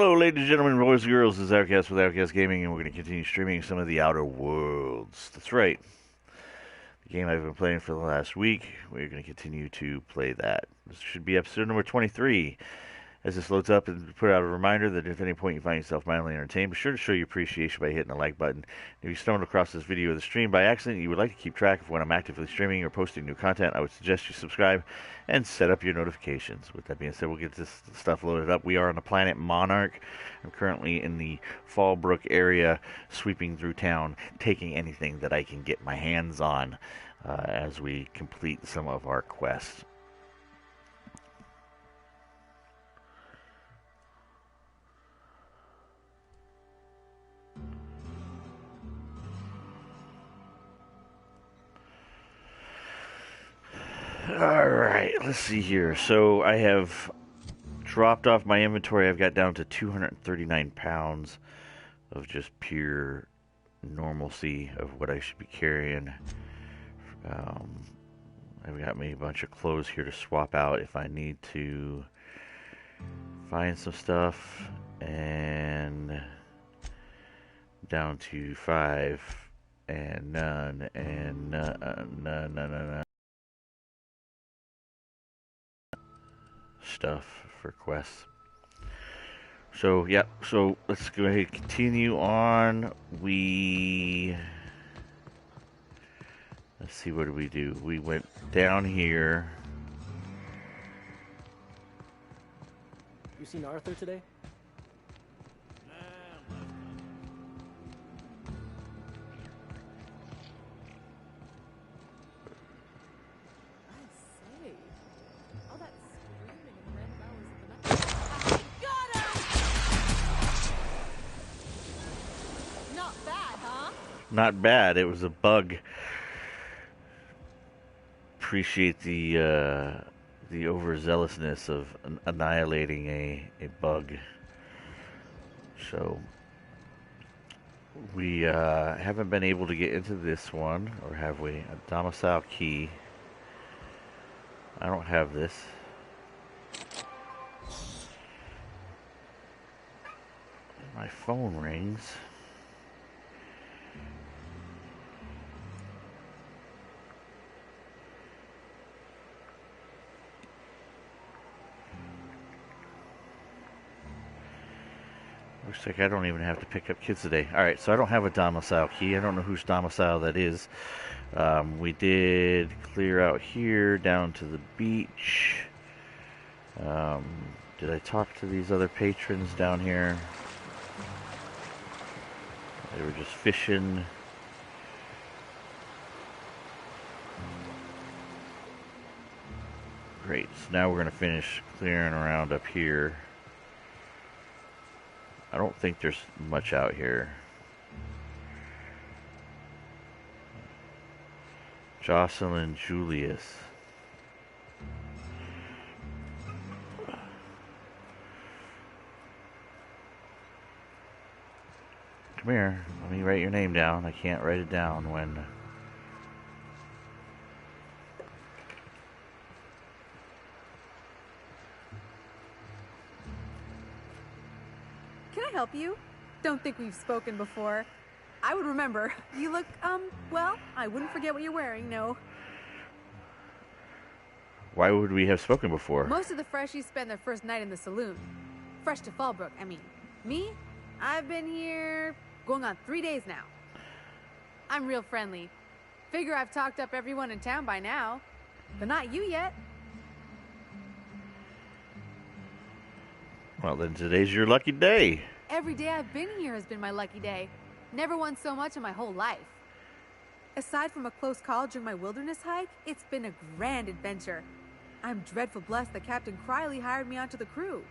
Hello, ladies and gentlemen, boys and girls. This is Outcast with Outcast Gaming, and we're going to continue streaming some of the Outer Worlds. That's right, the game I've been playing for the last week. We're going to continue to play that. This should be episode number 23. As this loads up, and put out a reminder that if at any point you find yourself mildly entertained, be sure to show your appreciation by hitting the like button. If you stumbled across this video or the stream by accident, and you would like to keep track of when I'm actively streaming or posting new content, I would suggest you subscribe and set up your notifications. With that being said, we'll get this stuff loaded up. We are on the planet Monarch. I'm currently in the Fallbrook area, sweeping through town, taking anything that I can get my hands on as we complete some of our quests. Alright, let's see here. So I have dropped off my inventory. I've got down to 239 pounds of just pure normalcy of what I should be carrying. I've got me a bunch of clothes here to swap out if I need to find some stuff. And down to 5 and none and none. Stuff for quests. So yeah, so let's go ahead and continue on. Let's see, what did we do? We went down here. You seen Arthur today? Not bad. It was a bug. Appreciate the overzealousness of annihilating a bug. So we haven't been able to get into this one, or have we? A domicile key. I don't have this. My phone rings. Looks like I don't even have to pick up kids today. Alright, so I don't have a domicile key. I don't know whose domicile that is. We did clear out here down to the beach. Did I talk to these other patrons down here? They were just fishing. Great, so now we're going to finish clearing around up here. I don't think there's much out here. Jocelyn Julius. Come here. Let me write your name down. I can't write it down when... Can I help you? Don't think we've spoken before. I would remember. You look, well, I wouldn't forget what you're wearing, no. Why would we have spoken before? Most of the freshies spend their first night in the saloon. Fresh to Fallbrook, I mean. Me? I've been here going on 3 days now. I'm real friendly. Figure I've talked up everyone in town by now. But not you yet. Well, then today's your lucky day. Every day I've been here has been my lucky day. Never won so much in my whole life. Aside from a close call during my wilderness hike, it's been a grand adventure. I'm dreadful blessed that Captain Criley hired me onto the crew.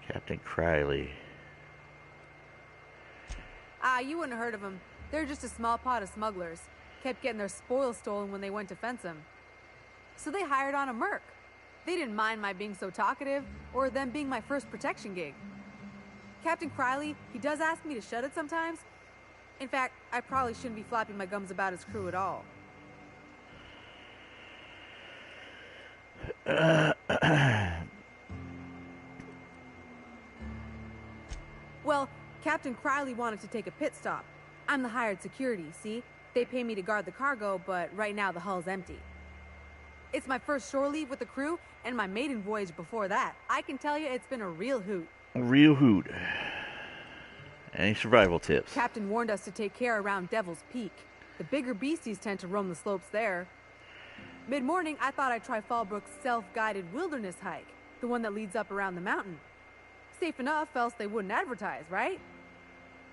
Captain Criley. You wouldn't have heard of them. They're just a small pot of smugglers. Kept getting their spoils stolen when they went to fence them. So they hired on a merc. They didn't mind my being so talkative, or them being my first protection gig. Captain Criley, he does ask me to shut it sometimes. In fact, I probably shouldn't be flapping my gums about his crew at all. Captain Crowley wanted to take a pit stop. I'm the hired security, see? They pay me to guard the cargo, but right now the hull's empty. It's my first shore leave with the crew, and my maiden voyage before that. I can tell you it's been a real hoot. A real hoot. Any survival tips? Captain warned us to take care around Devil's Peak. The bigger beasties tend to roam the slopes there. Mid-morning, I thought I'd try Fallbrook's self-guided wilderness hike, the one that leads up around the mountain. Safe enough, else they wouldn't advertise, right?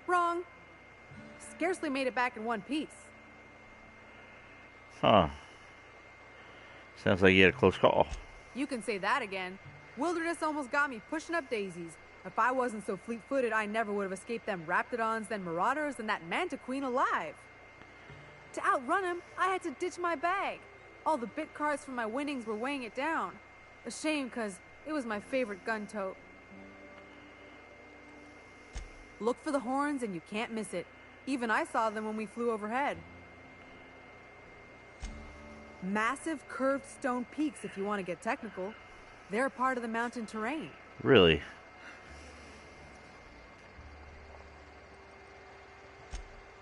Wrong. Scarcely made it back in one piece. Huh. Sounds like you had a close call. You can say that again. Wilderness almost got me pushing up daisies. If I wasn't so fleet-footed, I never would have escaped them raptidons, then marauders, and that manta queen alive. To outrun him, I had to ditch my bag. All the bit cards from my winnings were weighing it down. A shame, because it was my favorite gun tote. Look for the horns and you can't miss it. Even I saw them when we flew overhead. Massive curved stone peaks, if you want to get technical. They're a part of the mountain terrain. Really?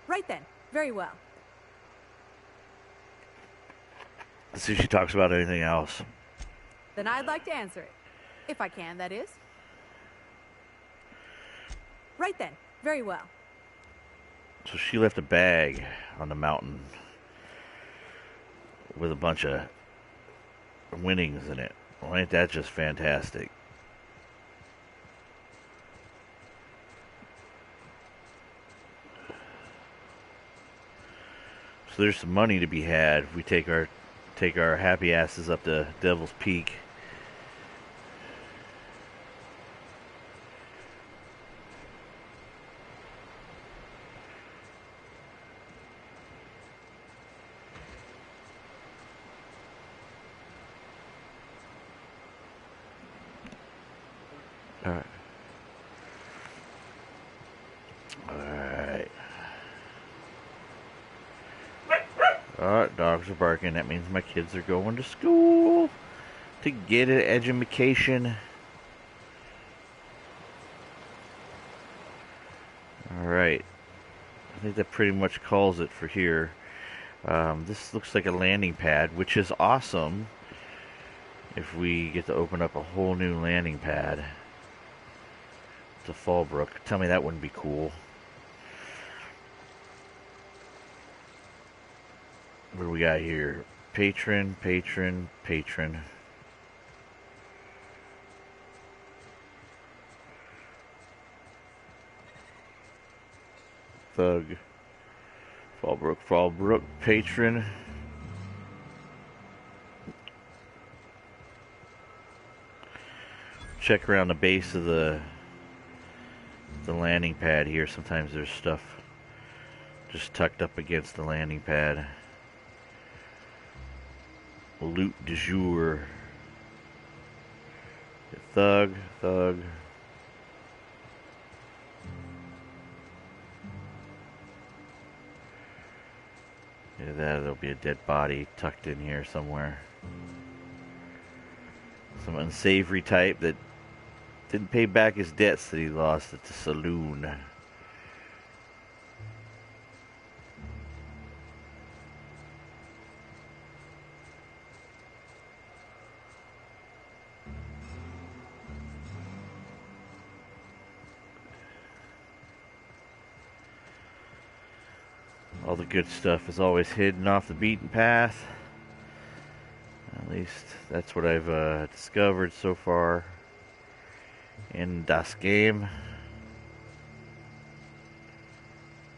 Right then. Very well. Let's see if she talks about anything else. Then I'd like to answer it. If I can, that is. Right then. Very well. So she left a bag on the mountain with a bunch of winnings in it. Well, ain't that just fantastic? So there's some money to be had if we take our happy asses up to Devil's Peak. Alright. Alright, dogs are barking. That means my kids are going to school to get an education. Alright. I think that pretty much calls it for here. This looks like a landing pad, which is awesome if we get to open up a whole new landing pad to Fallbrook. Tell me that wouldn't be cool. What do we got here? Patron, patron, patron. Thug. Fallbrook, Fallbrook, patron. Check around the base of the landing pad here. Sometimes there's stuff just tucked up against the landing pad. Loot du jour. Thug, thug. Yeah, there'll be a dead body tucked in here somewhere. Some unsavory type that didn't pay back his debts that he lost at the saloon. All the good stuff is always hidden off the beaten path. At least that's what I've discovered so far in das game.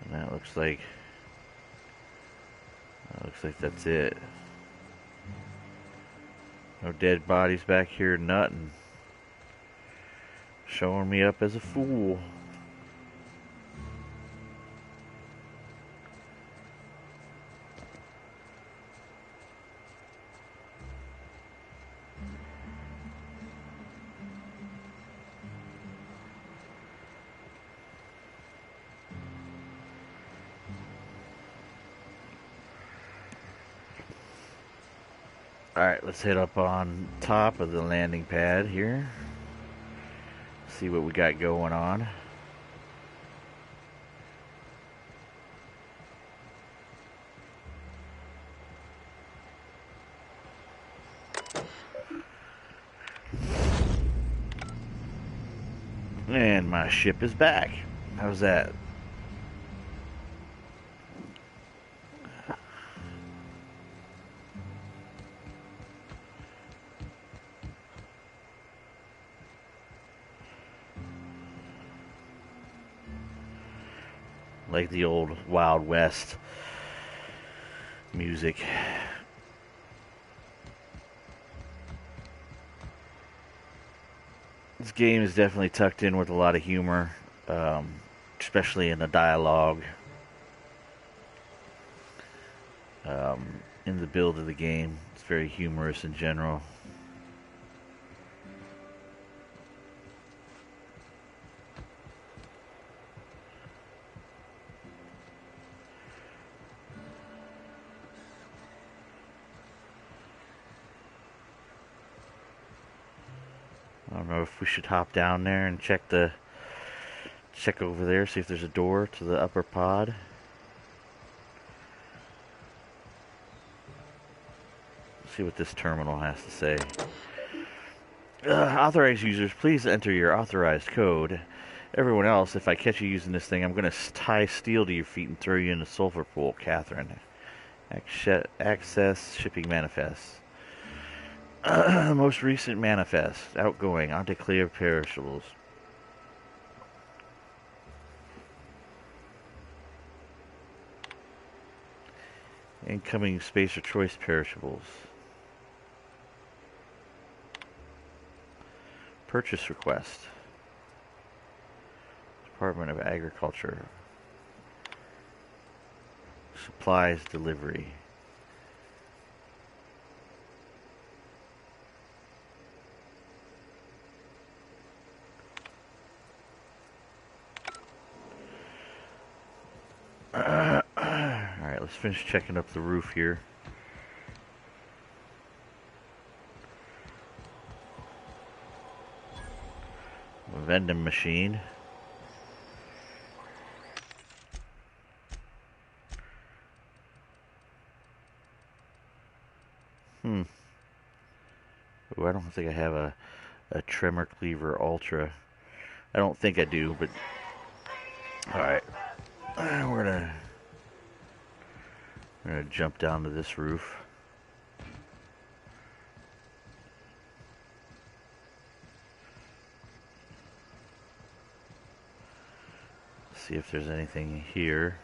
And that looks like that's it. No dead bodies back here, nothing. Showing me up as a fool. Alright, let's head up on top of the landing pad here. See what we got going on. And my ship is back. How's that? Like the old Wild West music. This game is definitely tucked in with a lot of humor, especially in the dialogue, in the build of the game. It's very humorous in general. I don't know if we should hop down there and check over there, see if there's a door to the upper pod. See what this terminal has to say. Authorized users, please enter your authorized code. Everyone else, if I catch you using this thing, I'm going to tie steel to your feet and throw you in the sulfur pool. Catherine. Access shipping manifest. Most recent manifest. Outgoing. Undeclared perishables. Incoming space or choice perishables. Purchase request. Department of Agriculture. Supplies delivery. Alright, let's finish checking up the roof here. A vending machine. Ooh, I don't think I have a trimmer cleaver ultra. I don't think I do, but alright. We're gonna jump down to this roof. See if there's anything here.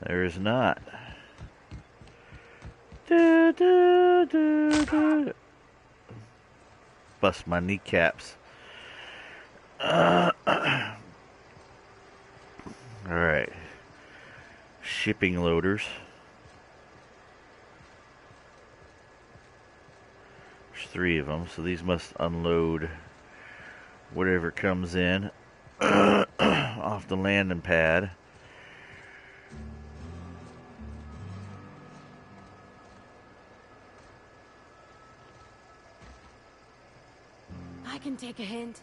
There is not. Bust my kneecaps. Alright. Shipping loaders. There's 3 of them, so these must unload whatever comes in off the landing pad. I can take a hint.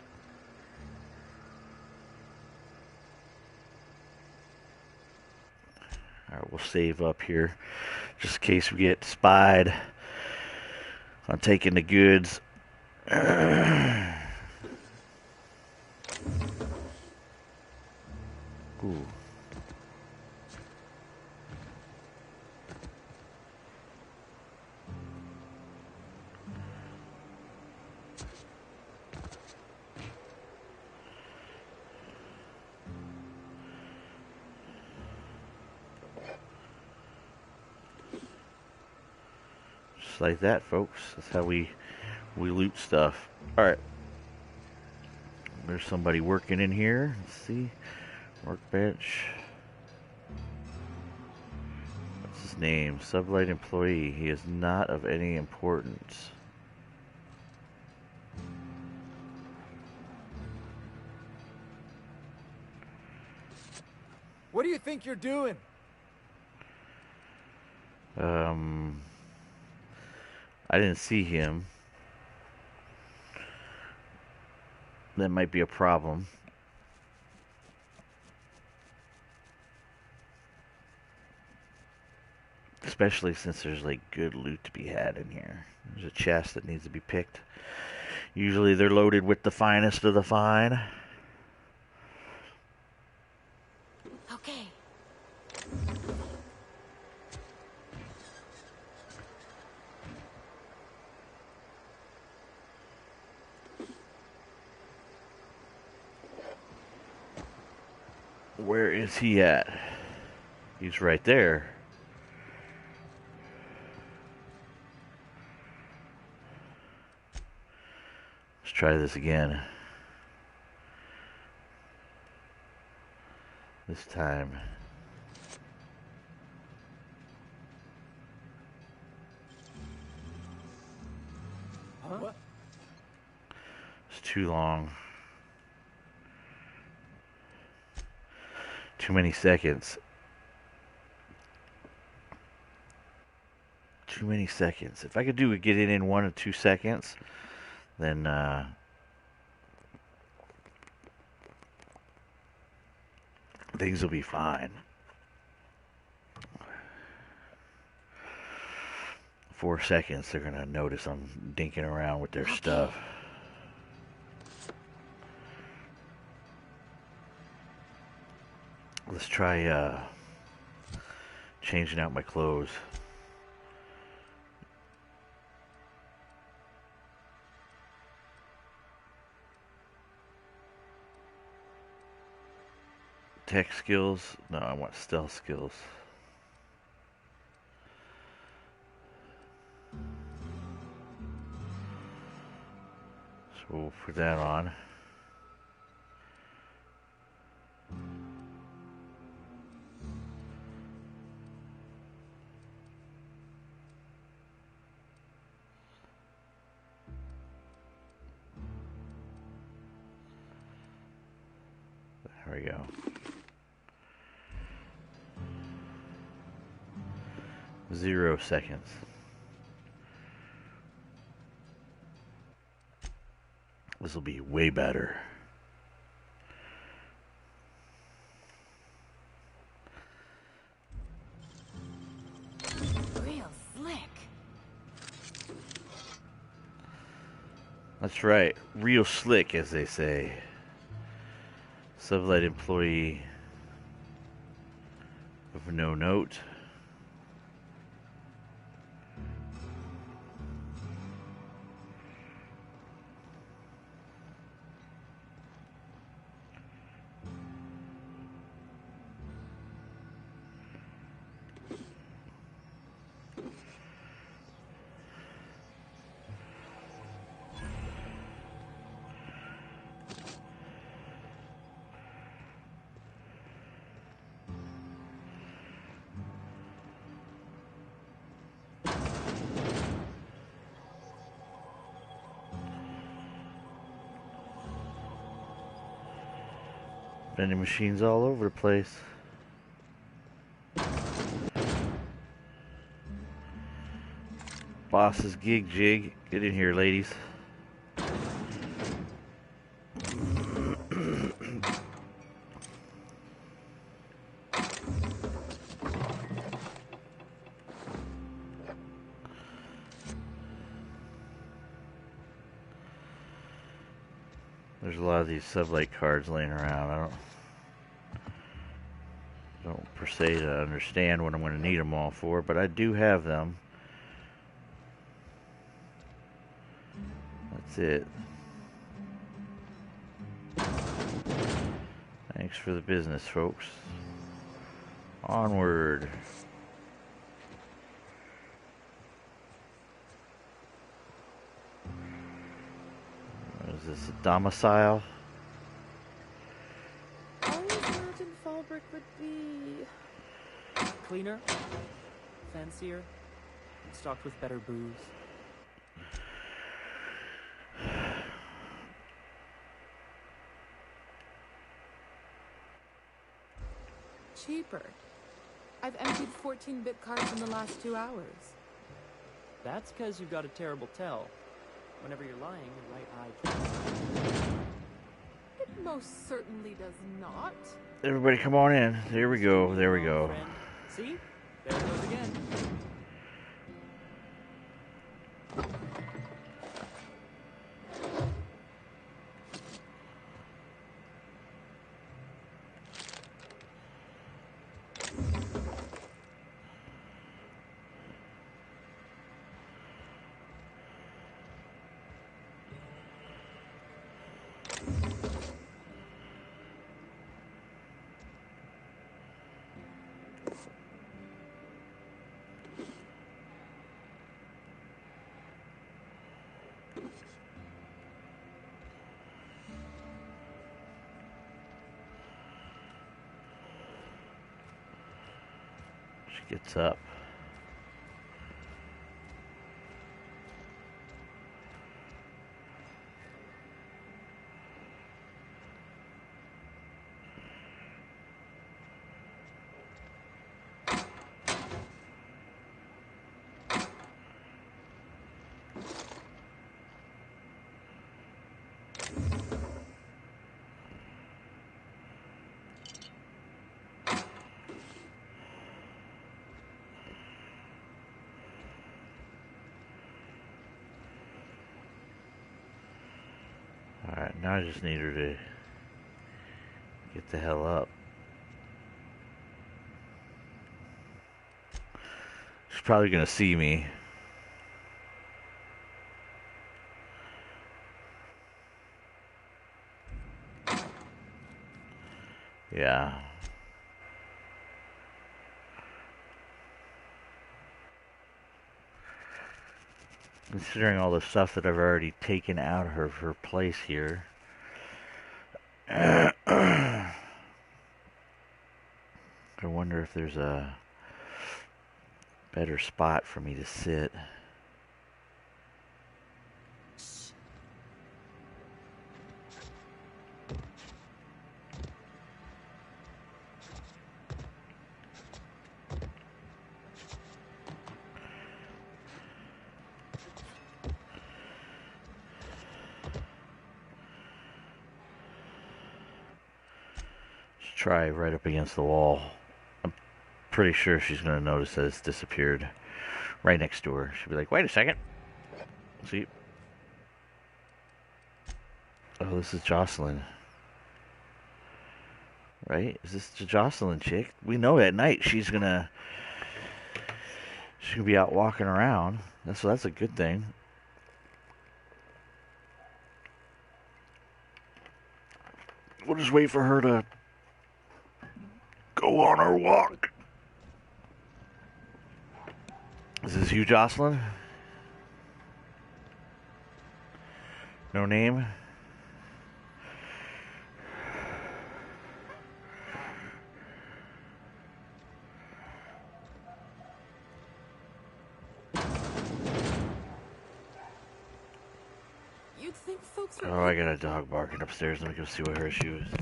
Alright, we'll save up here just in case we get spied on taking the goods. Ooh. Just like that, folks. That's how we loot stuff. Alright. There's somebody working in here. Let's see. Workbench. What's his name? Sublight employee. He is not of any importance. What do you think you're doing? I didn't see him. That might be a problem. especially since there's like good loot to be had in here. There's a chest that needs to be picked. Usually they're loaded with the finest of the fine. Okay. Where is he at? He's right there. Let's try this again. This time. Huh? It's too long. Too many seconds. Too many seconds. If I could get it in 1 or 2 seconds, then things will be fine. 4 seconds, they're gonna notice I'm dinking around with their stuff. Let's try changing out my clothes. Tech skills? No, I want stealth skills. So we'll put that on. There we go. 0 seconds. This will be way better. Real slick. That's right. Real slick, as they say. Sublight employee of no note. Vending machines all over the place. Boss's gig jig. Get in here, ladies. There's a lot of these sublight cards laying around. I don't per se to understand what I'm going to need them all for, but I do have them. That's it. Thanks for the business, folks. Onward. Is this a domicile? I always imagined Fallbrick would be Cleaner, fancier, and stocked with better booze. cheaper. I've emptied 14-bit cards in the last 2 hours. That's because you've got a terrible tell. Whenever you're lying, your right eye can't. It most certainly does not. Everybody come on in. There we go. There we go. Friend. See? There it goes again. She gets up. Alright, now I just need her to get the hell up. She's probably gonna see me. Yeah. Considering all the stuff that I've already taken out of her place here. I wonder if there's a better spot for me to sit. Try right up against the wall. I'm pretty sure she's going to notice that it's disappeared right next to her. She'll be like, wait a second. See? Oh, this is Jocelyn. Right? Is this the Jocelyn chick? We know at night she's gonna be out walking around. That's a good thing. We'll just wait for her to go on our walk. Is this you, Jocelyn? No name? You'd think folks Oh, I got a dog barking upstairs. Let me go see what her issue is.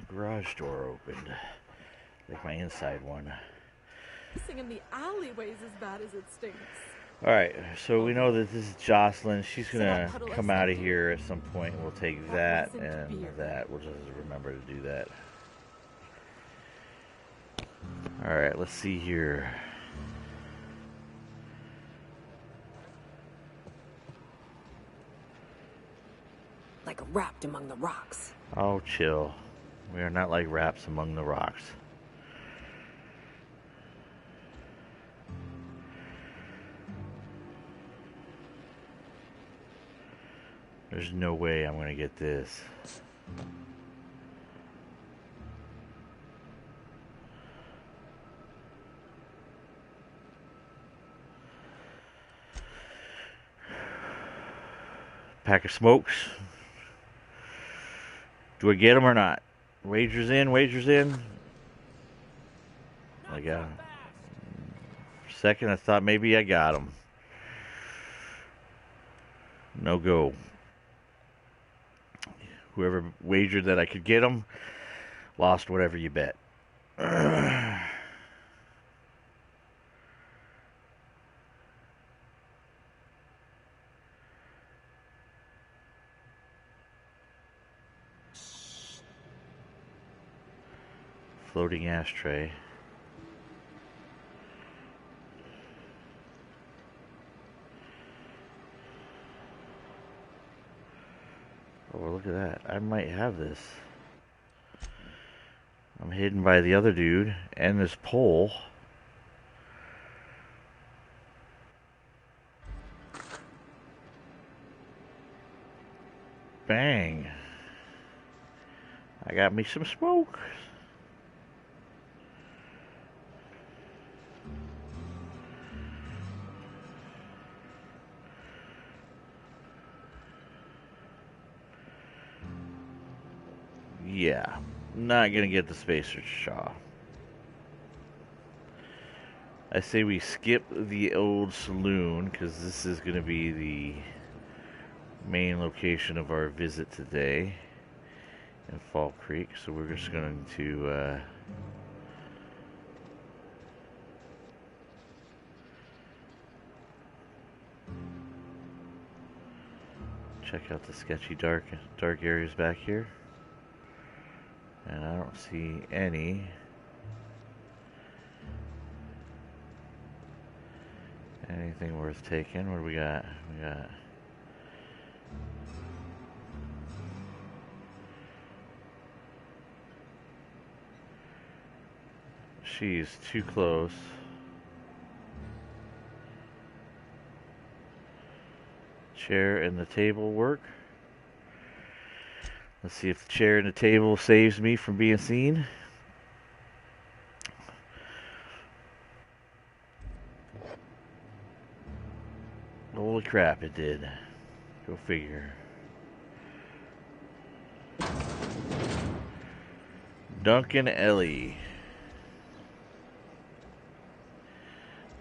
Garage door opened, like my inside one. in the alleyways as bad as it stinks. Alright, so we know that this is Jocelyn. She's gonna come out of here at some point. We'll take that and that. We'll just remember to do that. Alright, let's see here. Like wrapped among the rocks. Oh, chill. We are not like rats among the rocks. There's no way I'm gonna get this. Pack of smokes. Do I get them or not? Wagers in, wagers in. I got 'em. For a second, I thought maybe I got them. No go. Whoever wagered that I could get them lost whatever you bet. Floating ashtray. Oh, look at that. I might have this. I'm hidden by the other dude and this pole. Bang. I got me some smoke. Yeah, not gonna get the Spacer Shaw. I say we skip the old saloon because this is gonna be the main location of our visit today in Fall Creek. So we're just going to check out the sketchy dark areas back here. And I don't see anything worth taking. What do we got? We got she's too close. Chair and the table work. Let's see if the chair and the table saves me from being seen. Holy crap, it did. Go figure. Duncan Ellie.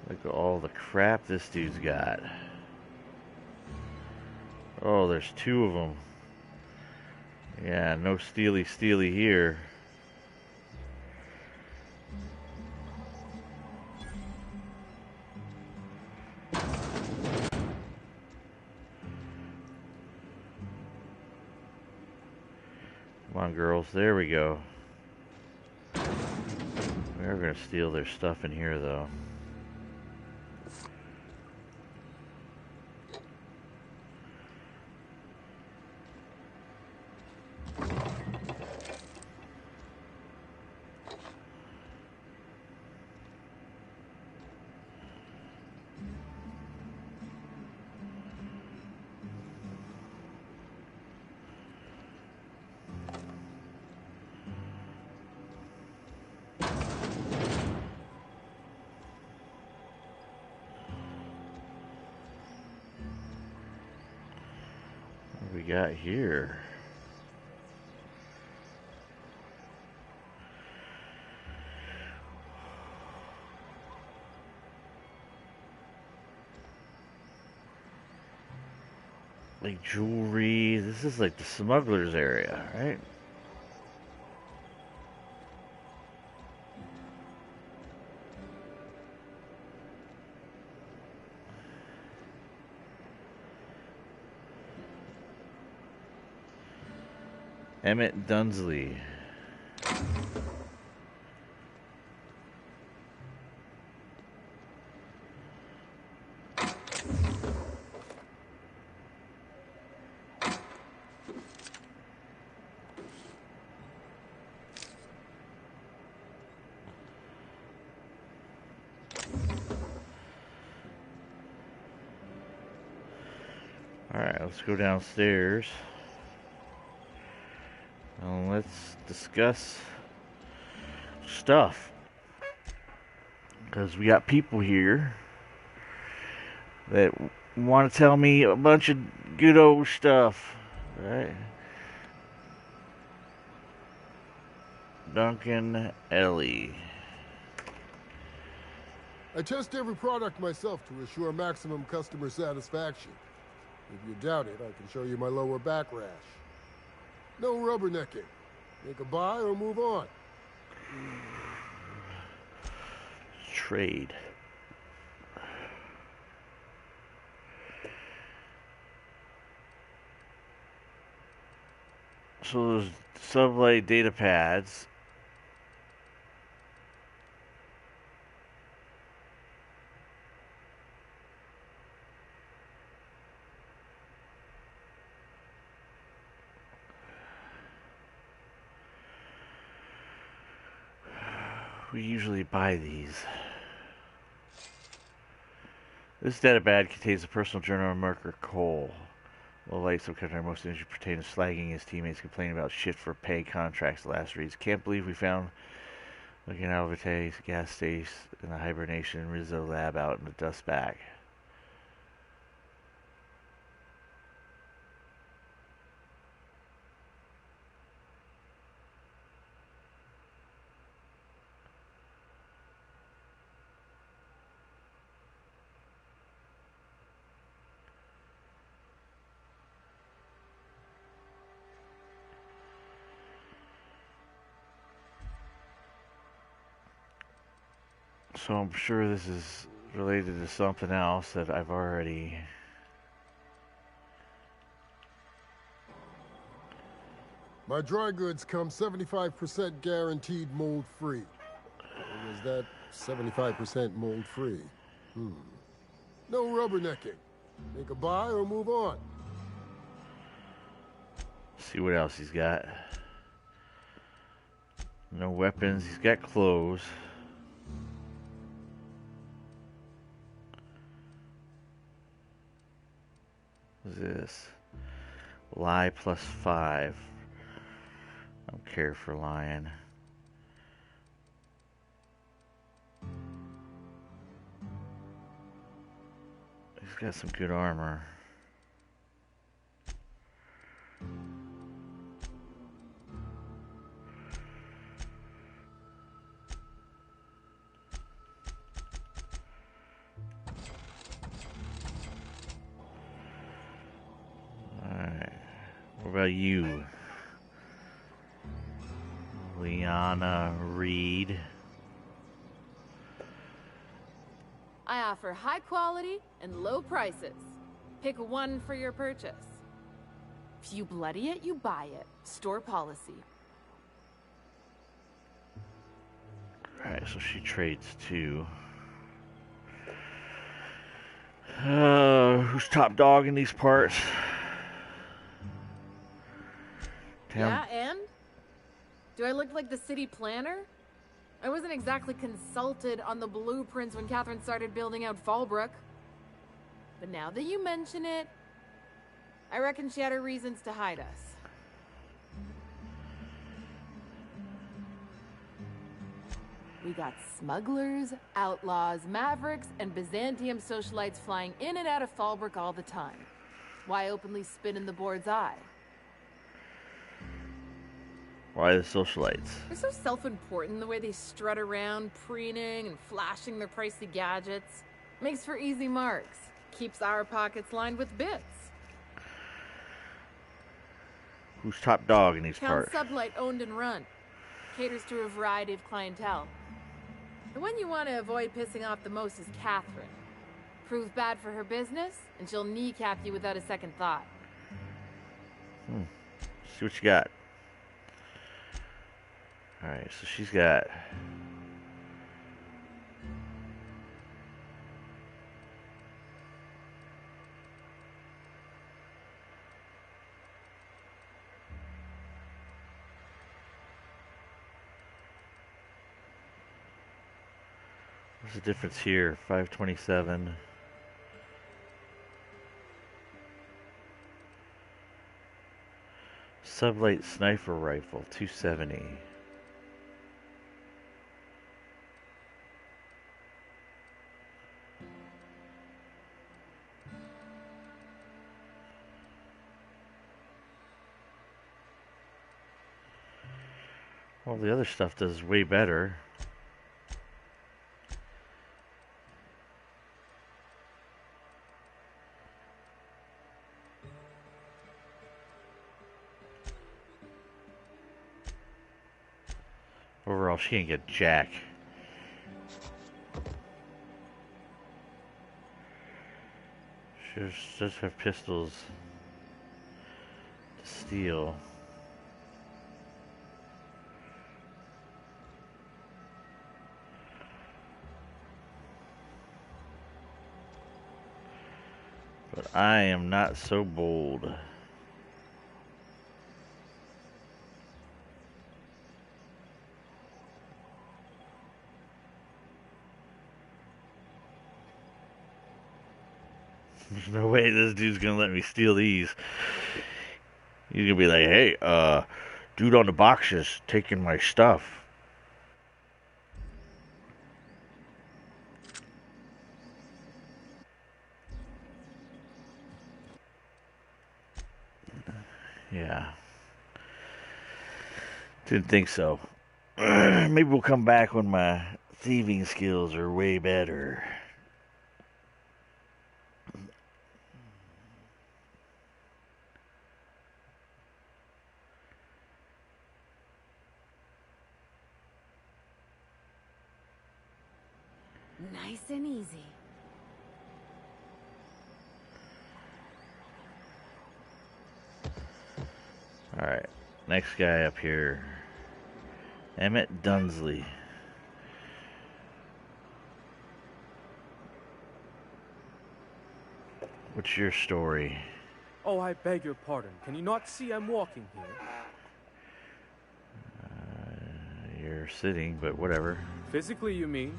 Look at all the crap this dude's got. Oh, there's two of them. Yeah, no steely here. Come on, girls. There we go. We are going to steal their stuff in here, though. What do we got here? Like jewelry. This is like the smuggler's area, right? Emmett Dunsley. Alright, let's go downstairs. And let's discuss stuff. Because we got people here that want to tell me a bunch of good old stuff. Right? Duncan Ellie. I test every product myself to assure maximum customer satisfaction. If you doubt it, I can show you my lower back rash. No rubbernecking. Make a buy or move on. Trade. So those sublight data pads. We usually buy these. This data pad contains a personal journal of Merker Cole. Low light subcontractor most injuries pertain to slagging his teammates, complaining about shit for pay contracts. The last reads, can't believe we found looking out of a gas station in the hibernation Rizzo lab out in the dust bag. So I'm sure this is related to something else that I've already... My dry goods come 75% guaranteed mold-free. Or was that 75% mold-free? No rubbernecking. Make a buy or move on. See what else he's got. No weapons. He's got clothes. What's this? Lie +5. I don't care for lying. He's got some good armor. Alright. What about you? Liana Reed. I offer high quality and low prices. Pick one for your purchase. If you bloody it, you buy it. Store policy. Alright, so she trades too. Who's top dog in these parts? Yeah, and? Do I look like the city planner? I wasn't exactly consulted on the blueprints when Catherine started building out Fallbrook. But now that you mention it, I reckon she had her reasons to hide us. We got smugglers, outlaws, mavericks, and Byzantium socialites flying in and out of Fallbrook all the time. Why openly spit in the board's eye? Why the socialites? They're so self-important the way they strut around, preening and flashing their pricey gadgets. Makes for easy marks. Keeps our pockets lined with bits. Who's top dog in these Count parts? Sublight owned and run. Caters to a variety of clientele. The one you want to avoid pissing off the most is Catherine. Proves bad for her business, and she'll kneecap you without a second thought. See what you got. Alright, so she's got... What's the difference here? 527. Sublight sniper rifle, 270. Well, the other stuff does way better. Overall, she ain't get jack. She just have pistols to steal. But I am not so bold. There's no way this dude's gonna let me steal these. He's gonna be like, hey, dude on the box is taking my stuff. Yeah. Didn't think so. Maybe we'll come back when my thieving skills are way better. Nice and easy. Alright, next guy up here. Emmett Dunsley. What's your story? Oh, I beg your pardon. Can you not see I'm walking here? You're sitting, but whatever. Physically, you mean?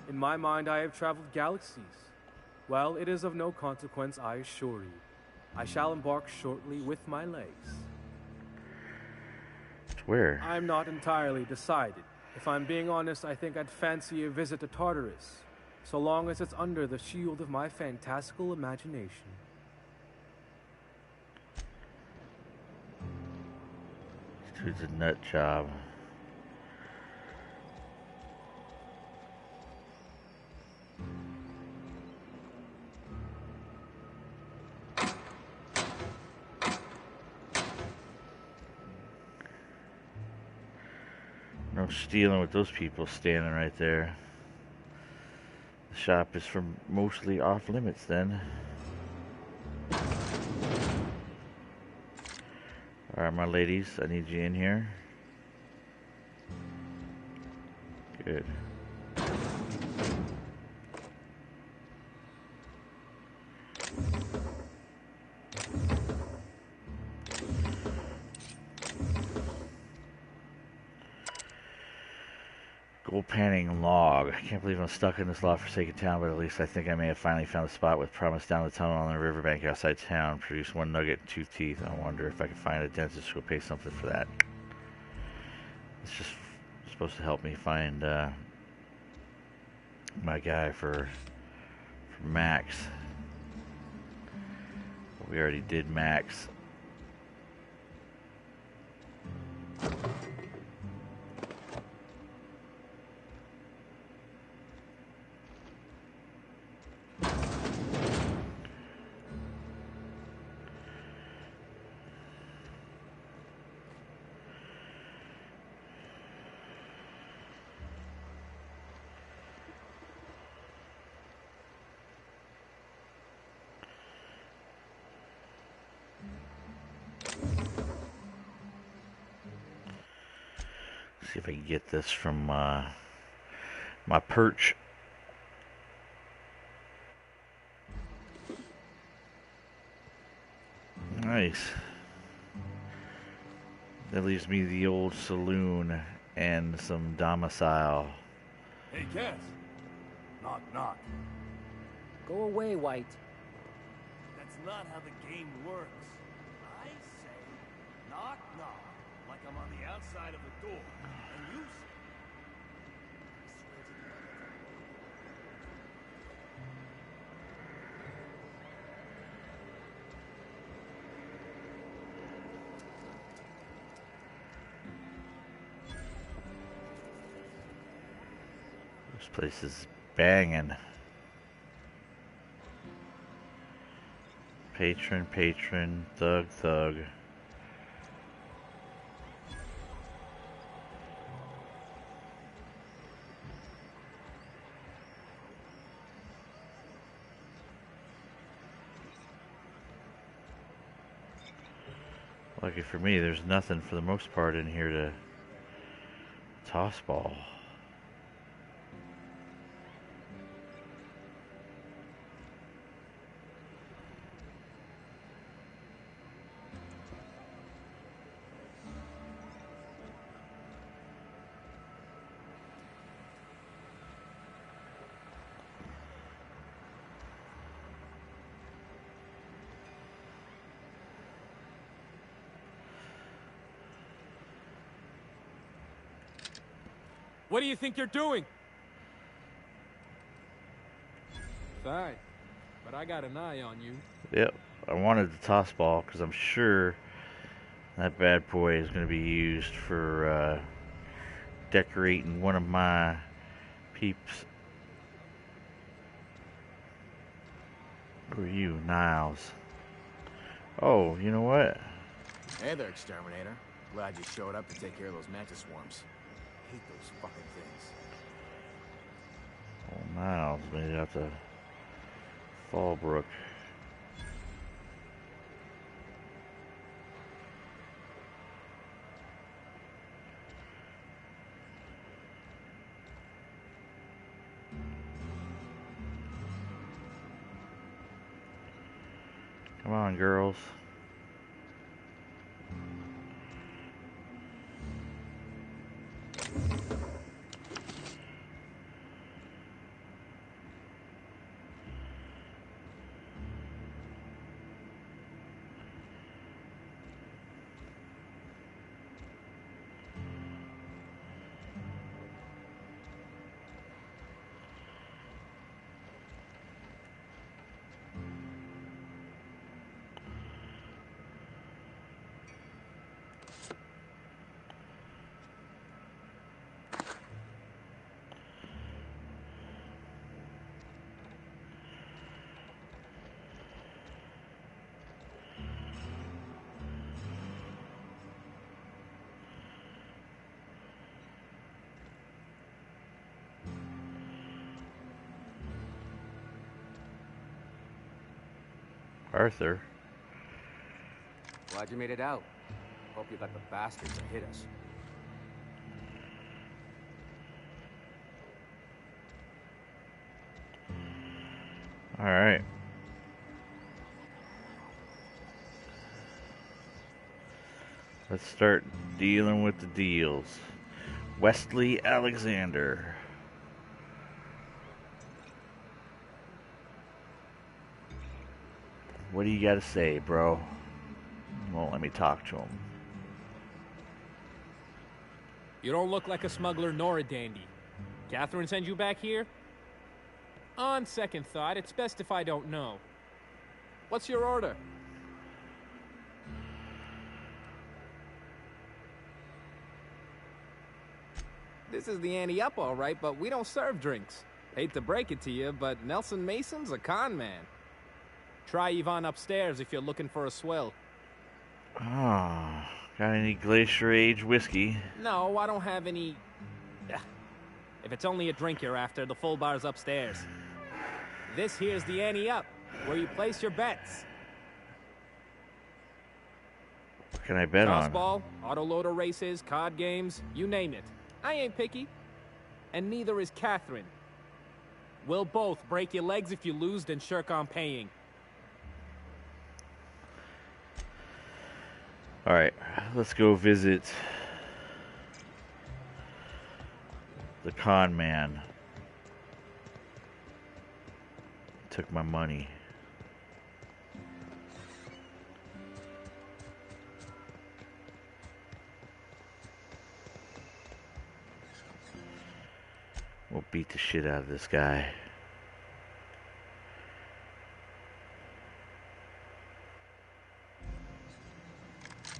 In my mind, I have traveled galaxies. Well, it is of no consequence, I assure you. I shall embark shortly with my legs. Where? I'm not entirely decided. If I'm being honest, I think I'd fancy a visit to Tartarus, so long as it's under the shield of my fantastical imagination. This dude's a nut job. No stealing with those people standing right there. The shop is mostly off limits then. Alright, my ladies, I need you in here. Good. Gold panning log. I can't believe I'm stuck in this lot-forsaken town, but at least I think I may have finally found a spot with promise down the tunnel on the riverbank outside town. Produce one nugget and 2 teeth. I wonder if I can find a dentist who will pay something for that. It's just supposed to help me find my guy for Max. We already did Max. See if I can get this from my perch. Nice. That leaves me the old saloon and some domicile. Hey, Cass. Knock, knock. Go away, White. That's not how the game works. I say, knock, knock, like I'm on the outside of the door. And you say, This place is banging. Patron, patron, thug, thug. Lucky for me, there's nothing for the most part in here to toss ball. What do you think you're doing? Fine, but I got an eye on you. Yep, I wanted the toss ball because I'm sure that bad boy is going to be used for decorating one of my peeps. Who are you, Niles? Oh, you know what? Hey there, Exterminator. Glad you showed up to take care of those mantis swarms. Hate those fucking things. Oh, Niles made it out to Fallbrook. Come on, girls. Arthur. Glad you made it out. Hope you let the bastards that hit us. All right. Let's start dealing with the deals. Wesley Alexander. What do you got to say, bro? Won't let me talk to him. You don't look like a smuggler nor a dandy. Catherine sent you back here? On second thought, it's best if I don't know. What's your order? This is the ante up, all right, but we don't serve drinks. Hate to break it to you, but Nelson Mason's a con man. Try Yvonne upstairs if you're looking for a swill. Ah, got any Glacier Age whiskey? No, I don't have any... If it's only a drink you're after, the full bar's upstairs. This here's the ante up, where you place your bets. What can I bet on? Tossball, autoloader races, card games, you name it. I ain't picky. And neither is Catherine. We'll both break your legs if you lose, then shirk on paying. Alright, let's go visit the con man. Took my money. We'll beat the shit out of this guy.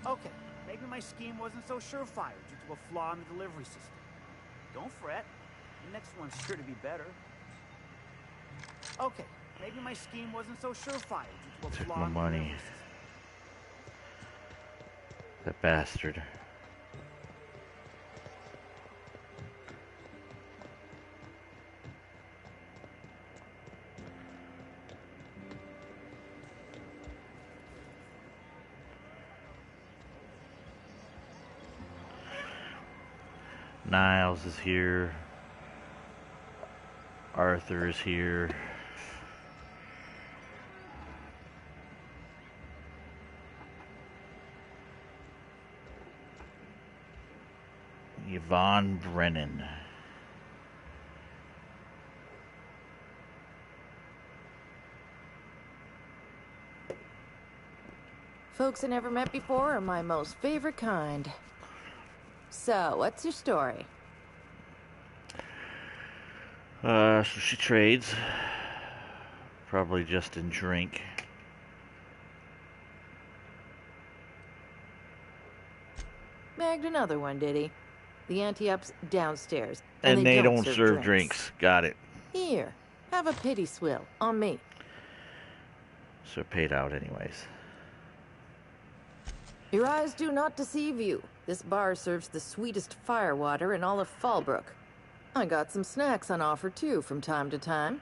Okay, maybe my scheme wasn't so surefire due to a flaw in the delivery system. Don't fret. The next one's sure to be better. Okay, maybe my scheme wasn't so surefire due to a Took flaw my in the money. delivery system. That bastard. Niles is here. Arthur is here. Yvonne Brennan. Folks I never met before are my most favorite kind. So, what's your story? So she trades. Probably just in drink. Bagged another one, did he? The anti-up's downstairs. And they don't serve drinks. Got it. Here, have a pity swill on me. So paid out anyways. Your eyes do not deceive you. This bar serves the sweetest firewater in all of Fallbrook. I got some snacks on offer too from time to time.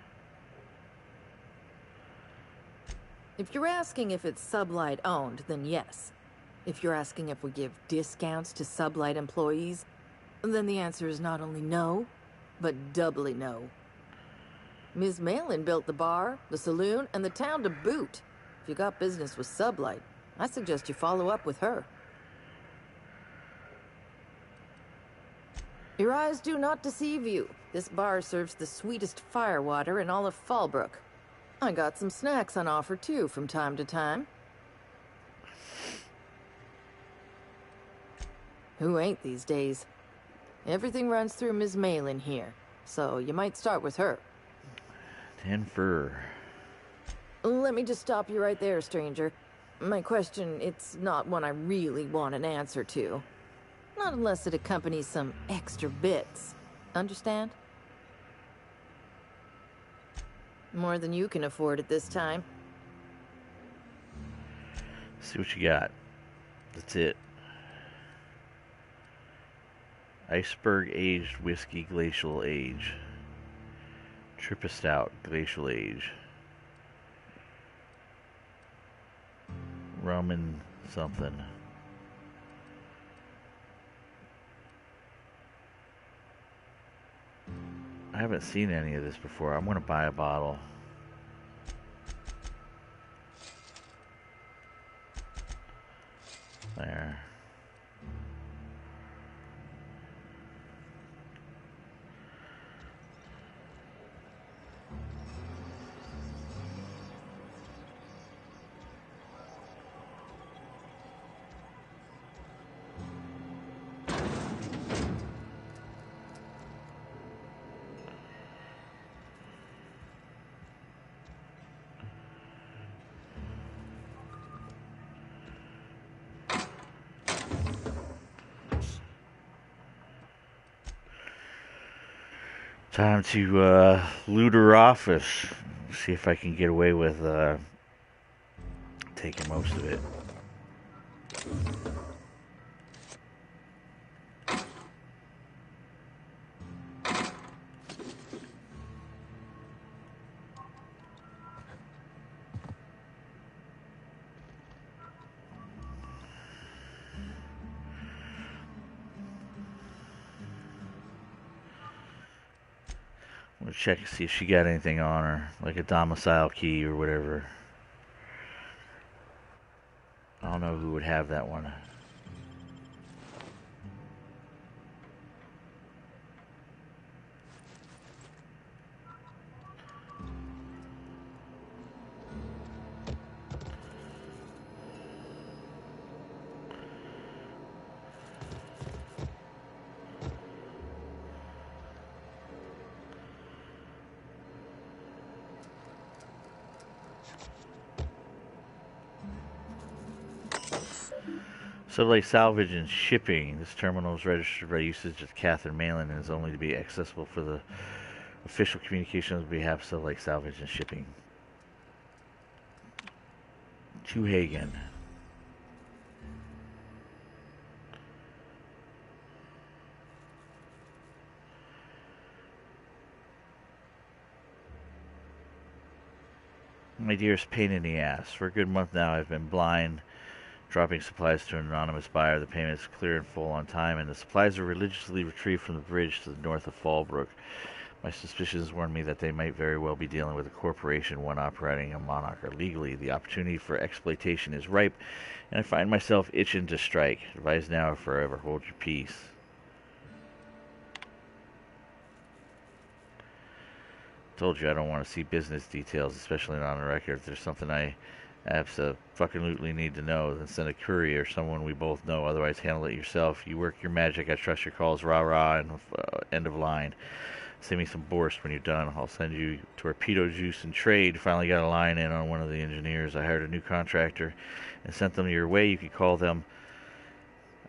If you're asking if it's Sublight owned, then yes. If you're asking if we give discounts to Sublight employees, then the answer is not only no, but doubly no. Ms. Malin built the bar, the saloon, and the town to boot. If you got business with Sublight, I suggest you follow up with her. Your eyes do not deceive you. This bar serves the sweetest firewater in all of Fallbrook. I got some snacks on offer too from time to time. Who ain't these days? Everything runs through Ms. Malin here, so you might start with her. Denver. Let me just stop you right there, stranger. My question, it's not one I really want an answer to. Not unless it accompanies some extra bits. Understand? More than you can afford at this time. See what you got. That's it. Iceberg aged whiskey, glacial age. Trippa stout, glacial age. Roman something. I haven't seen any of this before. I'm gonna buy a bottle. There. Time to loot her office. See if I can get away with taking most of it. I'm gonna check to see if she got anything on her, like a domicile key or whatever. I don't know who would have that one. Sublight Salvage and Shipping. This terminal is registered by usage of Catherine Malin and is only to be accessible for the official communications on behalf of Sublight Salvage and Shipping. To Hagen. My dearest pain in the ass. For a good month now I've been blind, dropping supplies to an anonymous buyer. The payment is clear and full on time, and the supplies are religiously retrieved from the bridge to the north of Fallbrook. My suspicions warn me that they might very well be dealing with a corporation, one operating in Monarch illegally. The opportunity for exploitation is ripe, and I find myself itching to strike. Advise now or forever hold your peace. Told you I don't want to see business details, especially not on the record. If there's something I absolutely need to know, then send a courier or someone we both know. Otherwise, handle it yourself. You work your magic. I trust your calls. Rah rah, and end of line. Send me some Borst when you're done. I'll send you torpedo juice and trade. Finally got a line in on one of the engineers. I hired a new contractor and sent them your way. You could call them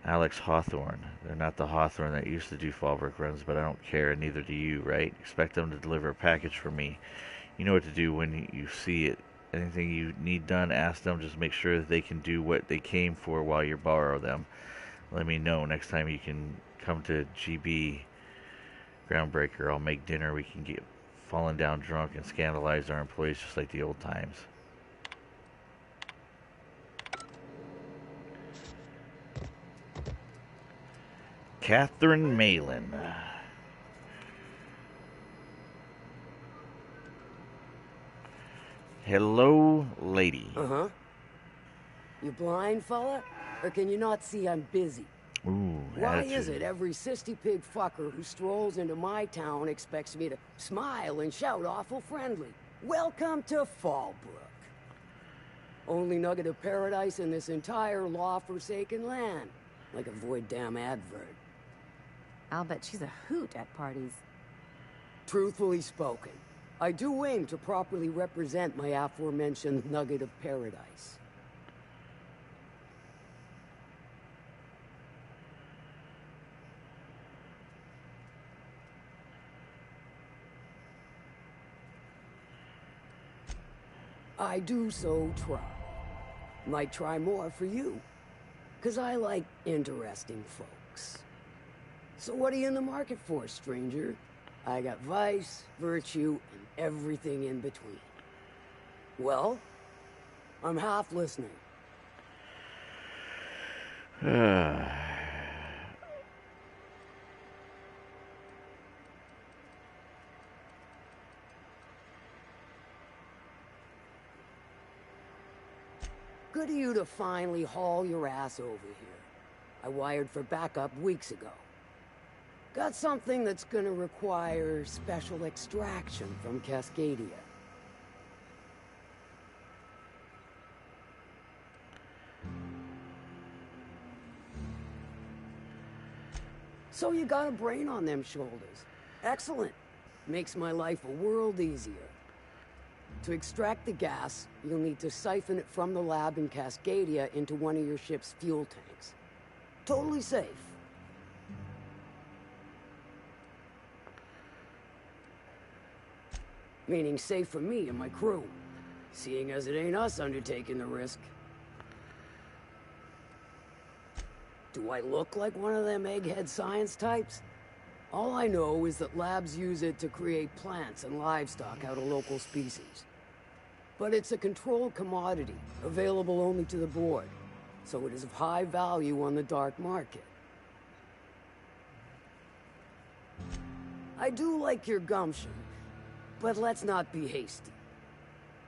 Alex Hawthorne. They're not the Hawthorne that used to do Fallbrook runs, but I don't care, and neither do you, right? Expect them to deliver a package for me. You know what to do when you see it. Anything you need done, ask them. Just make sure that they can do what they came for while you borrow them. Let me know next time you can come to GB Groundbreaker. I'll make dinner. We can get fallen down drunk and scandalize our employees just like the old times. Catherine Malin. Hello, lady. Uh-huh. You blind, fella? Or can you not see I'm busy? Ooh, Why attitude. is it every sissy pig fucker who strolls into my town expects me to smile and shout awful friendly? Welcome to Fallbrook. Only nugget of paradise in this entire law-forsaken land. Like a void damn advert. I'll bet she's a hoot at parties. Truthfully spoken, I do aim to properly represent my aforementioned nugget of paradise. I do so try. Might try more for you. 'Cause I like interesting folks. So what are you in the market for, stranger? I got vice, virtue, and everything in between. Well, I'm half listening. Good of you to finally haul your ass over here. I wired for backup weeks ago. Got something that's gonna require special extraction from Cascadia. So you got a brain on them shoulders. Excellent. Makes my life a world easier. To extract the gas, you'll need to siphon it from the lab in Cascadia into one of your ship's fuel tanks. Totally safe. Meaning safe for me and my crew, seeing as it ain't us undertaking the risk. Do I look like one of them egghead science types? All I know is that labs use it to create plants and livestock out of local species. But it's a controlled commodity, available only to the board, so it is of high value on the dark market. I do like your gumption, but let's not be hasty.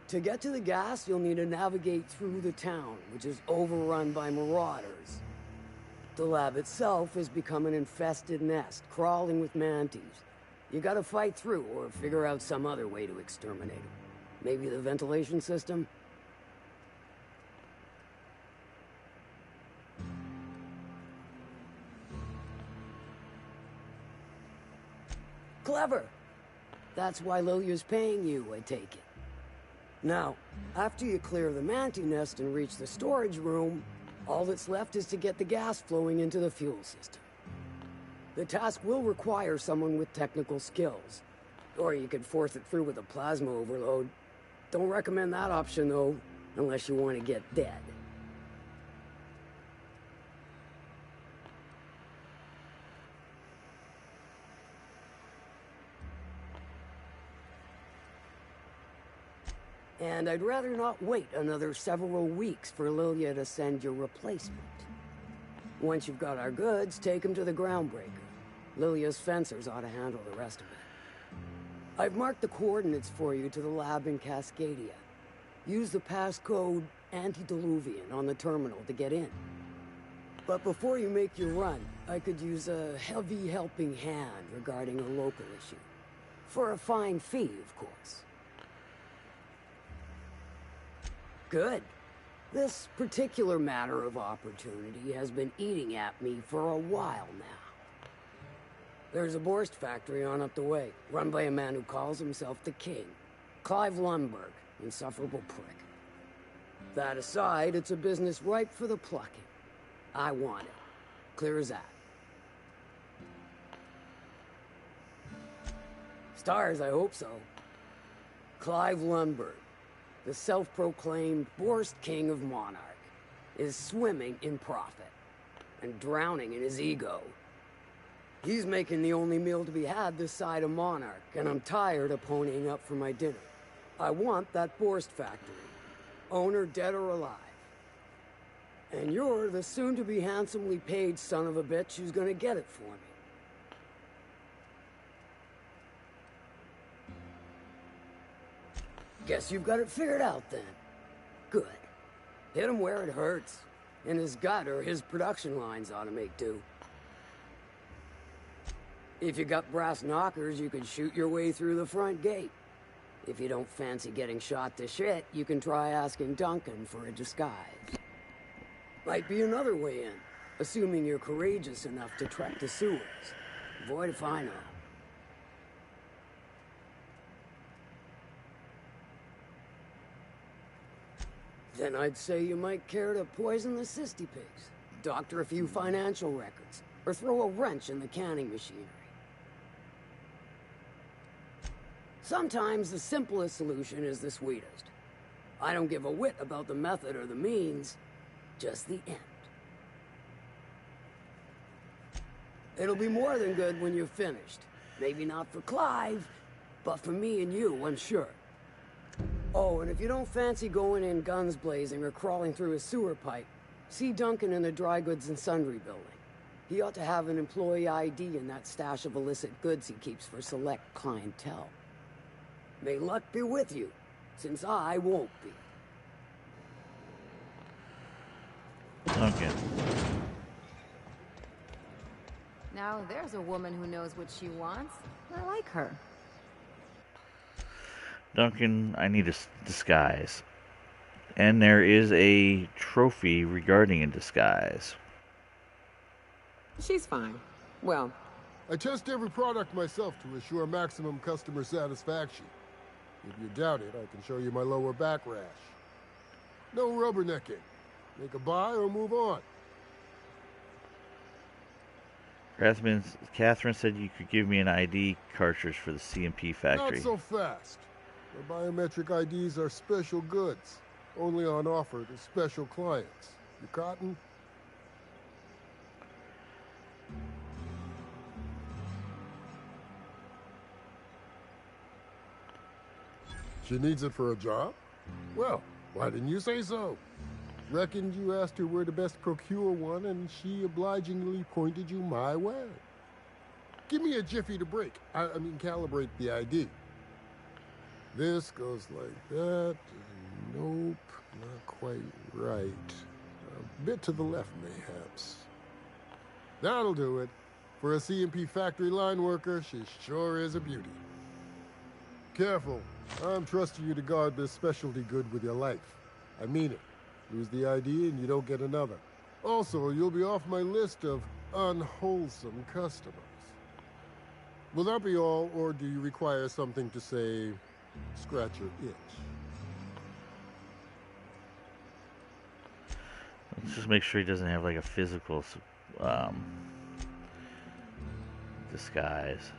To get to the gas, you'll need to navigate through the town, which is overrun by marauders. The lab itself has become an infested nest, crawling with mantis. You gotta fight through, or figure out some other way to exterminate them. Maybe the ventilation system? Clever! That's why Lilia's paying you, I take it. Now, after you clear the mantis nest and reach the storage room, all that's left is to get the gas flowing into the fuel system. The task will require someone with technical skills. Or you could force it through with a plasma overload. Don't recommend that option, though, unless you want to get dead. And I'd rather not wait another several weeks for Lilia to send your replacement. Once you've got our goods, take them to the groundbreaker. Lilia's fencers ought to handle the rest of it. I've marked the coordinates for you to the lab in Cascadia. Use the passcode Antediluvian on the terminal to get in. But before you make your run, I could use a heavy helping hand regarding a local issue. For a fine fee, of course. Good. This particular matter of opportunity has been eating at me for a while now. There's a Borst factory on up the way, run by a man who calls himself the King. Clive Lundberg, insufferable prick. That aside, it's a business ripe for the plucking. I want it. Clear as that. Stars, I hope so. Clive Lundberg, the self-proclaimed Borst King of Monarch, is swimming in profit and drowning in his ego. He's making the only meal to be had this side of Monarch, and I'm tired of ponying up for my dinner. I want that Borst factory, owner dead or alive. And you're the soon-to-be handsomely paid son of a bitch who's gonna get it for me. Guess you've got it figured out then. Good. Hit him where it hurts. In his gut, or his production lines ought to make do. If you got brass knockers, you can shoot your way through the front gate. If you don't fancy getting shot to shit, you can try asking Duncan for a disguise. Might be another way in, assuming you're courageous enough to trek the sewers. Void if I know. Then I'd say you might care to poison the cysty pigs, doctor a few financial records, or throw a wrench in the canning machinery. Sometimes the simplest solution is the sweetest. I don't give a whit about the method or the means, just the end. It'll be more than good when you're finished. Maybe not for Clive, but for me and you, I'm sure. Oh, and if you don't fancy going in guns blazing or crawling through a sewer pipe, see Duncan in the dry goods and sundry building. He ought to have an employee ID in that stash of illicit goods he keeps for select clientele. May luck be with you, since I won't be. Okay. Now there's a woman who knows what she wants. I like her. Duncan, I need a disguise. And there is a trophy regarding a disguise. She's fine. Well, I test every product myself to assure maximum customer satisfaction. If you doubt it, I can show you my lower back rash. No rubbernecking. Make a buy or move on. Catherine said you could give me an ID cartridge for the CMP factory. Not so fast. The biometric IDs are special goods, only on offer to special clients. You cotton? She needs it for a job? Well, why didn't you say so? Reckoned you asked her where to best procure one, and she obligingly pointed you my way. Give me a jiffy to break. I mean, calibrate the ID. This goes like that. Nope, not quite right. A bit to the left, mayhaps. That'll do it. For a CMP factory line worker, she sure is a beauty. Careful. I'm trusting you to guard this specialty good with your life. I mean it. Lose the ID and you don't get another. Also, you'll be off my list of unwholesome customers. Will that be all, or do you require something to say, scratch your itch? Let's just make sure he doesn't have like a physical disguise.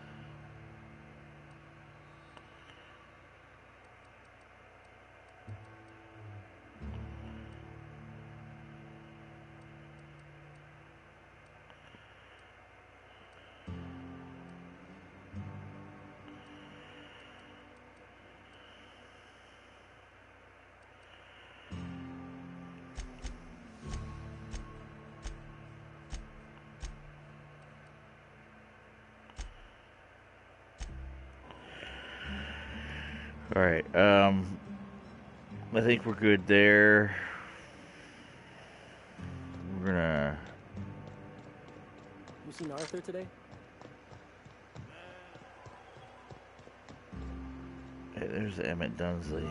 Alright, I think we're good there. We're gonna... You seen Arthur today? Hey, there's Emmett Dunsley.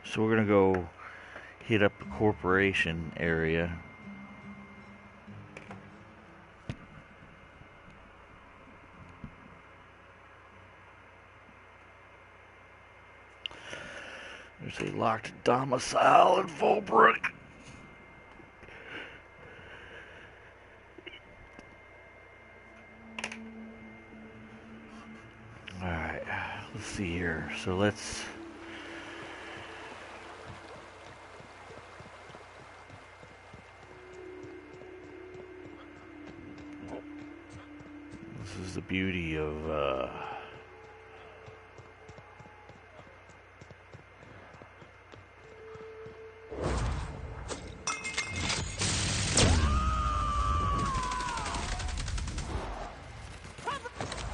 So we're gonna go hit up the corporation area. There's a locked domicile in Fallbrook. Alright, let's see here. So let's... This is the beauty of,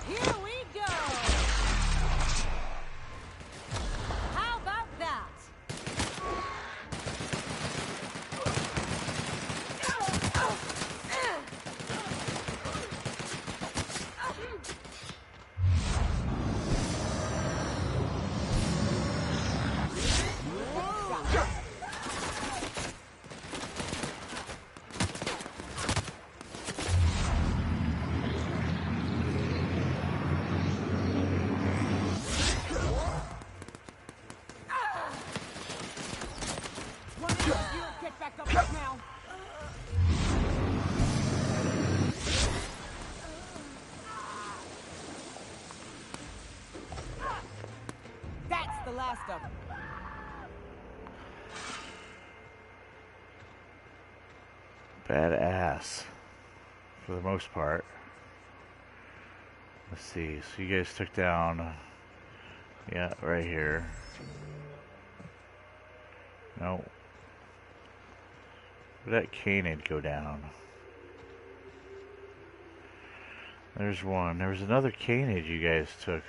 Here we go! How about that? Get back up now. That's the last of them. badass. For the most part. Let's see. So you guys took down... Yeah, right here. No. Where'd that canid go down? There's one. There was another canid you guys took.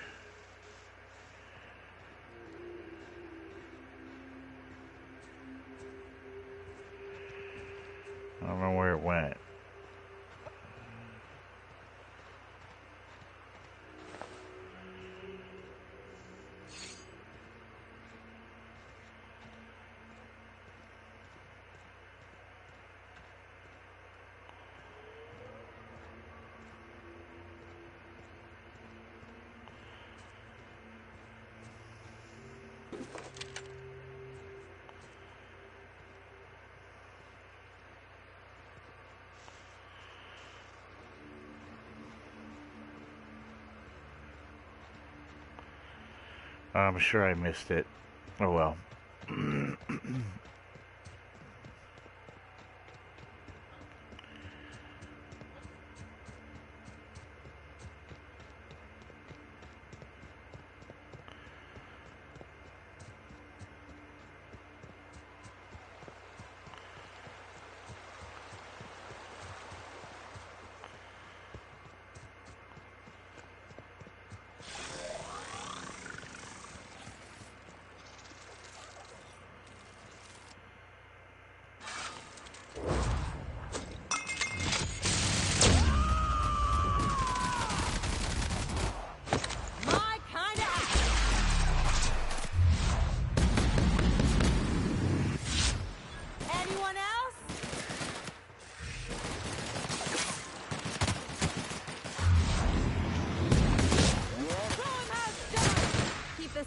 I don't know where it went. I'm sure I missed it. Oh well.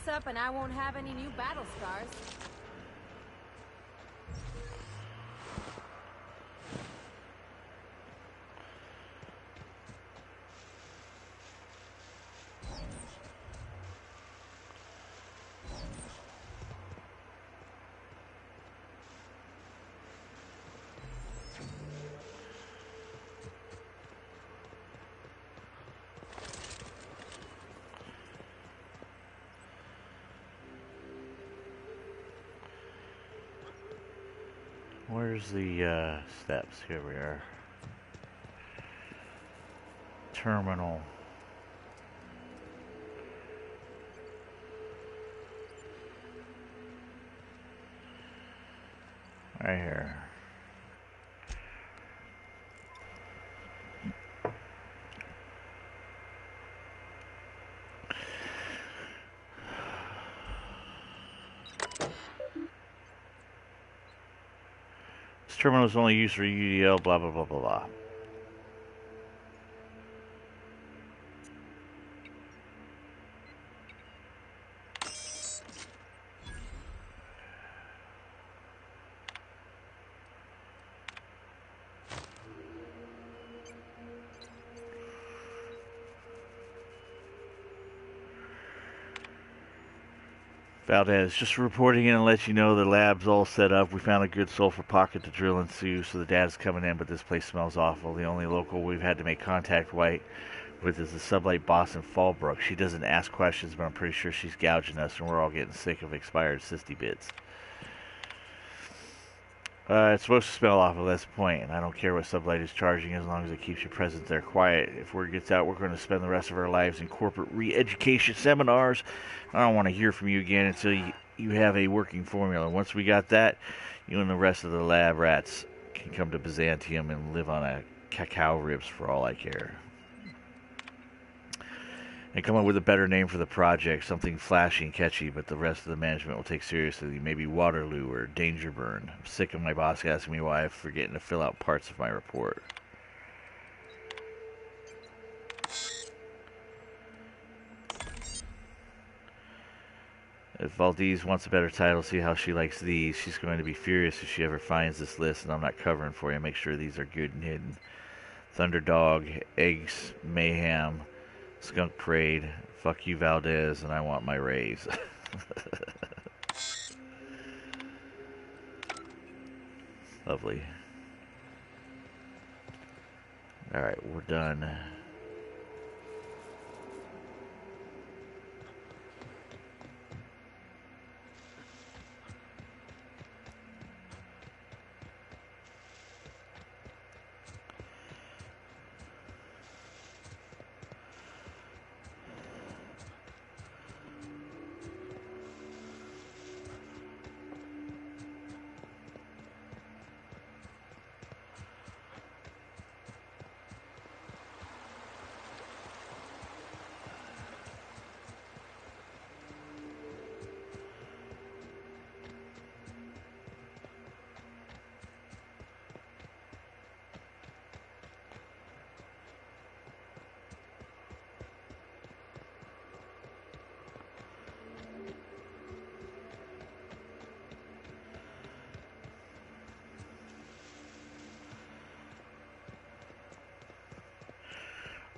Up and I won't have any new battle scars. Where's the steps? Here we are. Terminal. Right here. This terminal is only used for UDL, blah, blah, blah, blah, blah. Valdez, just reporting in and let you know the lab's all set up. We found a good sulfur pocket to drill into, so the data's coming in, but this place smells awful. The only local we've had to make contact with is the sublight boss in Fallbrook. She doesn't ask questions, but I'm pretty sure she's gouging us, and we're all getting sick of expired cysty bits. It's supposed to smell awful, that's the point, and I don't care what sublight is charging as long as it keeps your presence there quiet. If word gets out, we're going to spend the rest of our lives in corporate re-education seminars. I don't want to hear from you again until you have a working formula. Once we got that, you and the rest of the lab rats can come to Byzantium and live on a cacao ribs for all I care. And come up with a better name for the project, something flashy and catchy, but the rest of the management will take seriously. Maybe Waterloo or Dangerburn. I'm sick of my boss asking me why I'm forgetting to fill out parts of my report. If Valdez wants a better title, see how she likes these. She's going to be furious if she ever finds this list, and I'm not covering for you. Make sure these are good and hidden. Thunderdog, Eggs, Mayhem, Skunk Parade, fuck you Valdez, and I want my raise. Lovely. Alright, we're done.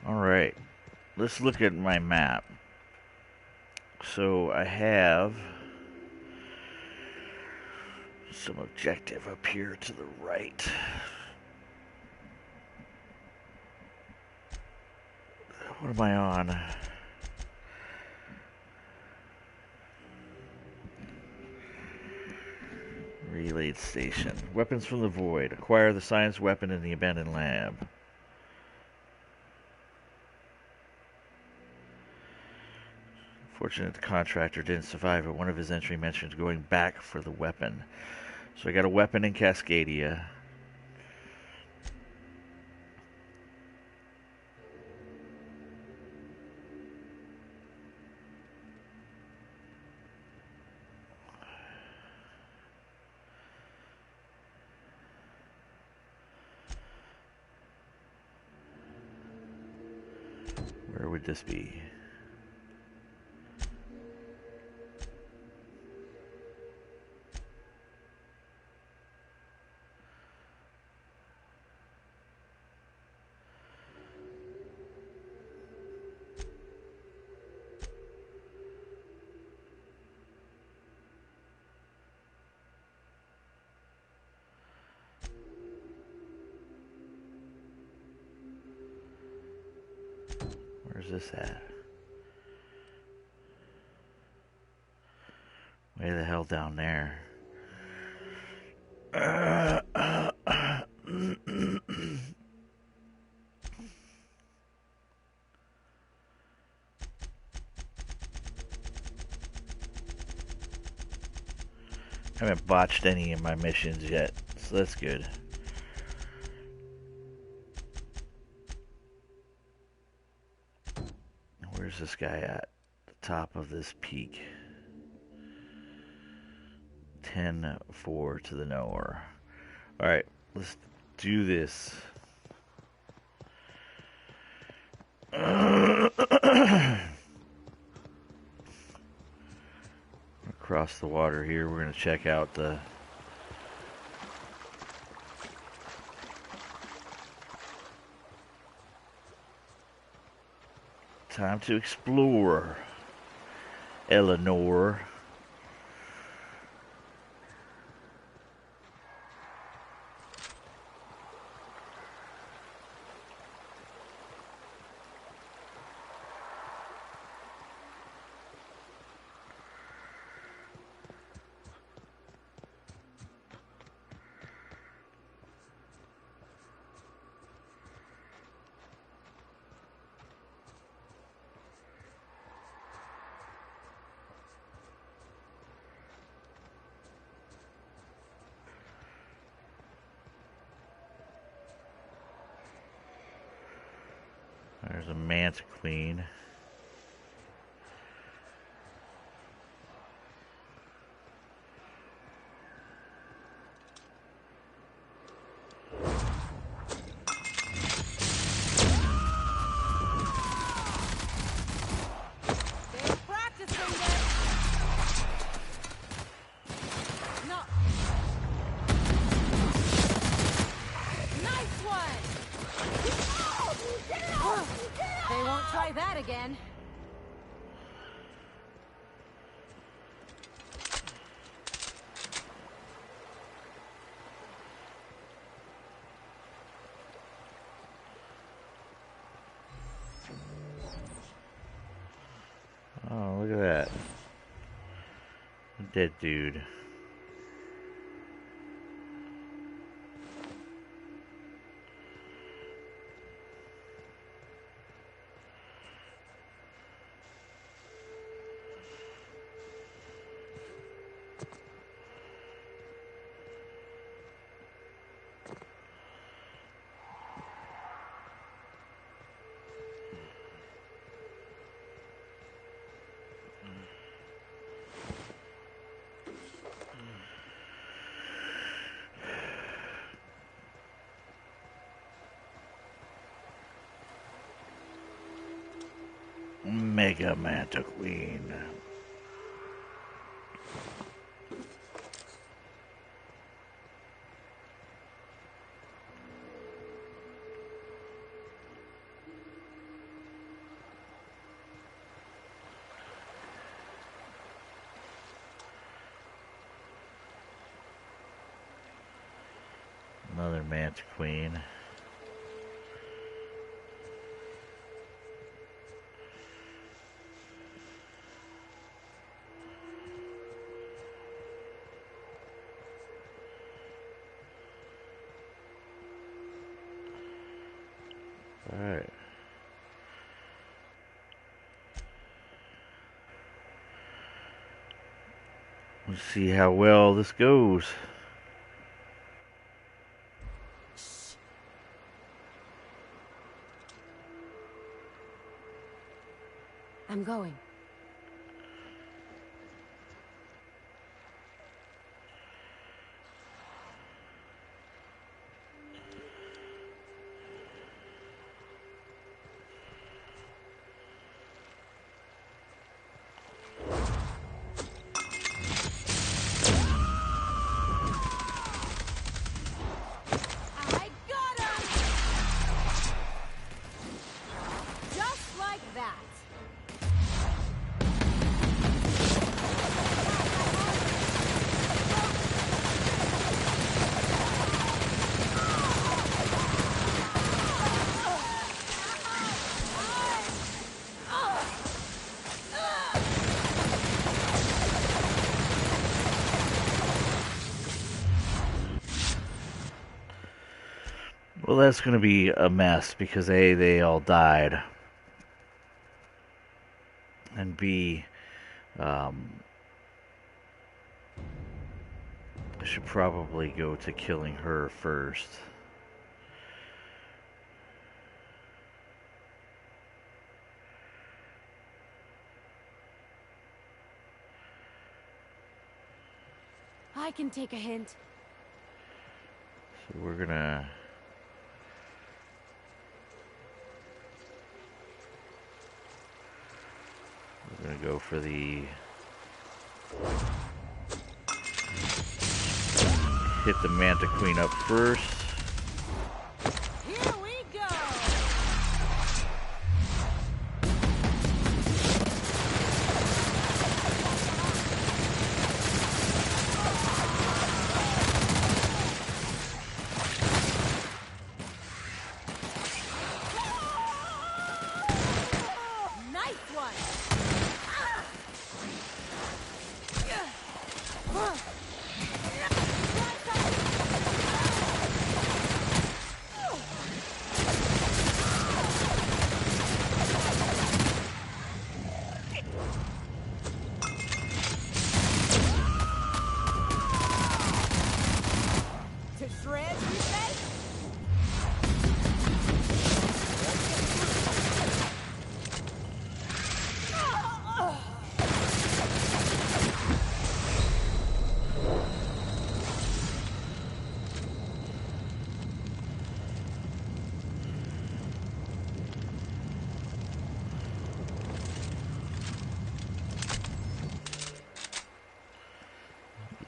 Alright, let's look at my map. So I have some objective up here to the right. What am I on? Relayed station. Weapons from the void. Acquire the science weapon in the abandoned lab. Fortunate the contractor didn't survive it. One of his entry mentions going back for the weapon. So I got a weapon in Cascadia. Where would this be? Where's this at? Way the hell down there. I haven't botched any of my missions yet, so that's good. Where's this guy at? The top of this peak. 10-4 to the knower. Alright, let's do this. Across the water here, we're going to check out the time to explore, Eleanor. There's a Manta Queen. Again. Oh, look at that. Dead dude. Mega Manta Queen. Another Manta Queen. Alright. Let's see how well this goes. I'm going. Well, that's going to be a mess because A, they all died, and B, should probably go to killing her first. I can take a hint. So we're gonna go for the hit the Manta Queen up first. Here we go. Nice one. To shreds, you say?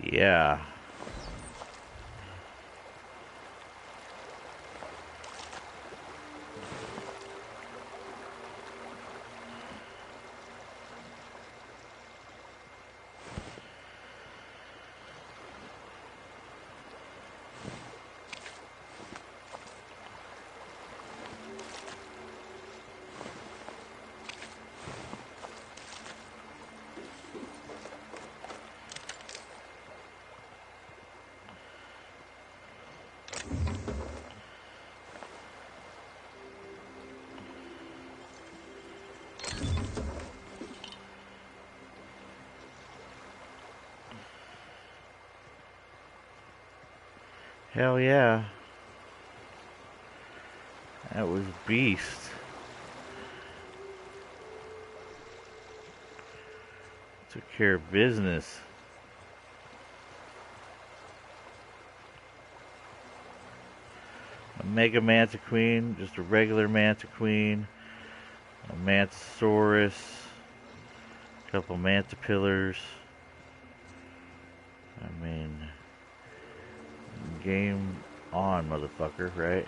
Yeah. Hell yeah. That was beast. Took care of business. A Mega Manta Queen, just a regular Manta Queen, a Mantisaurus, a couple Manta Pillars. I mean, game on, motherfucker, right?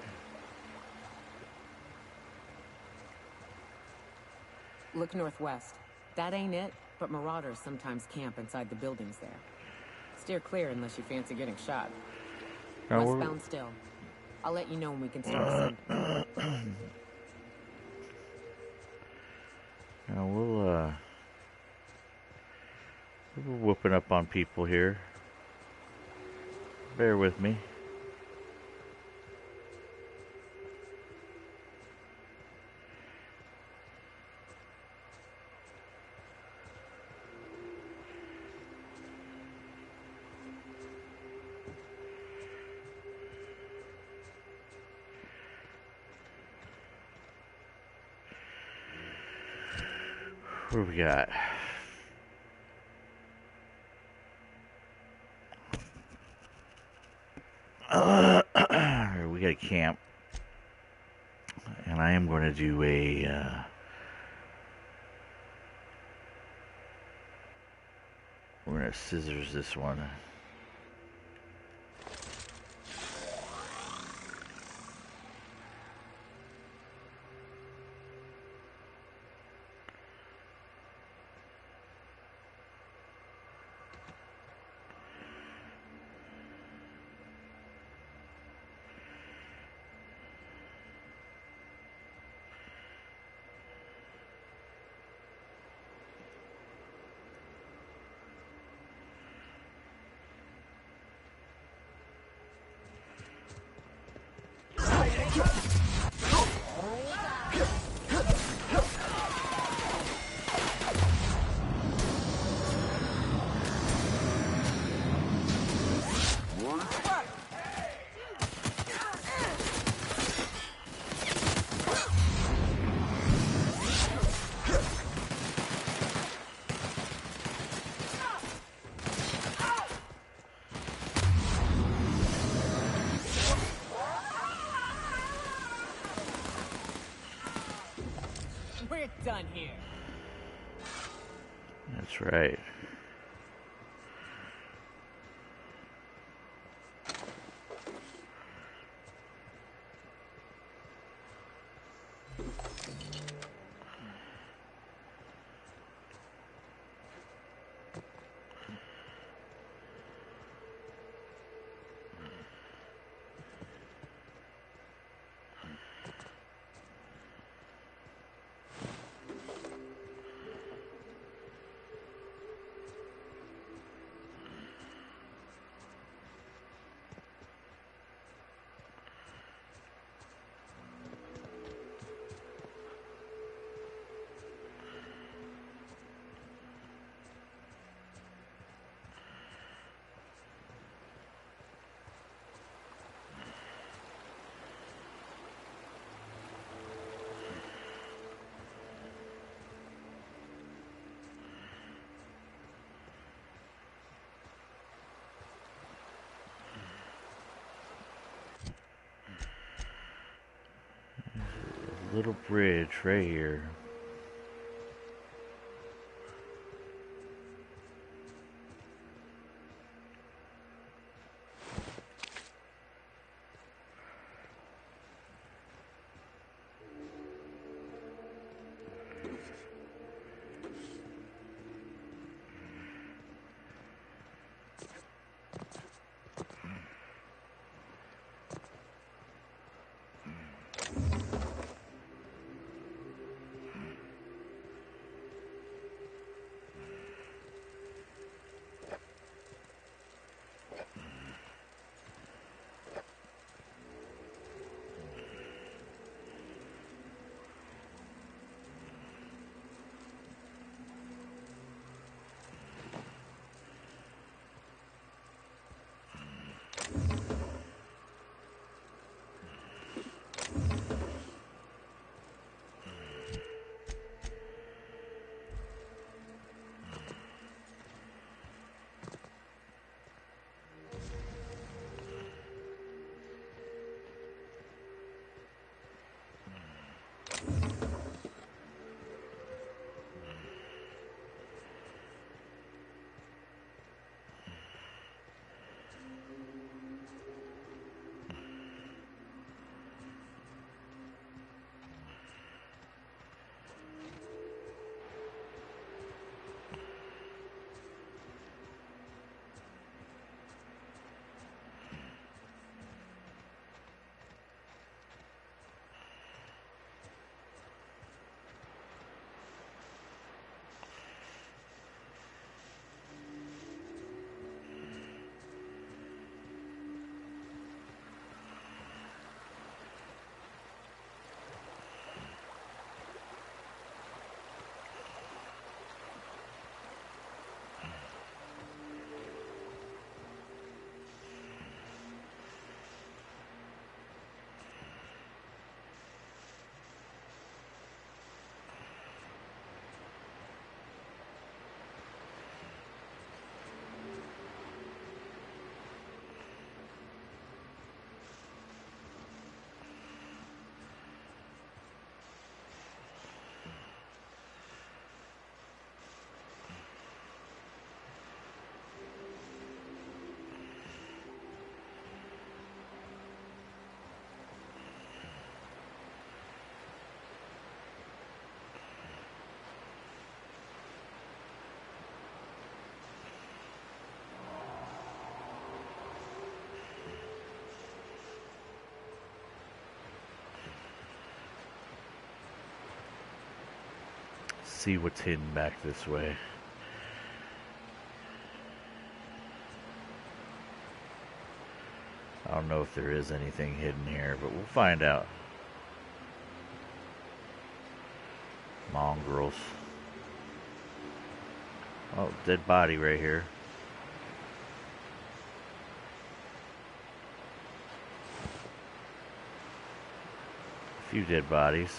Look northwest. That ain't it, but marauders sometimes camp inside the buildings there. Steer clear unless you fancy getting shot. No, Westbound still. I'll let you know when we can start ascending. Now we're whooping up on people here. Bear with me. What do we got? We got a camp. And I am going to do a... we're going to scissors this one. done here. That's right. Little bridge right here. See what's hidden back this way. I don't know if there is anything hidden here, but we'll find out. Mongrels. Oh, dead body right here. A few dead bodies.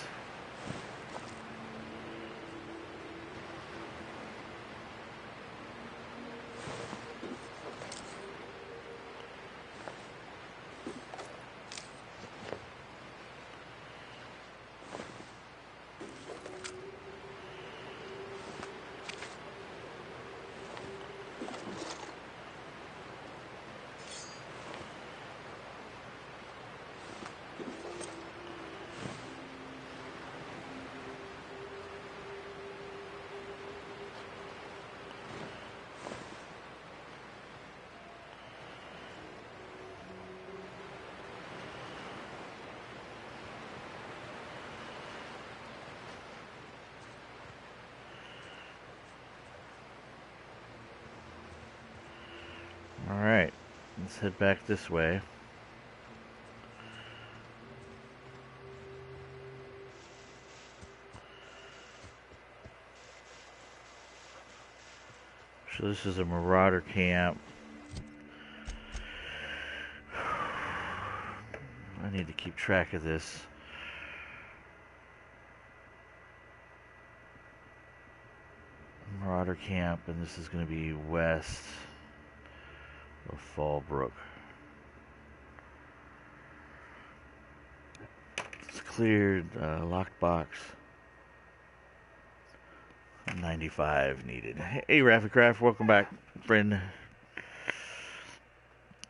Let's head back this way. So this is a marauder camp. I need to keep track of this. Marauder camp, and this is going to be west of Fallbrook. It's cleared. Lockbox. 95 needed. Hey, Rafficraft, welcome back, friend.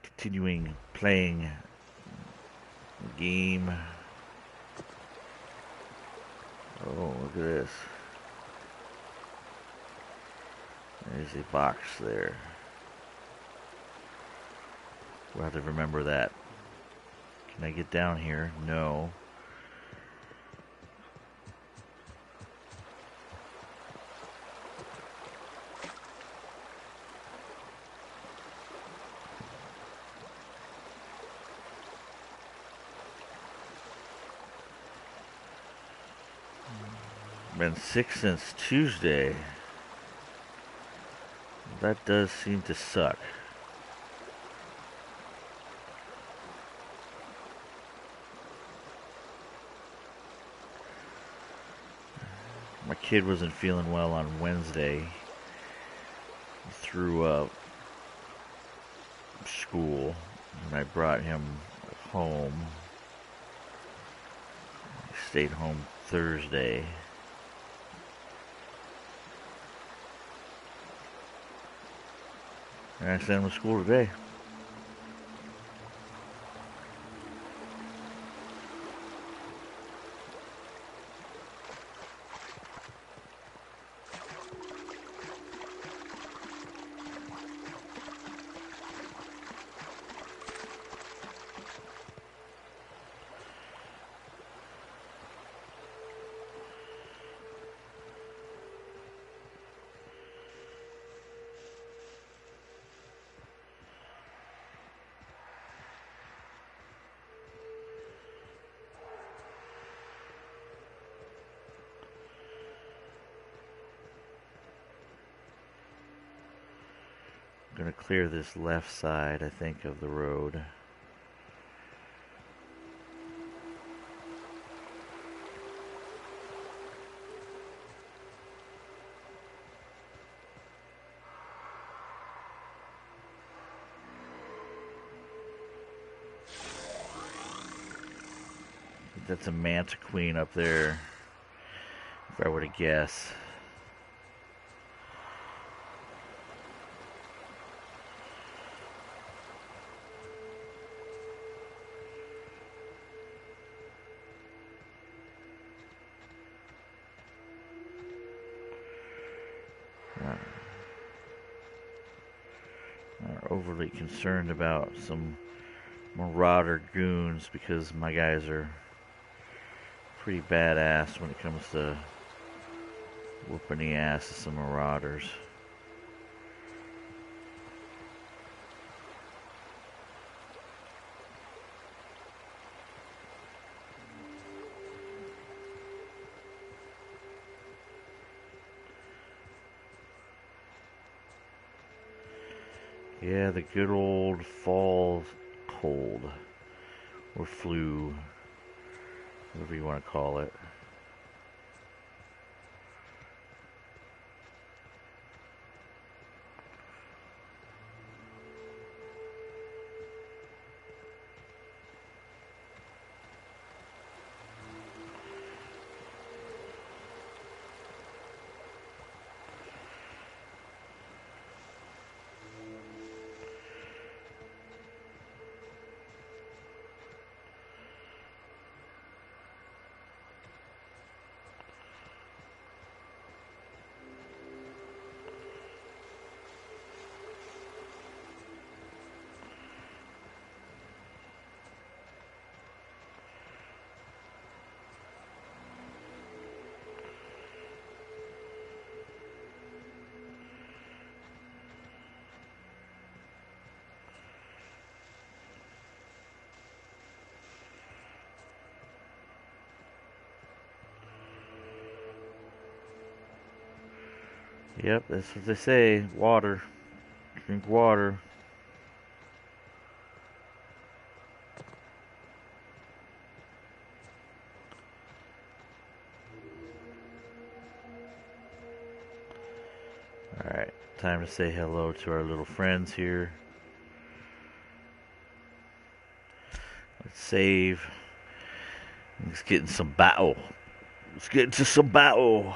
Continuing playing the game. Oh, look at this. There's a box there. We'll have to remember that. Can I get down here? No. Been sick since Tuesday. That does seem to suck. My kid wasn't feeling well on Wednesday. He threw up school, and I brought him home. He stayed home Thursday. And I sent him to school today. I'm going to clear this left side, I think, of the road. That's a Manta Queen up there, if I were to guess. Not overly concerned about some marauder goons because my guys are pretty badass when it comes to whooping the ass of some marauders. Yeah, the good old fall cold, or flu, whatever you want to call it. Yep, that's what they say. Water. Drink water. Alright, time to say hello to our little friends here. Let's save. Let's get in some battle. Let's get into some battle.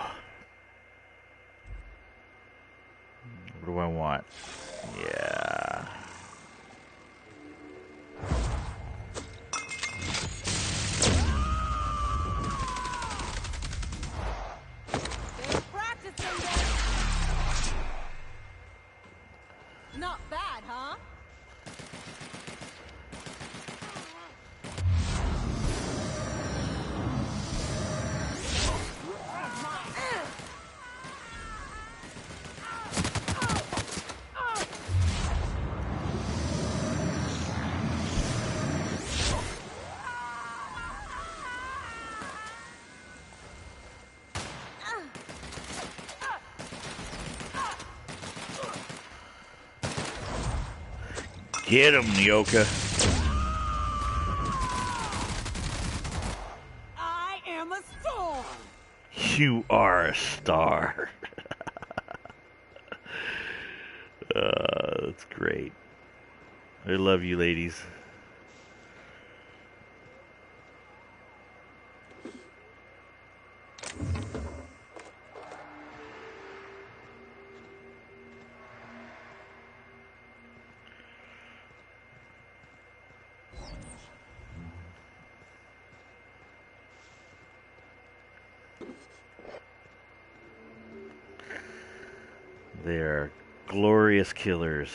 What do I want? Yeah. They're practicing this. Not bad, huh? Get him, Nyoka. I am a storm. You are a star. That's great. I love you, ladies. They are glorious killers.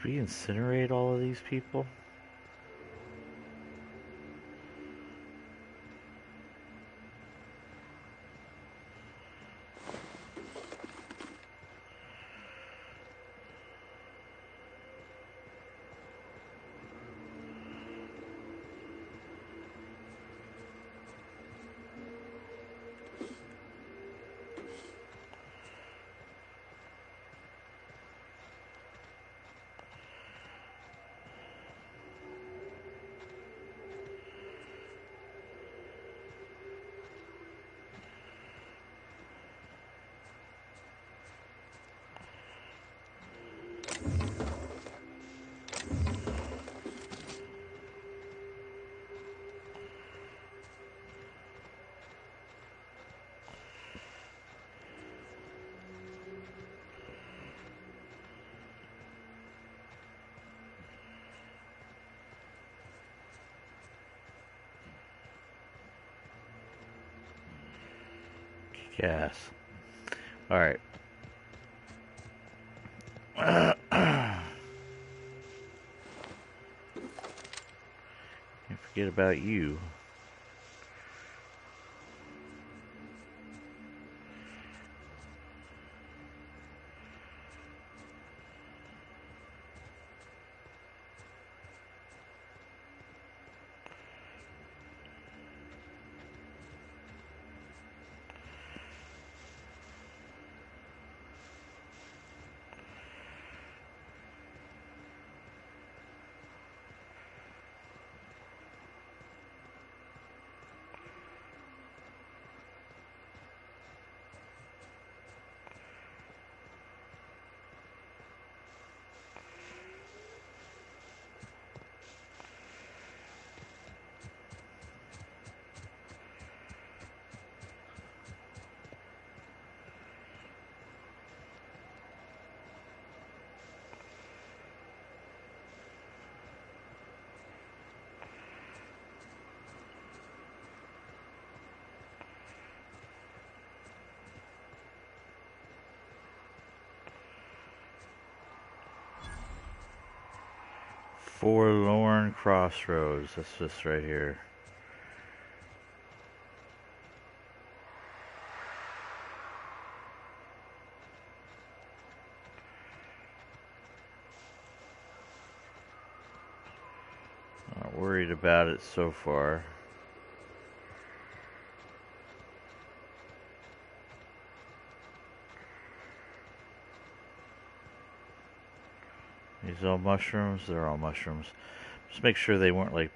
Did we incinerate all of these people? Yes. All right. Can't forget about you. Forlorn Crossroads. That's this right here. Not worried about it so far. These all mushrooms? They're all mushrooms. Just make sure they weren't like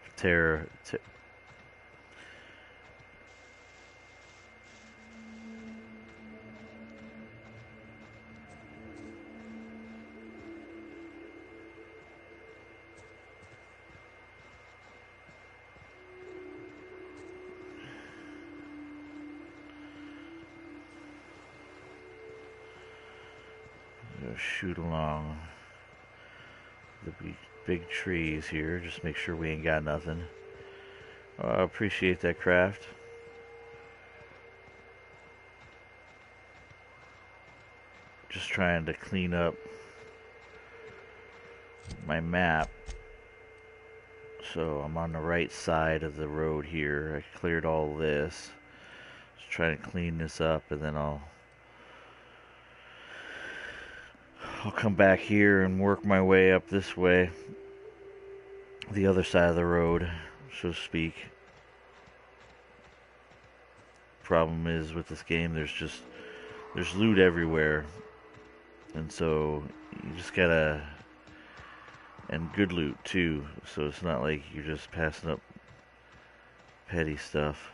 shoot along the big trees here. Just make sure we ain't got nothing. I appreciate that craft. Just trying to clean up my map. So I'm on the right side of the road here. I cleared all this. Just trying to clean this up, and then I'll come back here and work my way up this way. The other side of the road, so to speak. Problem is with this game, there's loot everywhere. And so you just gotta, and good loot too. So it's not like you're just passing up petty stuff.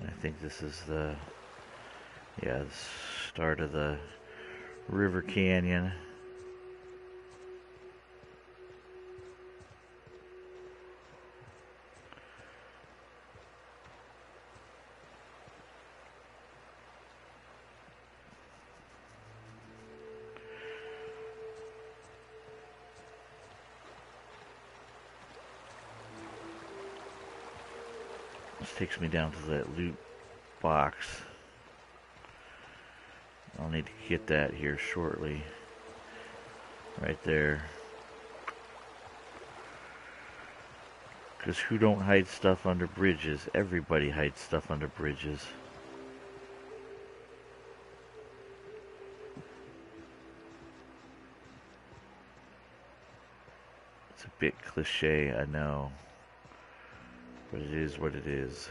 I think this is the start of the river canyon. This takes me down to that loot box. I'll need to get that here shortly. Right there. Because who don't hide stuff under bridges? Everybody hides stuff under bridges. It's a bit cliche, I know. But it is what it is.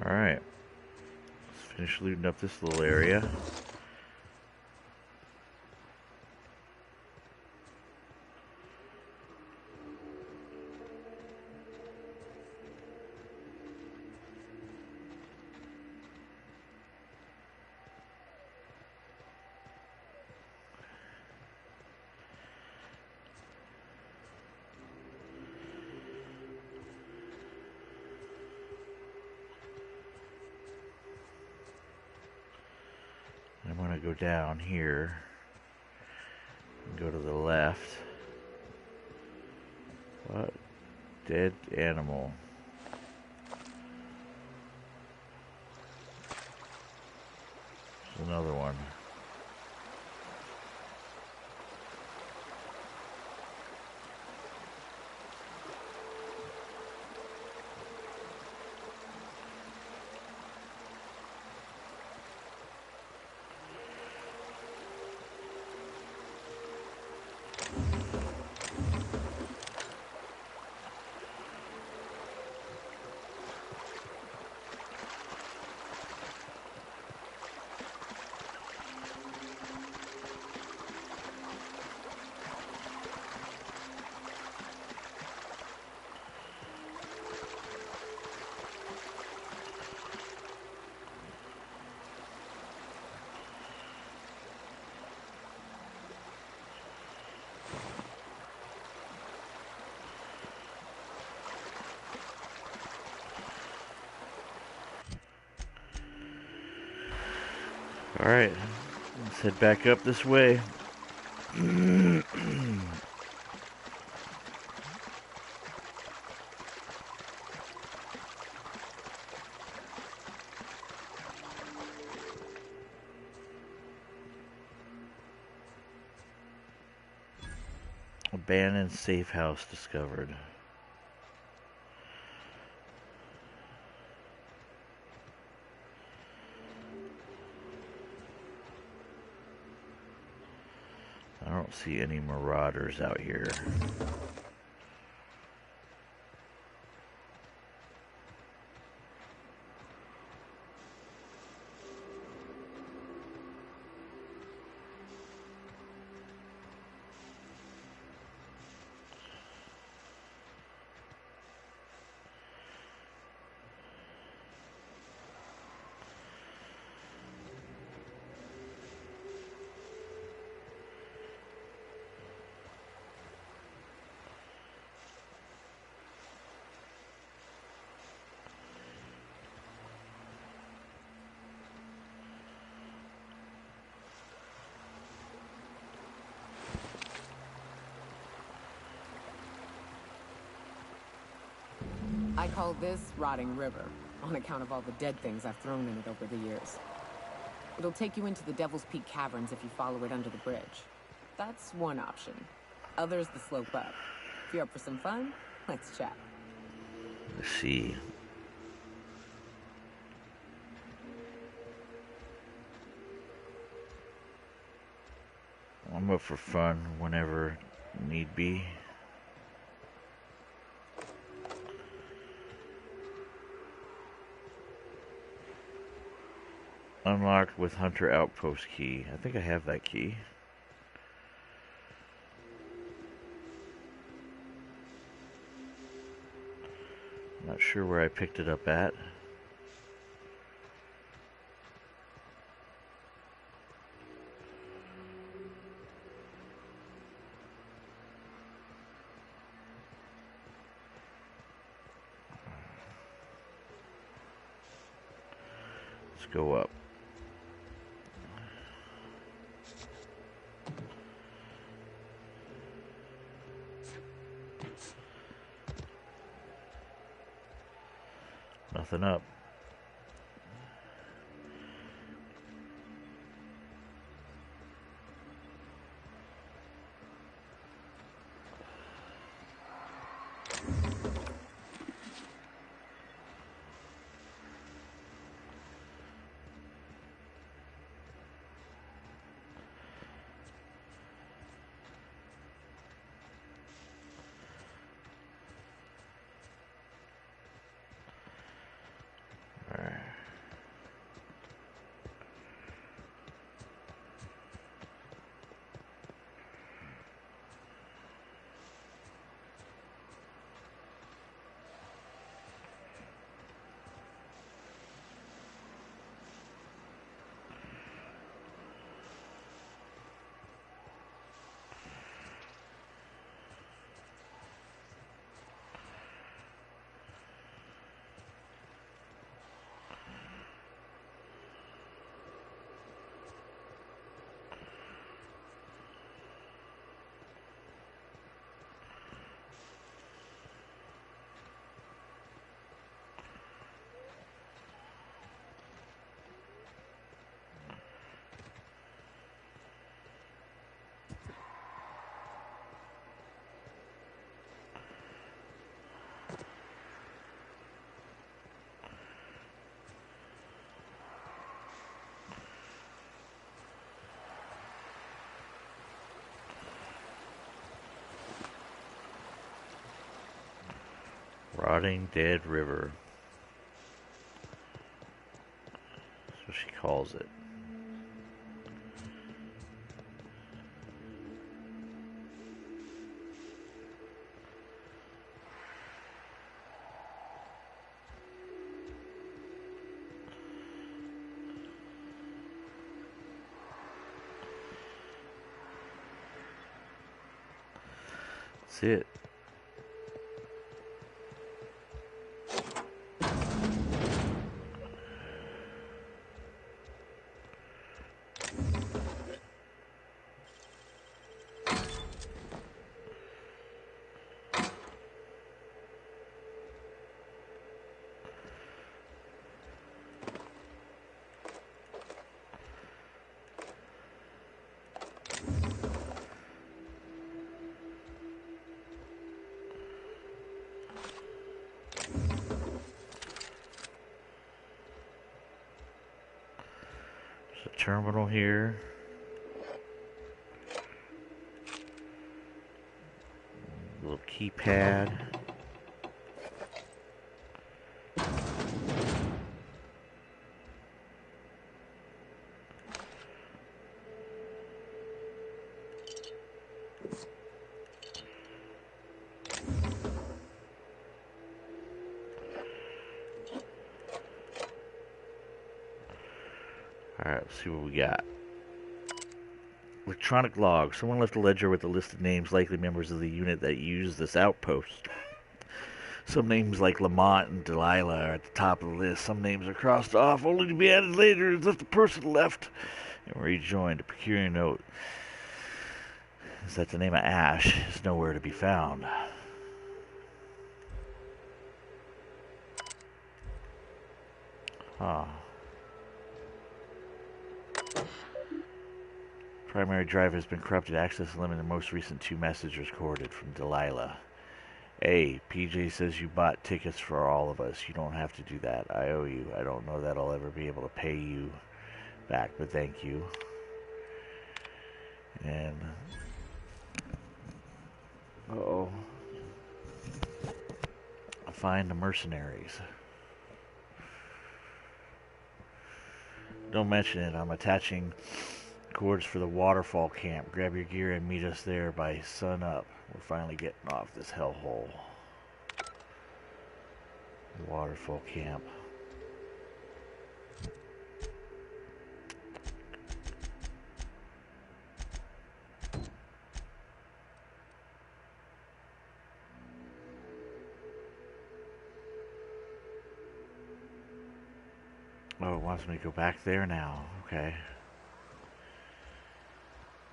Alright. Let's finish looting up this little area. I'm going to go down here and go to the left. What? Dead animal. There's another one. Alright, let's head back up this way. Abandoned safe house discovered. I don't see any marauders out here. I call this Rotting River, on account of all the dead things I've thrown in it over the years. It'll take you into the Devil's Peak Caverns if you follow it under the bridge. That's one option. Other's the slope up. If you're up for some fun, let's chat. Let's see. I'm up for fun whenever need be. Unlocked with Hunter Outpost key. I think I have that key. Not sure where I picked it up at. Let's go up. Nothing up. Rotting Dead River. That's what she calls it. That's it. There's a terminal here. Little keypad. Alright, let's see what we got. Electronic log. Someone left a ledger with a list of names, likely members of the unit that used this outpost. Some names like Lamont and Delilah are at the top of the list. Some names are crossed off, only to be added later as if the person left and rejoined. A peculiar note is that the name of Ash is nowhere to be found. Huh. Primary drive has been corrupted. Access limited. The most recent 2 messages recorded from Delilah. A. PJ says you bought tickets for all of us. You don't have to do that. I owe you. I don't know that I'll ever be able to pay you back, but thank you. And uh-oh. Find the mercenaries. Don't mention it. I'm attaching cords for the waterfall camp. Grab your gear and meet us there by sun up. We're finally getting off this hellhole. Waterfall camp. Oh, it wants me to go back there now. Okay.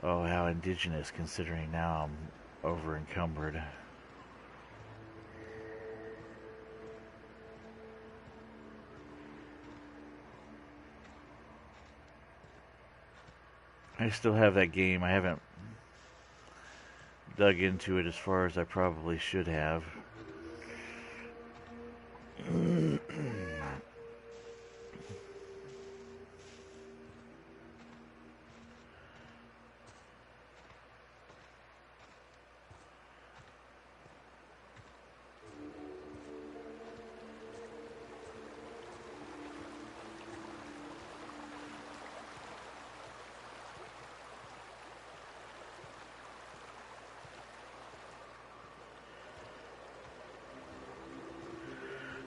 Oh, how indigenous, considering now I'm over encumbered. I still have that game. I haven't dug into it as far as I probably should have.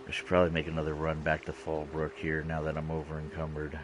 I should probably make another run back to Fallbrook here now that I'm over encumbered.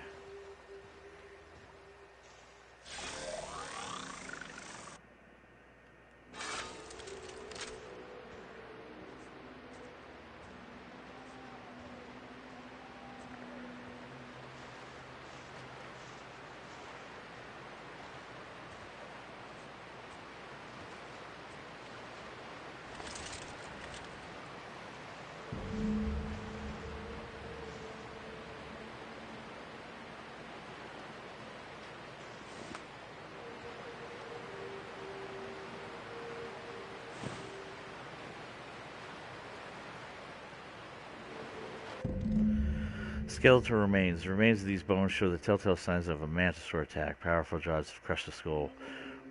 Skeletal remains. The remains of these bones show the telltale signs of a mantisaur attack. Powerful jaws have crushed the skull,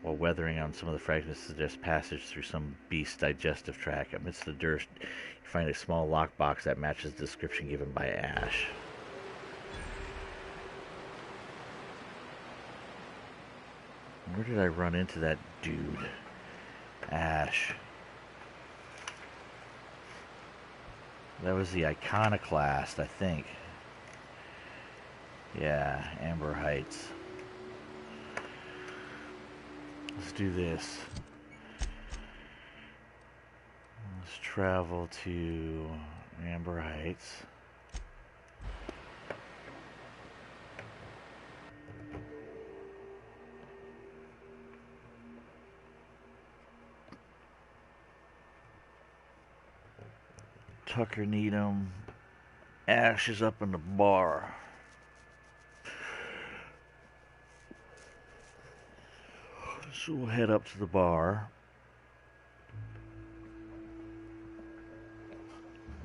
while weathering on some of the fragments suggests passage through some beast's digestive tract. Amidst the dirt, you find a small lockbox that matches the description given by Ash. Where did I run into that dude? Ash. That was the Iconoclast, I think. Yeah, Amber Heights. Let's do this. Let's travel to Amber Heights. Tucker Needham. Ash is up in the bar. So we'll head up to the bar.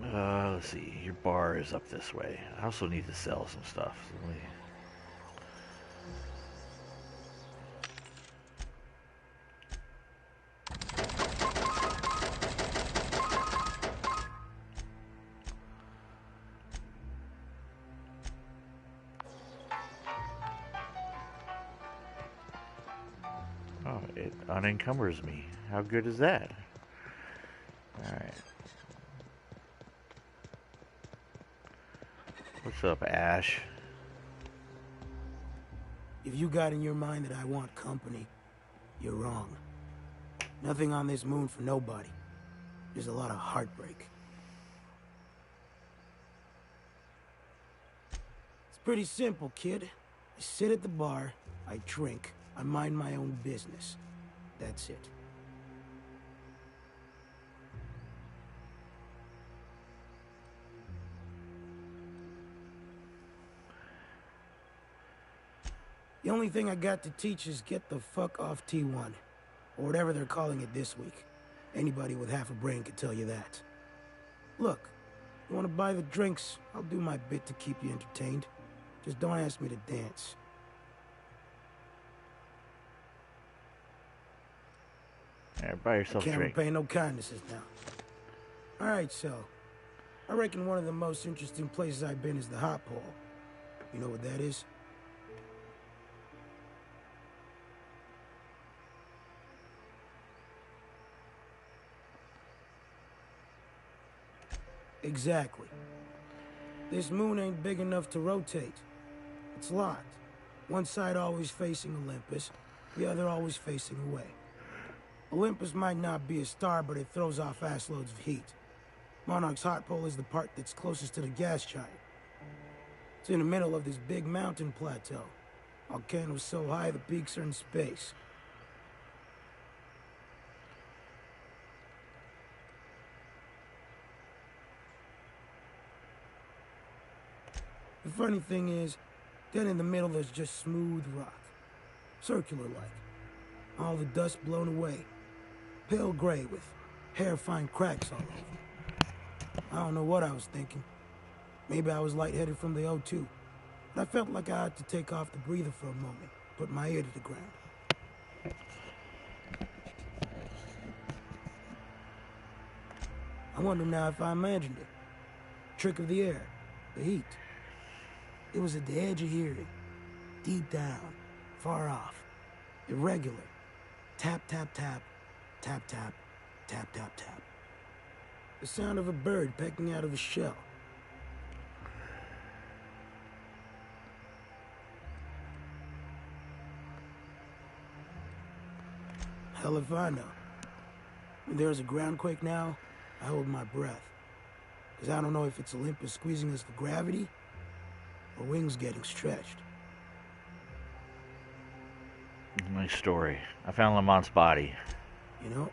Let's see. Your bar is up this way. I also need to sell some stuff. So It unencumbers me. How good is that? Alright. What's up, Ash? If you got in your mind that I want company, you're wrong. Nothing on this moon for nobody. There's a lot of heartbreak. It's pretty simple, kid. I sit at the bar, I drink, I mind my own business. That's it. The only thing I got to teach is get the fuck off T1. Or whatever they're calling it this week. Anybody with half a brain could tell you that. Look, you want to buy the drinks, I'll do my bit to keep you entertained. Just don't ask me to dance. Alright, buy yourself a Can't drink. repay no kindnesses now. Alright, so. I reckon one of the most interesting places I've been is the Hot Pole. You know what that is? Exactly. This moon ain't big enough to rotate. It's locked. One side always facing Olympus, the other always facing away. Olympus might not be a star, but it throws off assloads of heat. Monarch's hot pole is the part that's closest to the gas giant. It's in the middle of this big mountain plateau. Volcanoes so high the peaks are in space. The funny thing is, dead in the middle there's just smooth rock. Circular-like. All the dust blown away. Pale gray with hair-fine cracks all over. I don't know what I was thinking. Maybe I was lightheaded from the O2. But I felt like I had to take off the breather for a moment. Put my ear to the ground. I wonder now if I imagined it. Trick of the air. The heat. It was at the edge of hearing. Deep down. Far off. Irregular. Tap, tap, tap. Tap, tap. Tap, tap, tap. The sound of a bird pecking out of a shell. Hell if I know. When there's a groundquake now, I hold my breath. Because I don't know if it's Olympus squeezing us for gravity, or wings getting stretched. Nice story. I found Lamont's body. You know,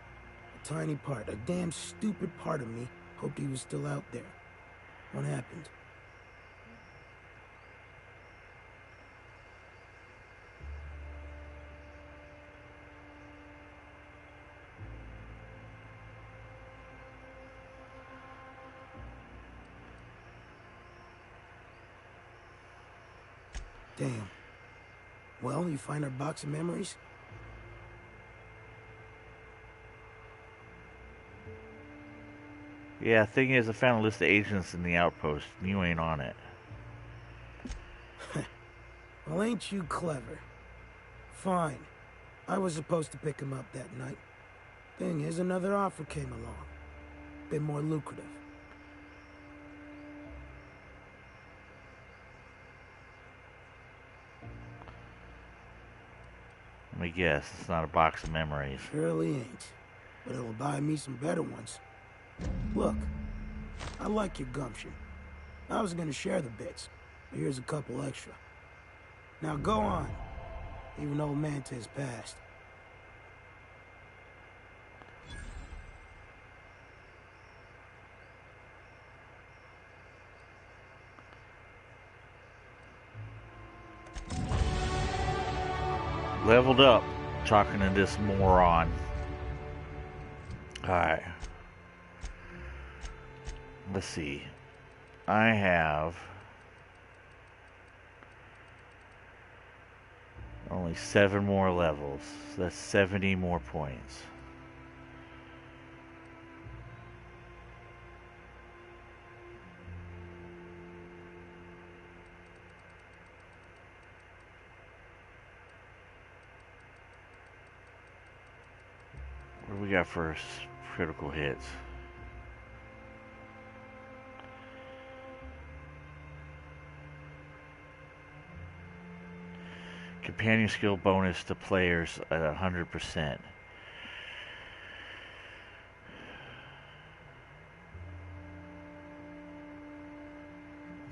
a tiny part, a damn stupid part of me hoped he was still out there. What happened? Damn. Well, you find our box of memories? Yeah, thing is, I found a list of agents in the outpost, and you ain't on it. Well, ain't you clever? Fine. I was supposed to pick him up that night. Thing is, another offer came along. Bit more lucrative. Let me guess, it's not a box of memories. Surely ain't. But it'll buy me some better ones. Look, I like your gumption. I was gonna share the bits, but here's a couple extra. Now go on, even old Manta's passed. Leveled up, talking to this moron. Alright. Let's see. I have only 7 more levels. So that's 70 more points. we got for critical hits? Companion skill bonus to players at 100%.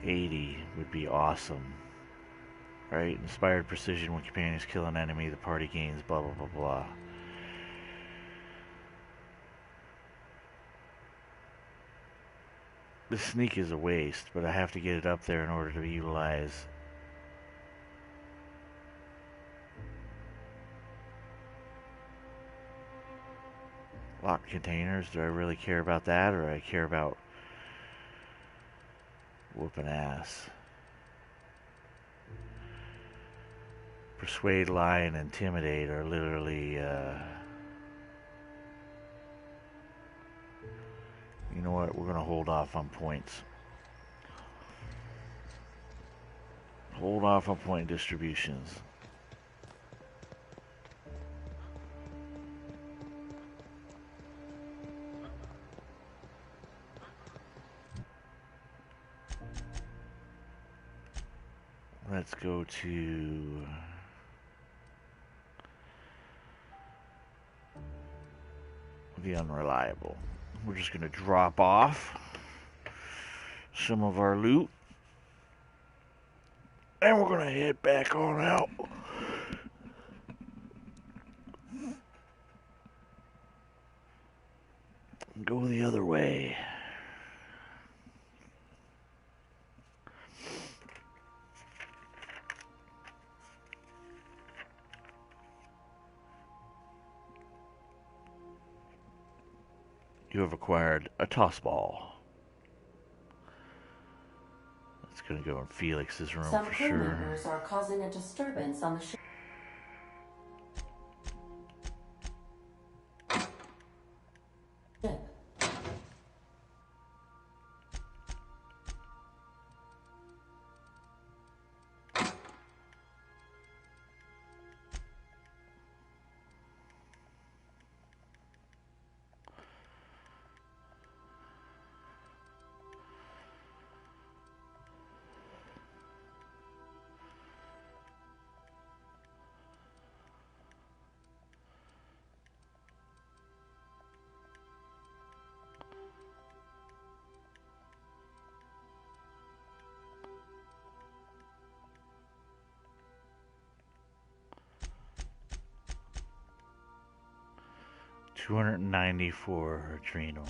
$80 would be awesome. Right? Inspired precision when companions kill an enemy, the party gains blah blah blah blah. This sneak is a waste, but I have to get it up there in order to utilize. Locked containers. Do I really care about that, or do I care about whooping ass? Persuade, lie, and intimidate are literally, you know what? We're going to hold off on points. Hold off on point distributions. Let's go to the unreliable. We're just going to drop off some of our loot, and we're going to head back on out. Go the other way. You have acquired a toss ball. That's going to go in Felix's room Some for crew sure. members are causing a disturbance on the ship. $294 adrenals.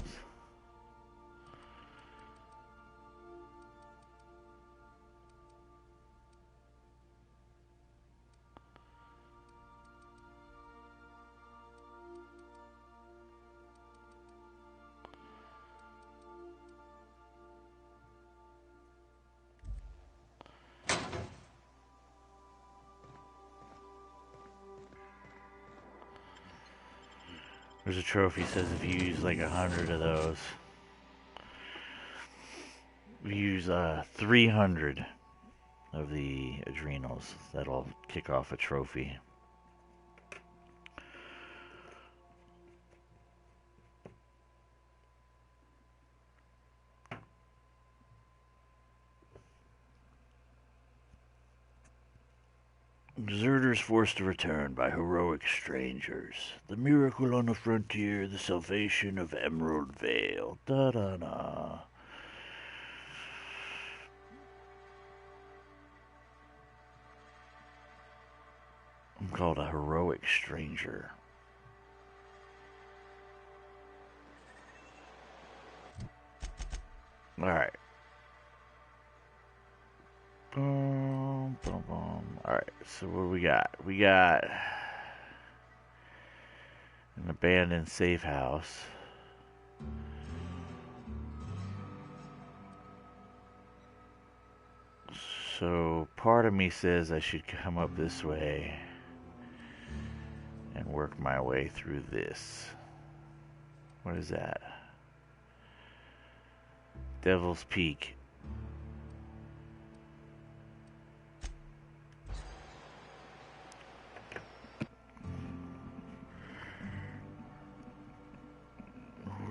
There's a trophy that says if you use like 100 of those, if you use 300 of the adrenals, that'll kick off a trophy. Deserters forced to return by heroic strangers. The miracle on the frontier, the salvation of Emerald Vale. Da-da-da. I'm called a heroic stranger. Alright. Boom, boom, boom. Alright, so what do we got? We got an abandoned safe house. So part of me says I should come up this way and work my way through this. What is that? Devil's Peak.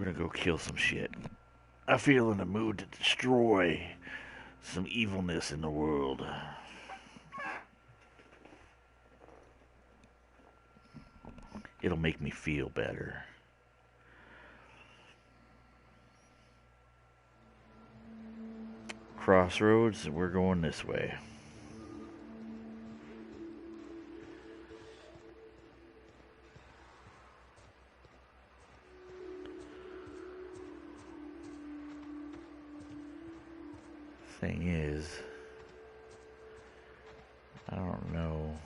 We're gonna go kill some shit. I feel in the mood to destroy some evilness in the world. It'll make me feel better. Crossroads, we're going this way. Thing is, I don't know.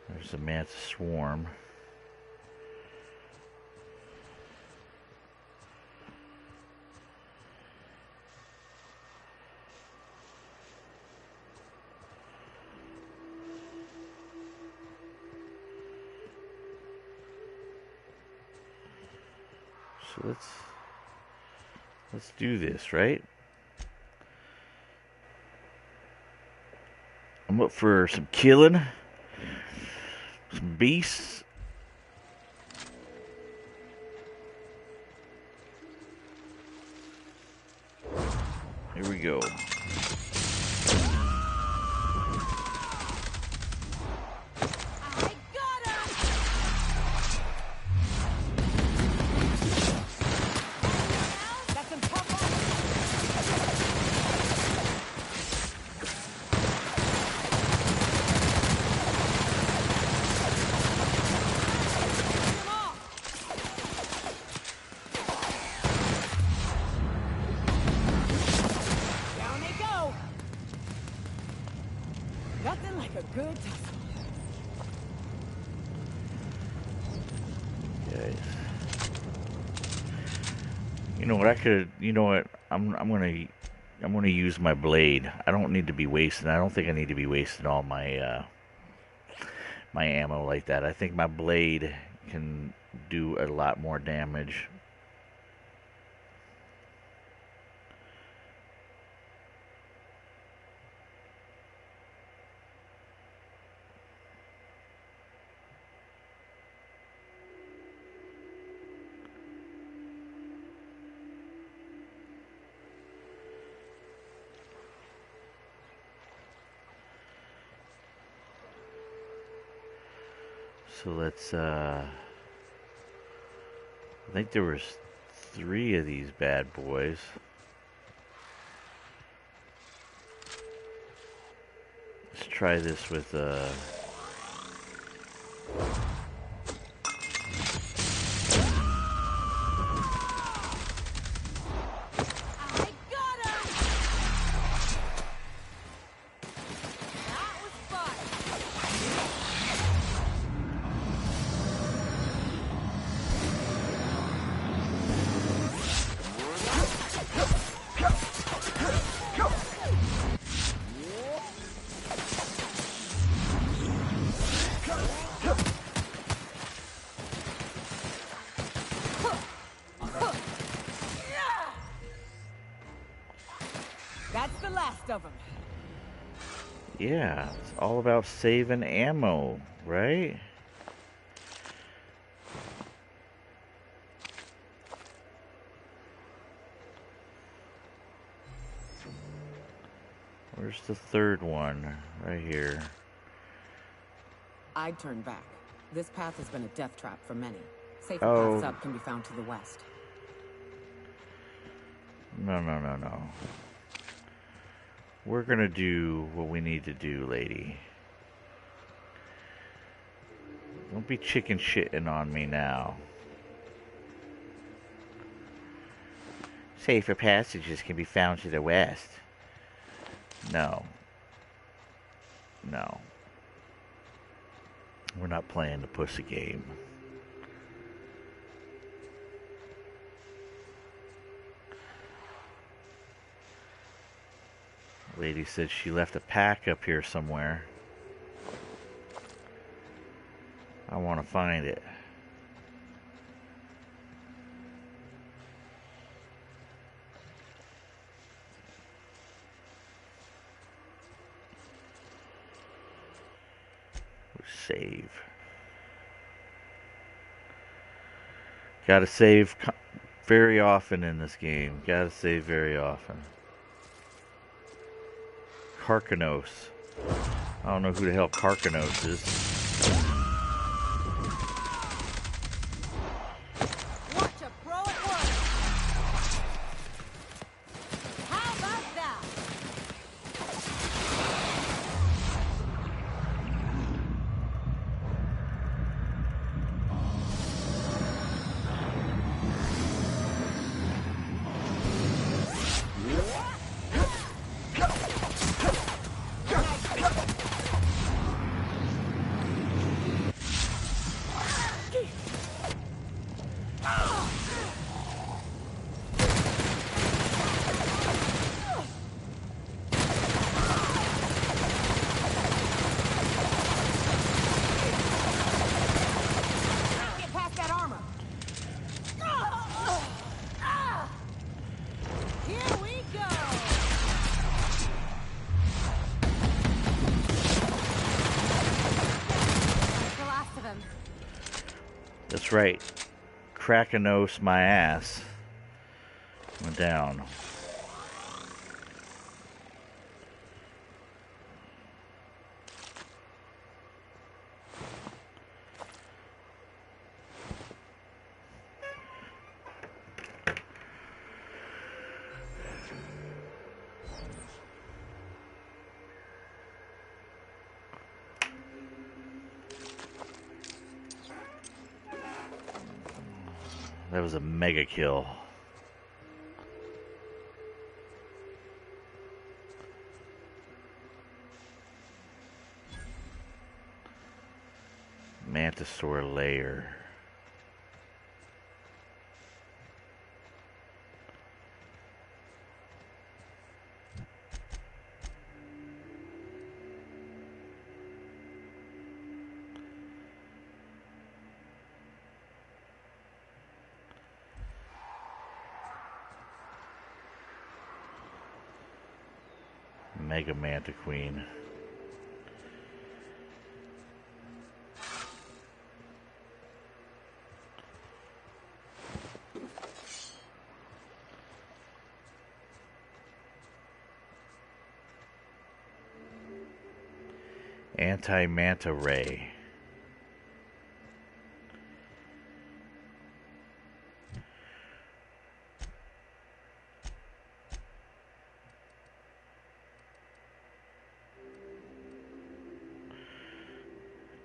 There's a mantis swarm. So let's do this, right? I'm up for some killing, some beasts. Here we go. Nothing like a good tussle. Okay. You know what? You know what? I'm gonna use my blade. I don't need to be wasting. I don't think I need to be wasting all my my ammo like that. I think my blade can do a lot more damage. So let's, I think there was 3 of these bad boys. Let's try this with, That's the last of them. yeah, it's all about saving ammo, right? Where's the 3rd one? Right here. I'd turn back. This path has been a death trap for many. Safer Oh. paths up can be found to the west. No. We're gonna do what we need to do, lady. Don't be chicken shitting on me now. Safer passages can be found to the west. No. We're not playing the pussy game. Lady said she left a pack up here somewhere. I want to find it. Save. Gotta save very often in this game. Gotta save very often. Karkanos. I don't know who the hell Karkanos is. That's right. Crackanos my ass. Went down. That was a mega kill. Mantisaur lair. Mega Manta Queen. Anti-Manta Ray.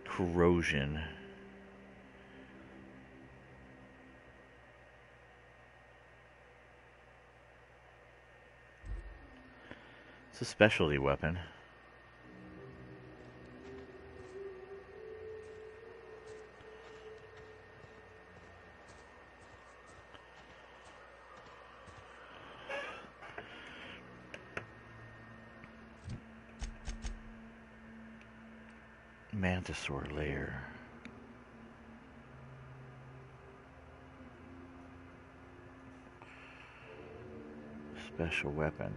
Corrosion. It's a specialty weapon. Mantisaur lair. Special weapon.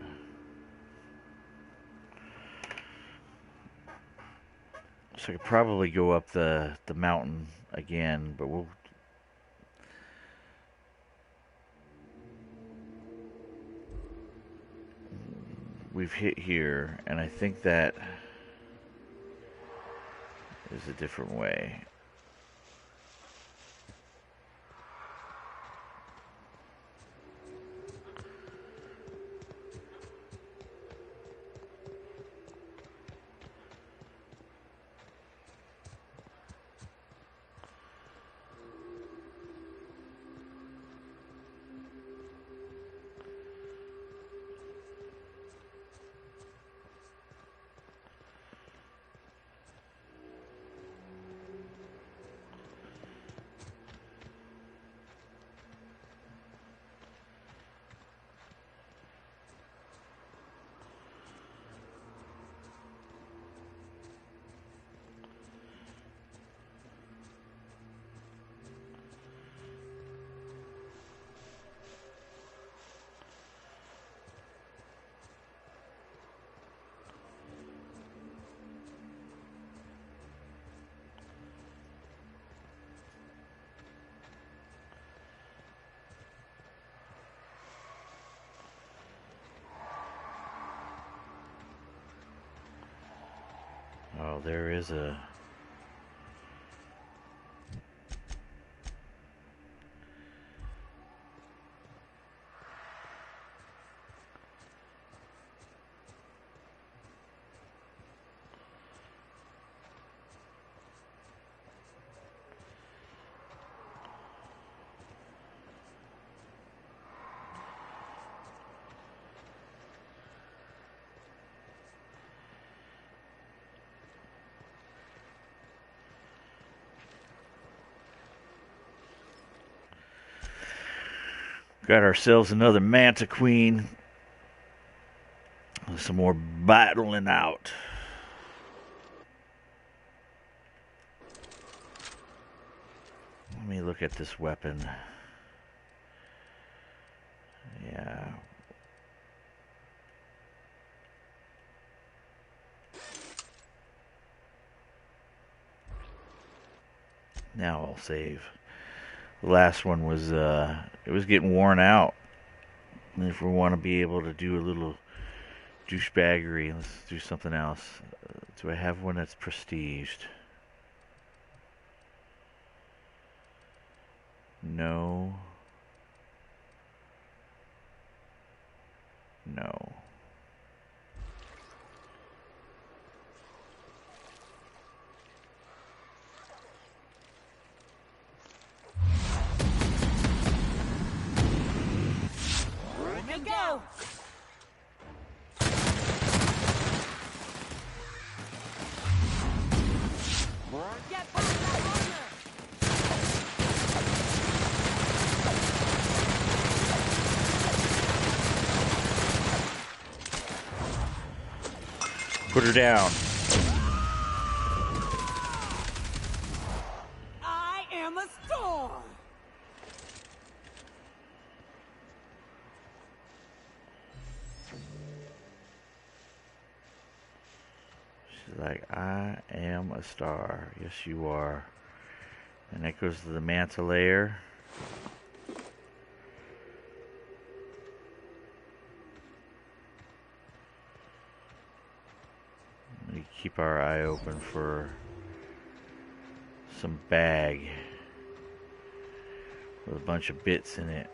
So I could probably go up the mountain again, but we've hit here, and I think that is a different way. Oh, there is a... Got ourselves another Manta Queen. Some more battling out. Let me look at this weapon. Yeah. Now I'll save. The last one was, it was getting worn out. And if we want to be able to do a little douchebaggery, let's do something else. Do I have one that's prestiged? No. No. Here we go. Get back that runner. Put her down. I am a storm. She's like, I am a star. Yes, you are. And that goes to the Manta layer. We keep our eye open for some bag with a bunch of bits in it.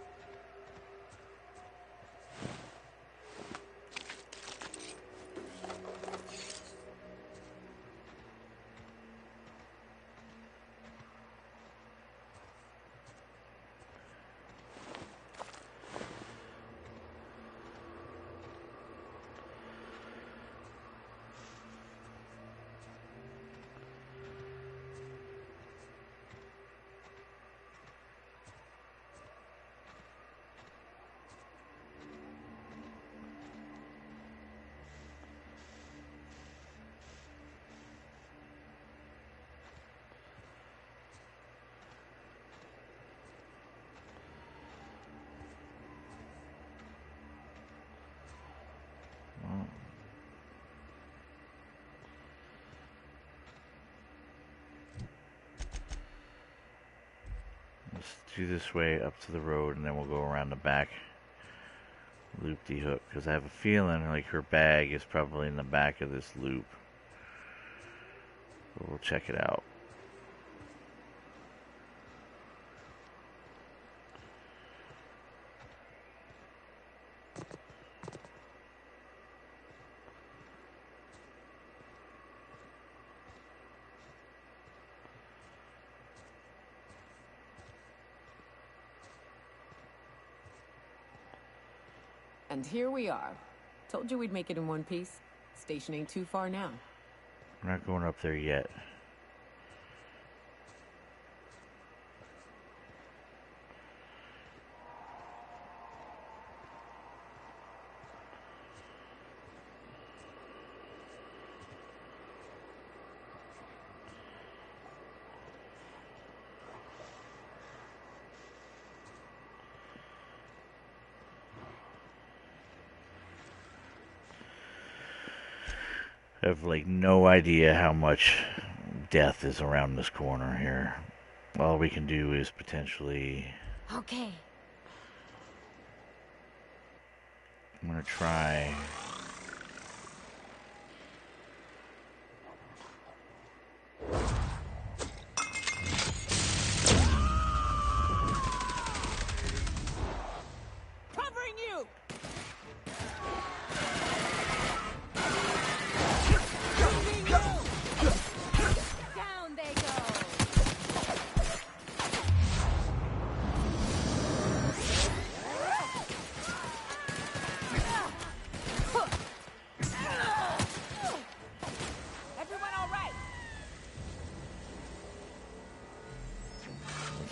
Let's do this way up to the road, and then we'll go around the back loop-de-hook, because I have a feeling like her bag is probably in the back of this loop. But we'll check it out. And here we are. Told you we'd make it in one piece. Station ain't too far now. We're not going up there yet. I have like no idea how much death is around this corner here. All we can do is potentially... Okay. I'm gonna try...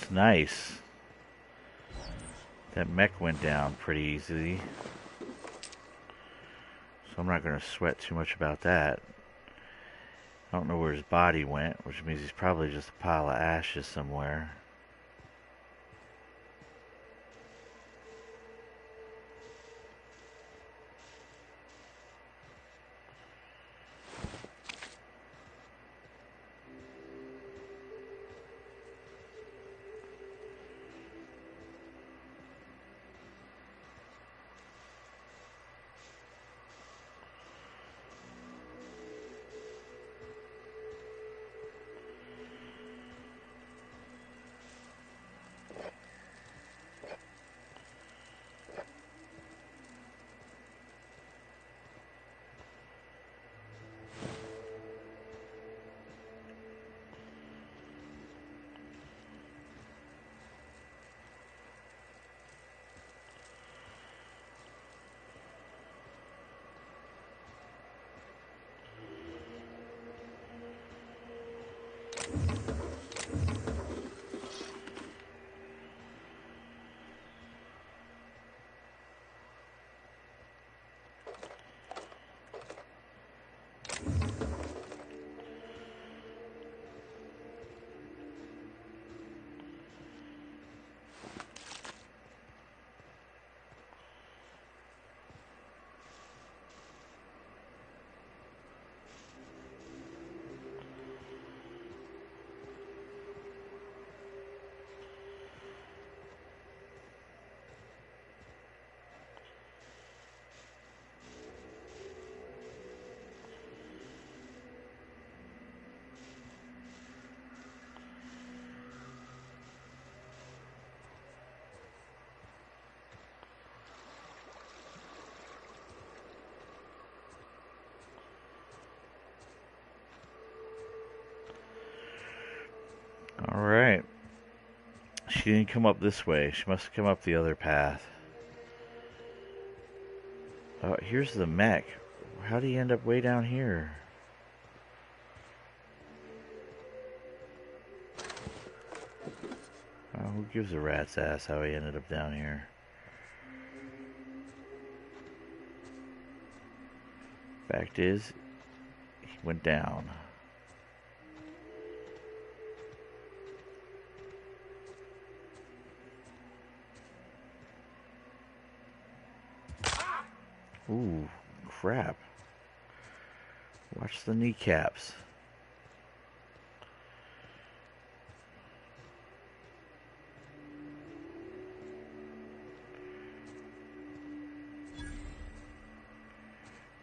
Nice. That mech went down pretty easily. So I'm not going to sweat too much about that. I don't know where his body went, which means he's probably just a pile of ashes somewhere. Alright. She didn't come up this way. She must have come up the other path. Oh, here's the mech. How do you end up way down here? Oh, who gives a rat's ass how he ended up down here? Fact is, he went down. Ooh, crap. Watch the kneecaps.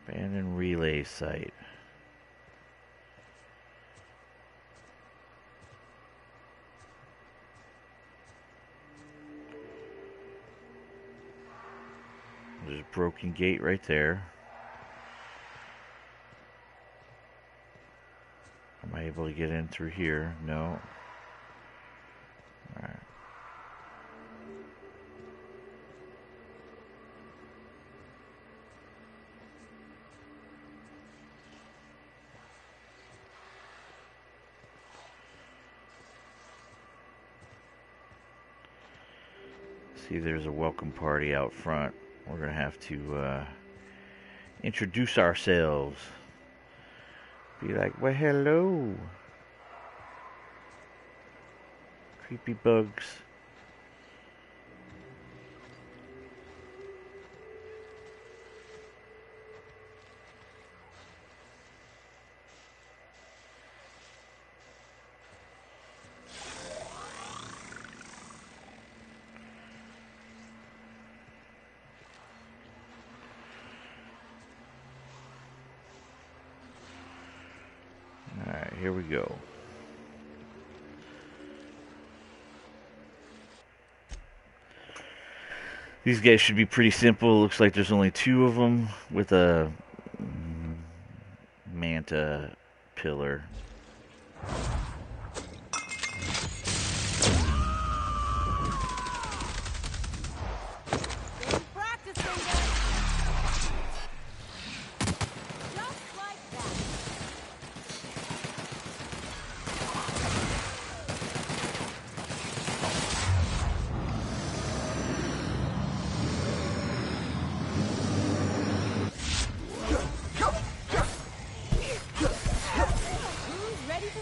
Abandoned relay site. There's a broken gate right there. Am I able to get in through here? No. Alright. See, there's a welcome party out front. We're going to have to introduce ourselves. Be like, well, hello. Creepy bugs. Alright, here we go. These guys should be pretty simple. Looks like there's only 2 of them with a manta pillar.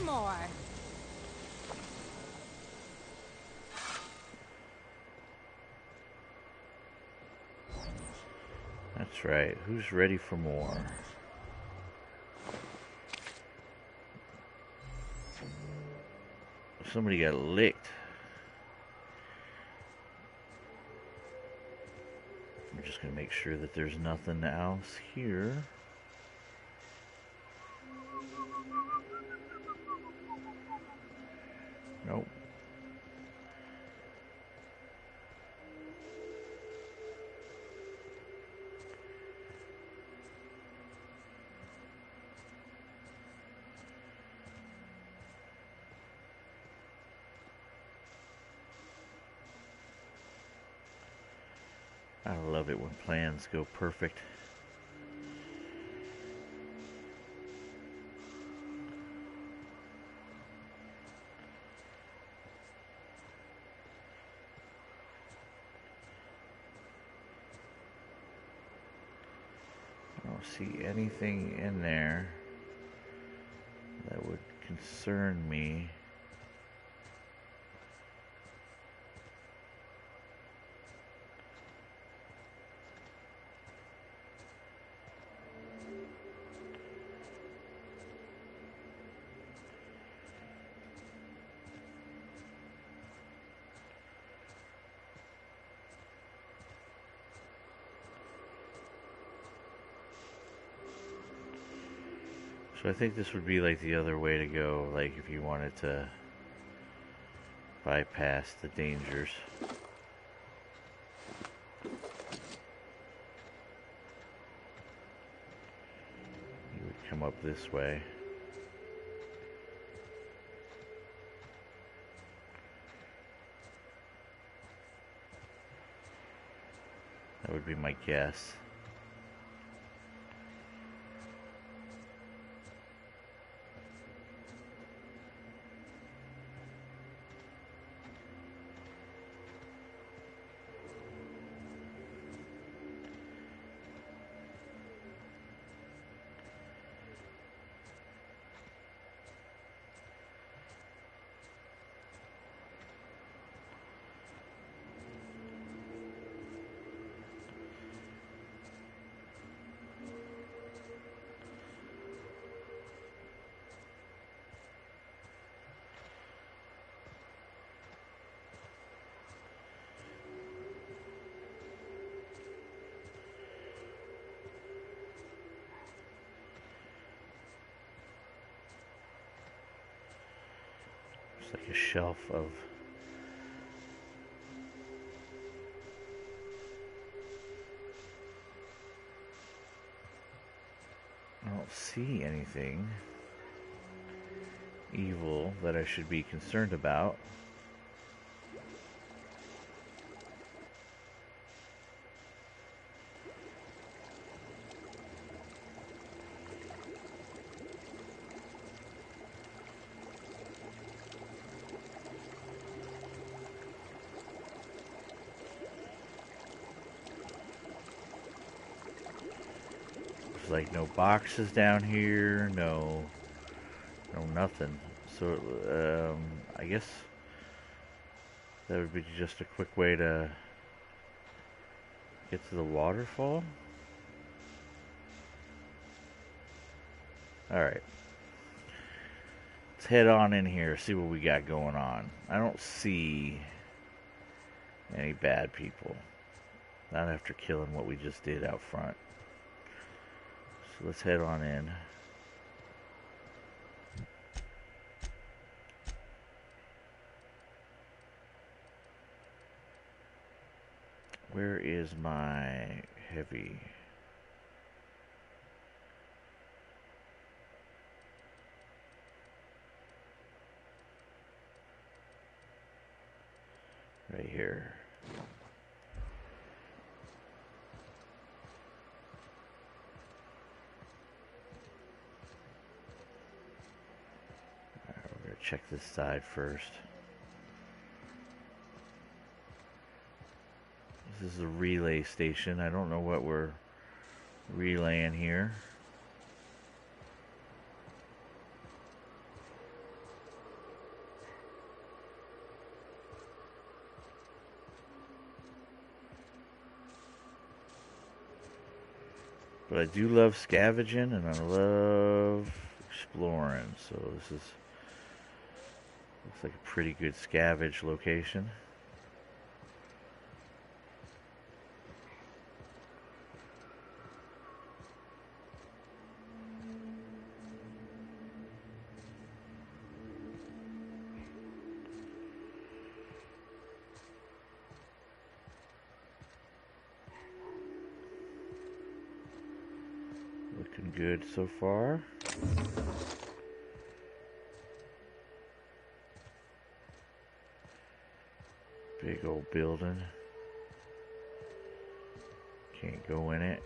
more. That's right. Who's ready for more? Somebody got licked. I'm just going to make sure that there's nothing else here. Nope. I love it when plans go perfect. I don't see anything in there that would concern me. So I think this would be like the other way to go, like if you wanted to bypass the dangers. You would come up this way. That would be my guess. Like a shelf of I don't see anything evil that I should be concerned about. Like no boxes down here, no nothing. So I guess that would be just a quick way to get to the waterfall. Alright. Let's head on in here, see what we got going on. I don't see any bad people. Not after killing what we just did out front. So let's head on in. Where is my heavy? Right here. Check this side first. This is a relay station. I don't know what we're relaying here. But I do love scavenging and I love exploring. So this is looks like a pretty good scavenge location. Looking good so far. Big old building. Can't go in it.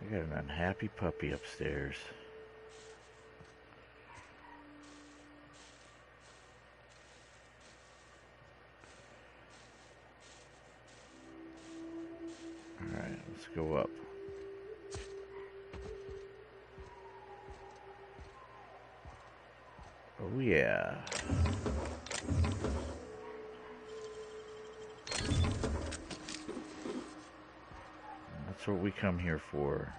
I got an unhappy puppy upstairs. Alright, let's go up. Oh yeah. That's what we come here for.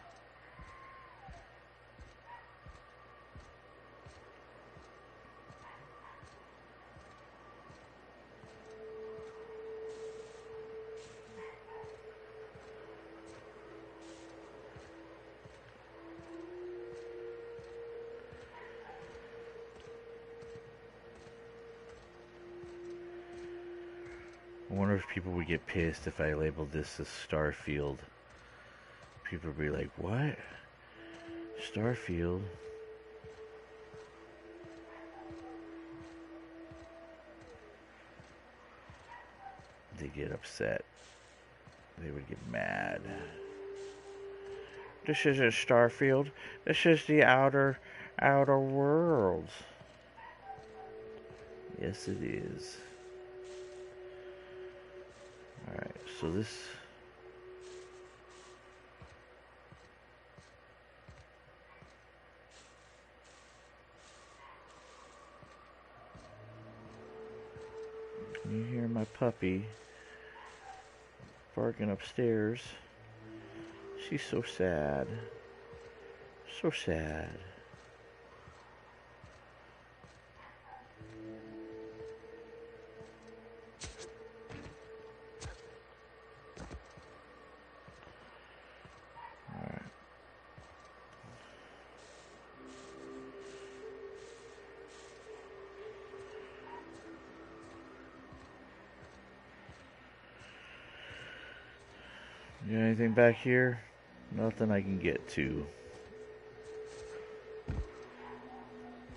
I wonder if people would get pissed if I labeled this as Starfield. People would be like, what? Starfield? They get upset. They would get mad. This isn't Starfield. This is the outer worlds. Yes, it is. Alright, so this... Can you hear my puppy barking upstairs? She's so sad. So sad. You got anything back here? Nothing I can get to.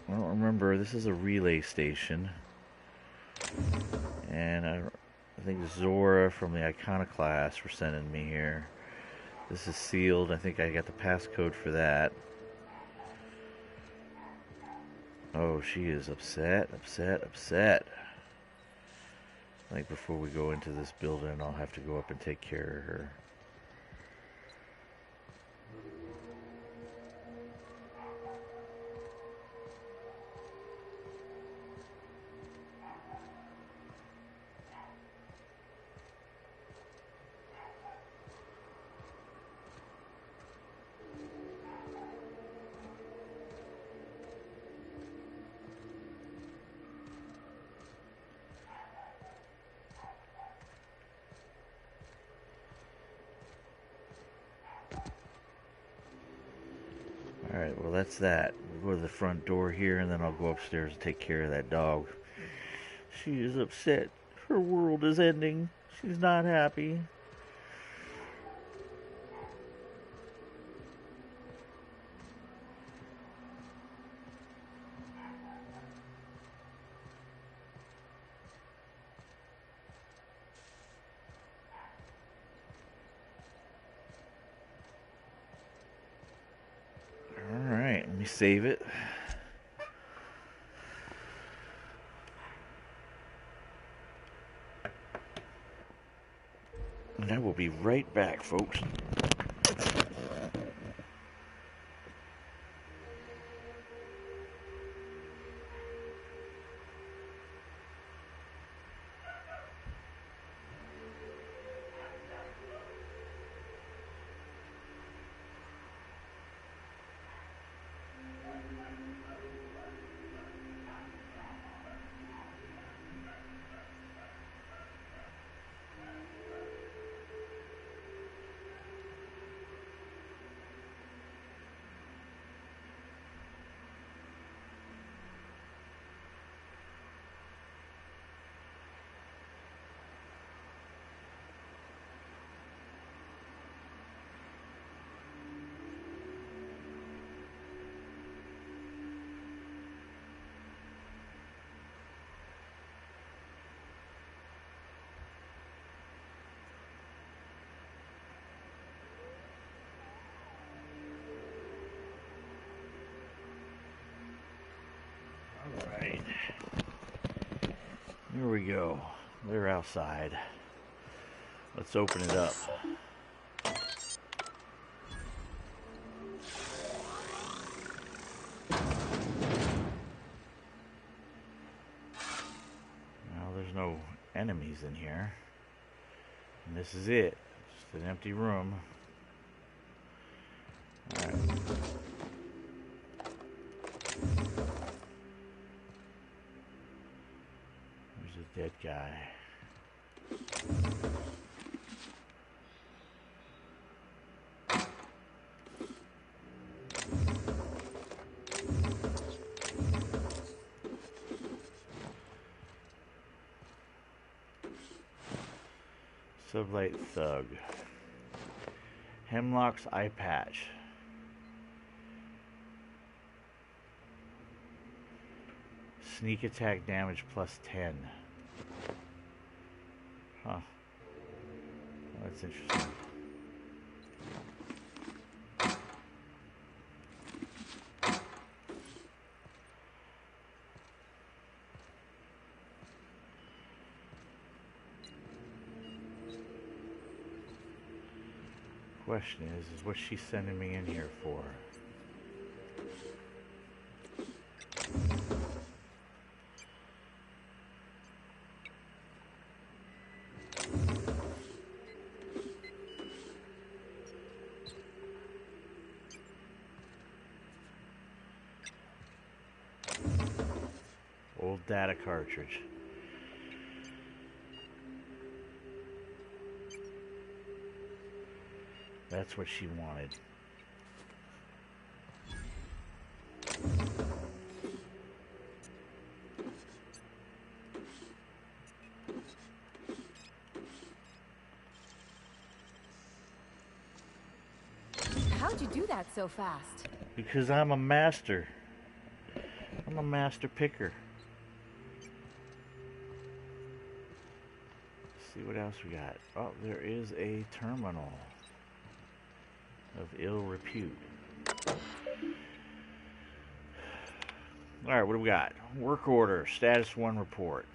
I don't remember. This is a relay station. And I think Zora from the Iconoclast were sending me here. This is sealed. I think I got the passcode for that. Oh, she is upset, upset, upset. I think before we go into this building, I'll have to go up and take care of her. Alright, well that's that. We'll go to the front door here and then I'll go upstairs and take care of that dog. She is upset. Her world is ending. She's not happy. Alright, let me save it. And I will be right back, folks. Here we go. They're outside. Let's open it up. Well, there's no enemies in here. And this is it. Just an empty room. Alright. There's a dead guy. Sublight Thug. Hemlock's eye patch. Sneak attack damage plus 10. Huh. Well, that's interesting. Question is what she's sending me in here for? Old data cartridge. That's what she wanted. How'd you do that so fast? Because I'm a master. I'm a master picker. Let's see what else we got. Oh, there is a terminal of ill repute. Alright, what do we got? Work order, status 1 report.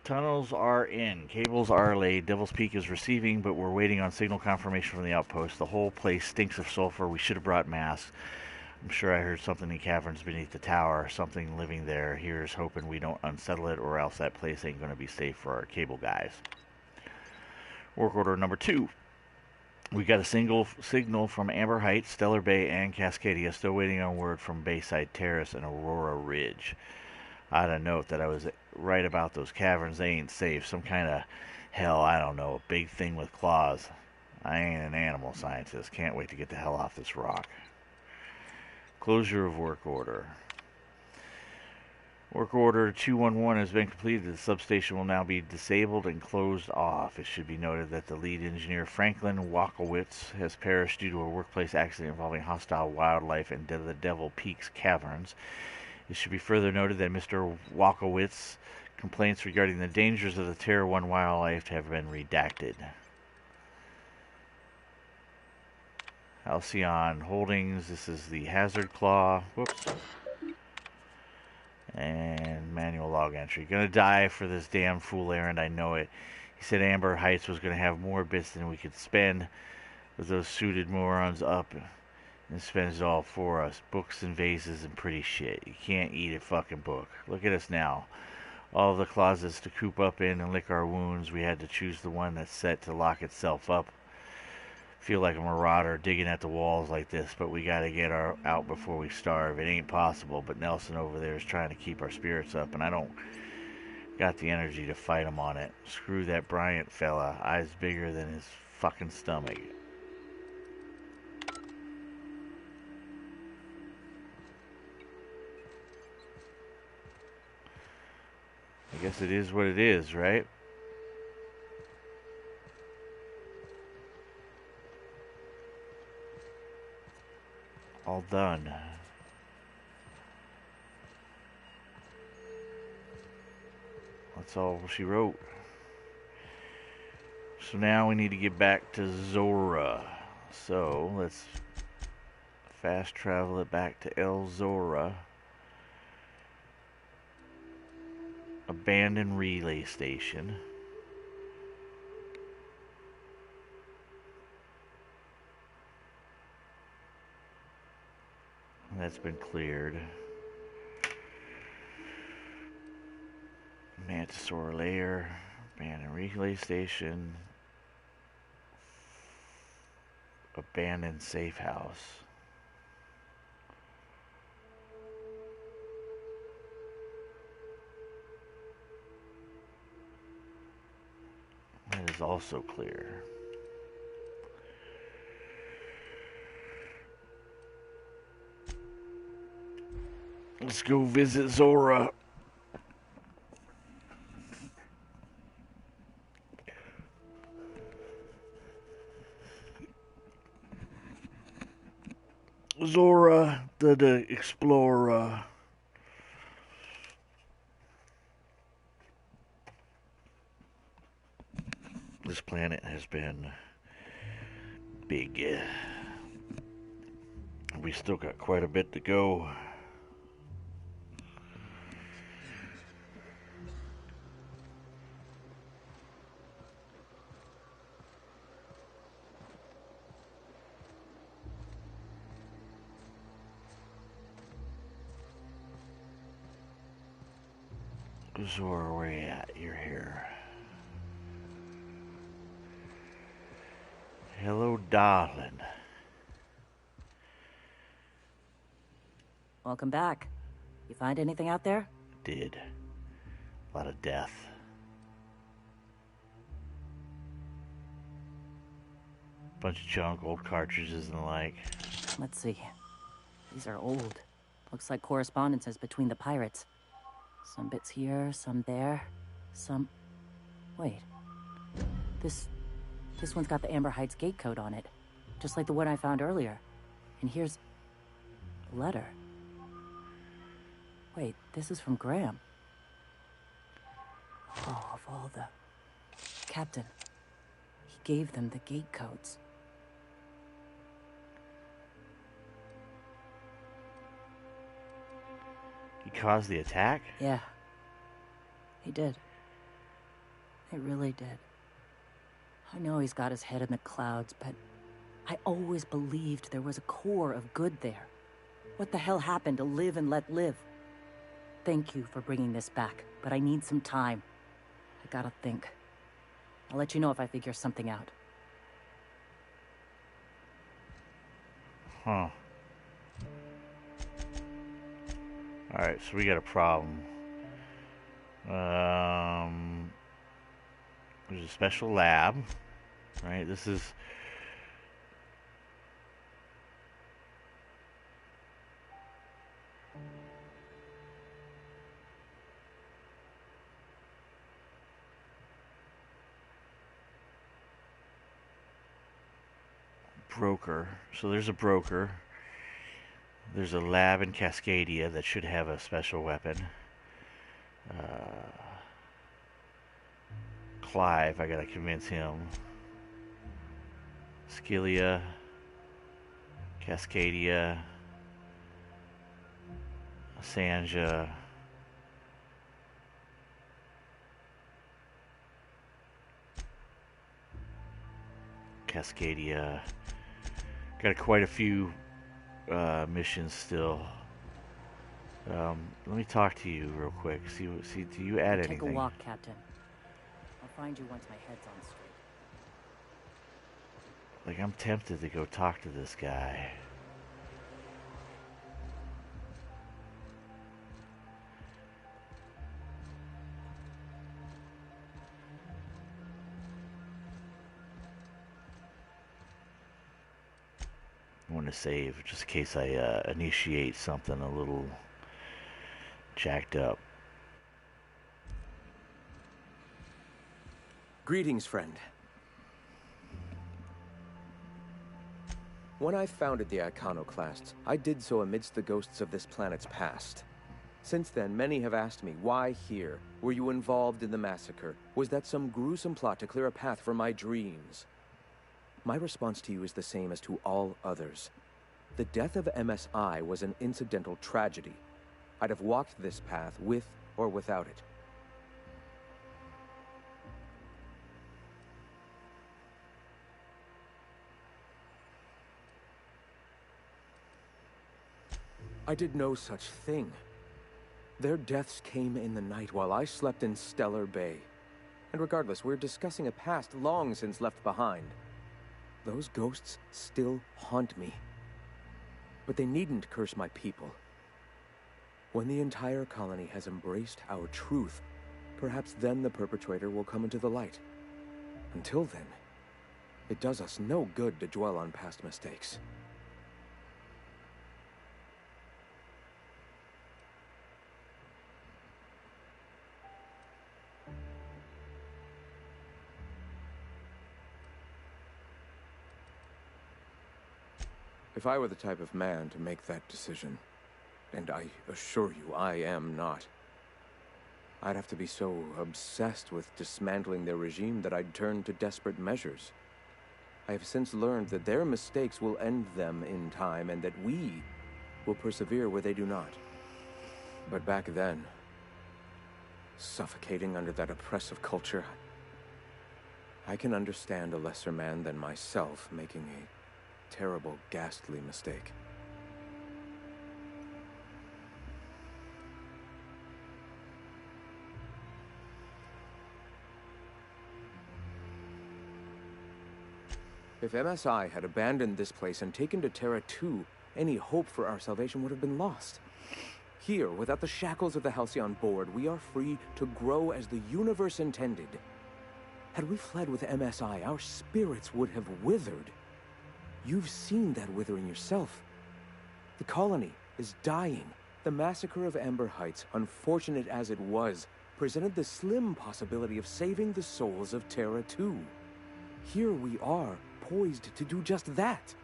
Tunnels are in, cables are laid, Devil's Peak is receiving, but we're waiting on signal confirmation from the outpost. The whole place stinks of sulfur. We should have brought masks. I'm sure I heard something in caverns beneath the tower, something living there. Here's hoping we don't unsettle it, or else that place ain't going to be safe for our cable guys. Work order number 2. We got a signal from Amber Heights, Stellar Bay, and Cascadia. Still waiting on word from Bayside Terrace and Aurora Ridge. I ought to note that I was right about those caverns. They ain't safe. Some kind of, hell, I don't know, a big thing with claws. I ain't an animal scientist. Can't wait to get the hell off this rock. Closure of work order. Work order 211 has been completed. The substation will now be disabled and closed off. It should be noted that the lead engineer, Franklin Walkowitz, has perished due to a workplace accident involving hostile wildlife in the Devil Peaks caverns. It should be further noted that Mr. Walkowitz's complaints regarding the dangers of the Terra 1 wildlife have been redacted. Halcyon Holdings, this is the Hazard Claw. Whoops. And manual log entry. Gonna die for this damn fool errand, I know it. He said Amber Heights was gonna have more bits than we could spend with those suited morons up and spends it all for us. Books and vases and pretty shit. You can't eat a fucking book. Look at us now. All the closets to coop up in and lick our wounds. We had to choose the one that's set to lock itself up. Feel like a marauder digging at the walls like this, but we gotta get out before we starve. It ain't possible, but Nelson over there is trying to keep our spirits up, and I don't got the energy to fight him on it. Screw that Bryant fella. Eyes bigger than his fucking stomach. I guess it is what it is, right? All done. That's all she wrote. So now we need to get back to Zora. So let's fast travel it back to El Zora. abandoned relay station. That's been cleared. Mantisaur lair, abandoned relay station, abandoned safe house. That is also clear. Let's go visit Zora. Zora, the explorer. This planet has been big. We still got quite a bit to go. Zora, where you at? You're here. Hello, darling. Welcome back. You find anything out there? Did. A lot of death. Bunch of junk, old cartridges and the like. Let's see. These are old. Looks like correspondences between the pirates. Some bits here, some there, some... Wait. This one's got the Amber Heights gate code on it. Just like the one I found earlier. And here's... a letter. Wait, this is from Graham. Oh, of all the... Captain. He gave them the gate codes. He caused the attack? Yeah. He did. He really did. I know he's got his head in the clouds, but I always believed there was a core of good there. What the hell happened to live and let live? Thank you for bringing this back, but I need some time. I gotta think. I'll let you know if I figure something out. Huh. Alright, so we got a problem. There's a special lab. Right, this is... broker. So there's a broker. There's a lab in Cascadia that should have a special weapon. Clive, I gotta convince him. Scylla, Cascadia, Sanja. Cascadia. Got quite a few missions still. Let me talk to you real quick. See, do you add anything? Take a walk, Captain. I'll find you once my head's on straight. Like, I'm tempted to go talk to this guy. I want to save just in case I initiate something a little jacked up. Greetings, friend. When I founded the Iconoclasts, I did so amidst the ghosts of this planet's past. Since then, many have asked me, why here? Were you involved in the massacre? Was that some gruesome plot to clear a path for my dreams? My response to you is the same as to all others. The death of MSI was an incidental tragedy. I'd have walked this path with or without it. I did no such thing. Their deaths came in the night while I slept in Stellar Bay. And regardless, we're discussing a past long since left behind. Those ghosts still haunt me. But they needn't curse my people. When the entire colony has embraced our truth, perhaps then the perpetrator will come into the light. Until then, it does us no good to dwell on past mistakes. If I were the type of man to make that decision, and I assure you I am not, I'd have to be so obsessed with dismantling their regime that I'd turn to desperate measures. I have since learned that their mistakes will end them in time, and that we will persevere where they do not. But back then, suffocating under that oppressive culture, I can understand a lesser man than myself making a terrible, ghastly mistake. If MSI had abandoned this place and taken to Terra 2, any hope for our salvation would have been lost. Here, without the shackles of the Halcyon Board, we are free to grow as the universe intended. Had we fled with MSI, our spirits would have withered. You've seen that withering yourself. The colony is dying. The massacre of Amber Heights, unfortunate as it was, presented the slim possibility of saving the souls of Terra 2. Here we are, poised to do just that.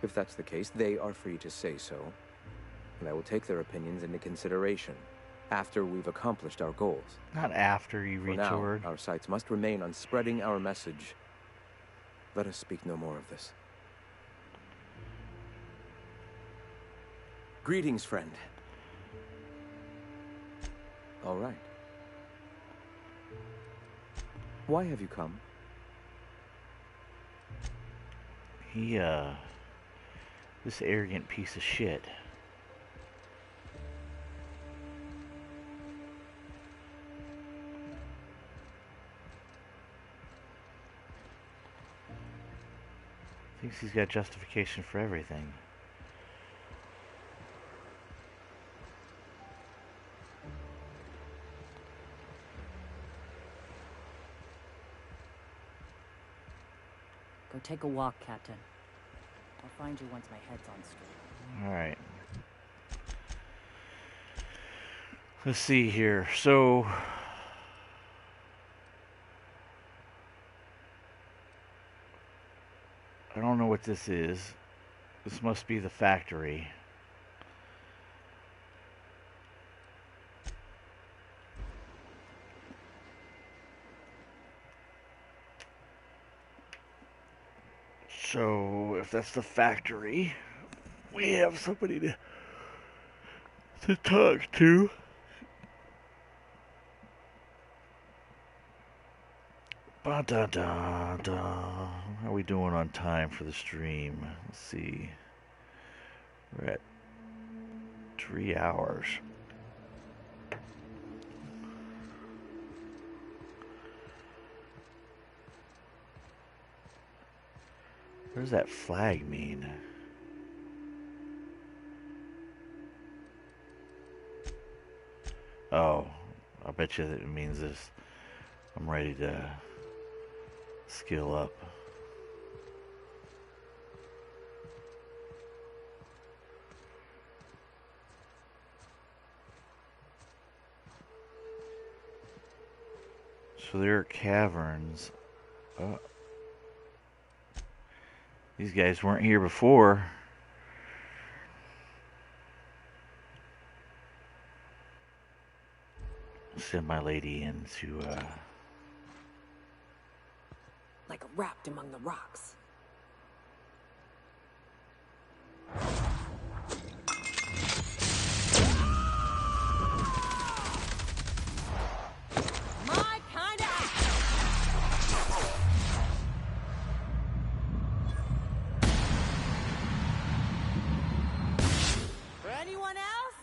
If that's the case, they are free to say so, and I will take their opinions into consideration after we've accomplished our goals. Not after, you retard. Now, our sights must remain on spreading our message. Let us speak no more of this. Greetings, friend. All right. Why have you come? This arrogant piece of shit. Thinks he's got justification for everything. Go take a walk, Captain. I'll find you once my head's on straight. Alright. Let's see here. So... I don't know what this is. This must be the factory. So, if that's the factory, we have somebody to talk to. Ba-da-da-da. How are we doing on time for the stream? Let's see. We're at 3 hours. What does that flag mean? Oh, I bet you that it means this. I'm ready to skill up. So there are caverns. Oh. These guys weren't here before. Send my lady in to, Like wrapped among the rocks. Anyone else?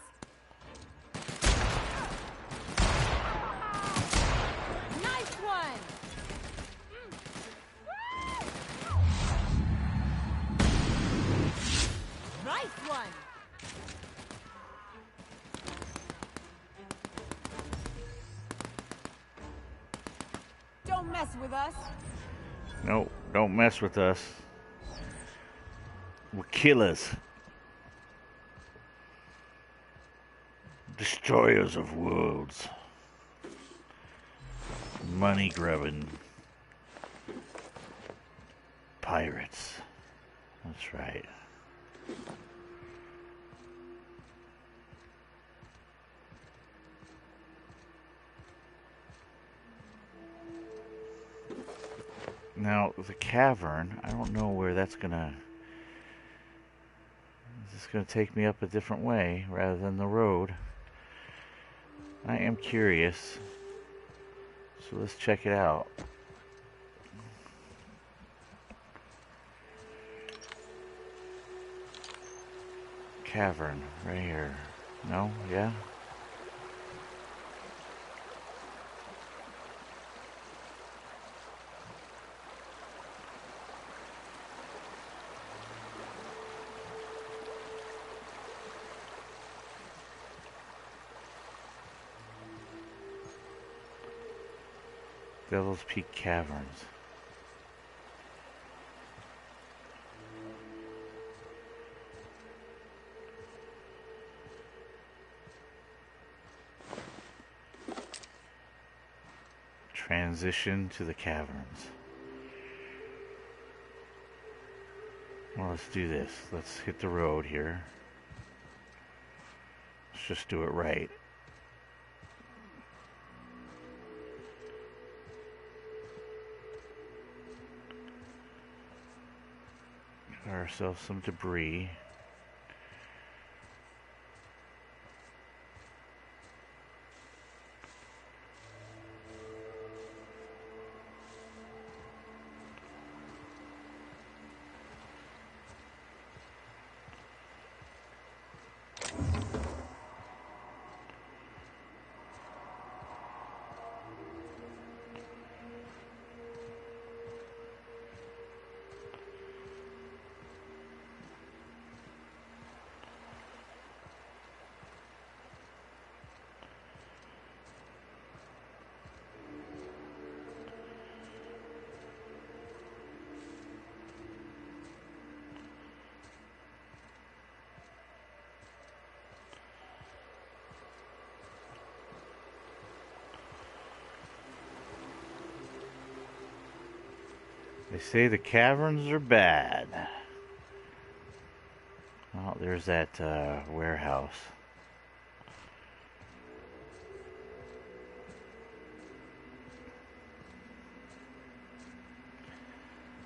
Nice one! Nice one! Don't mess with us. No, don't mess with us. We're killers. Destroyers of worlds. Money grubbing. Pirates. That's right. Now, the cavern, I don't know where that's gonna... Is this gonna take me up a different way rather than the road? I am curious. So let's check it out. Cavern, right here. No? Yeah? Devil's Peak Caverns. Transition to the caverns. Well, let's do this. Let's hit the road here. Let's just do it right. Got ourselves some debris. They say the caverns are bad. Oh, there's that warehouse.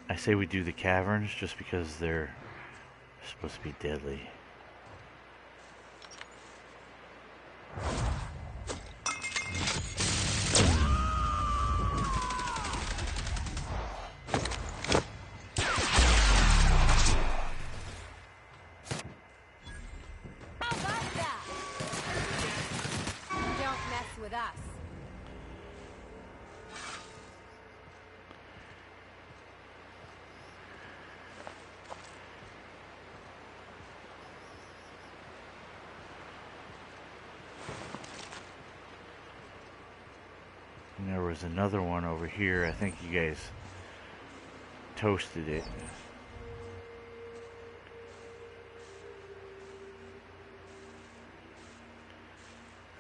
I say we do the caverns just because they're supposed to be deadly. And there was another one over here. I think you guys toasted it.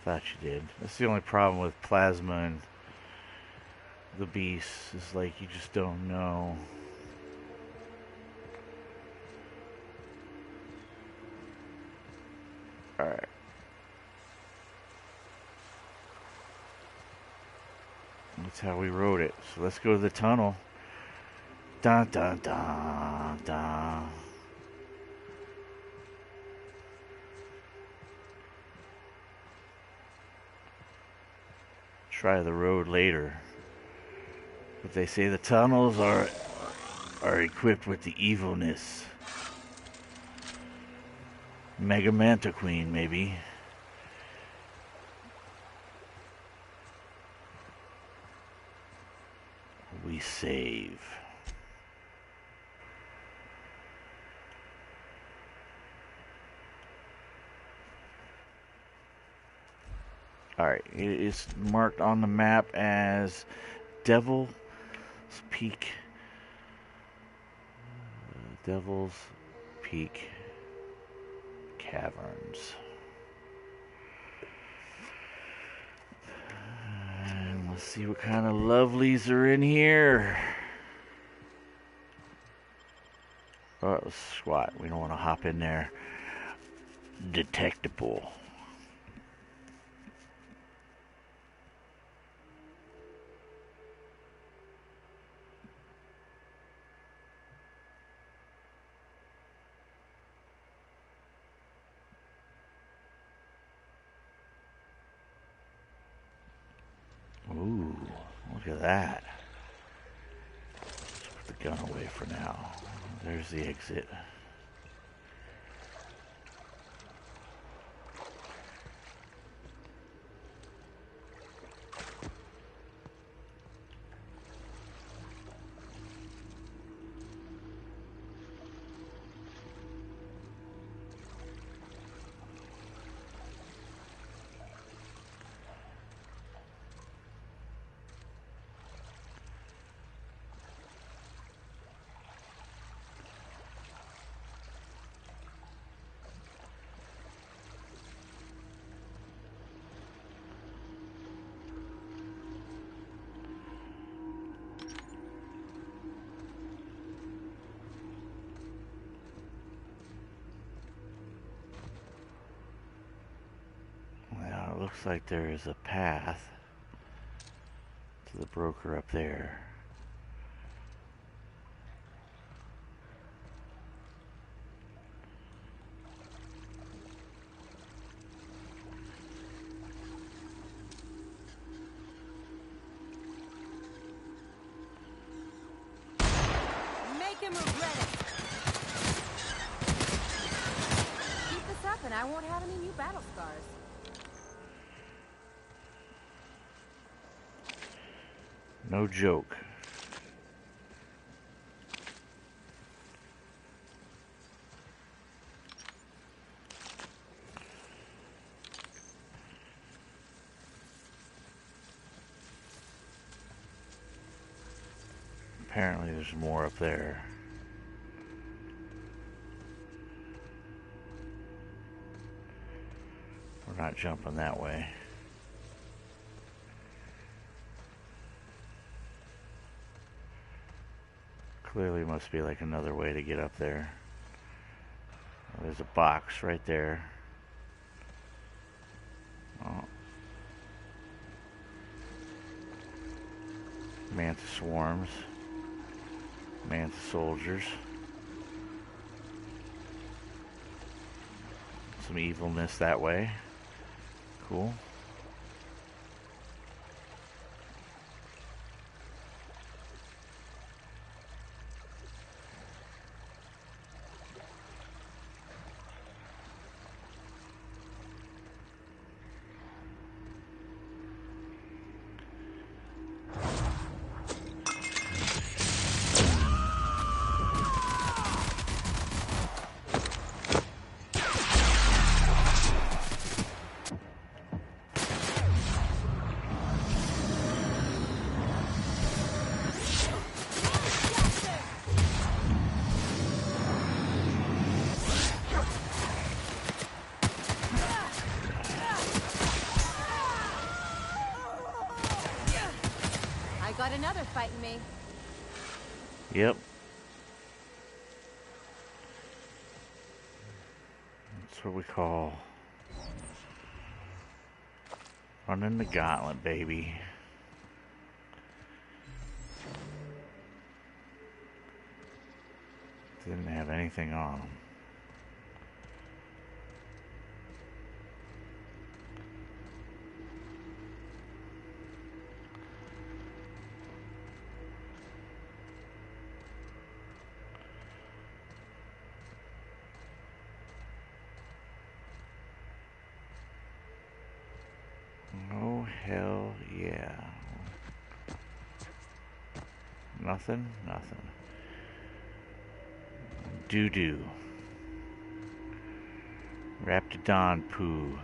Thought you did. That's the only problem with plasma and the beast is like you just don't know. Alright. That's how we wrote it. So let's go to the tunnel. Dun dun dun dun. Try the road later. But they say the tunnels are equipped with the evilness. Mega Manta Queen, maybe. We save. Alright, it is marked on the map as Devil's Peak. Devil's Peak Caverns. And let's see what kind of lovelies are in here. Oh, it was squat. We don't want to hop in there. Detectable. Ooh, look at that. Let's put the gun away for now. There's the exit. Looks like there is a path to the broker up there. Make him regret it. Keep this up and I won't have any new battle scars. No joke. Apparently there's more up there. We're not jumping that way. Clearly must be like another way to get up there. There's a box right there. Oh. Manta swarms. Manta soldiers. Some evilness that way. Cool. Got another fighting me. Yep. That's what we call running the gauntlet, baby. Didn't have anything on them. Nothing? Nothing. Doo-doo. Raptidon poo.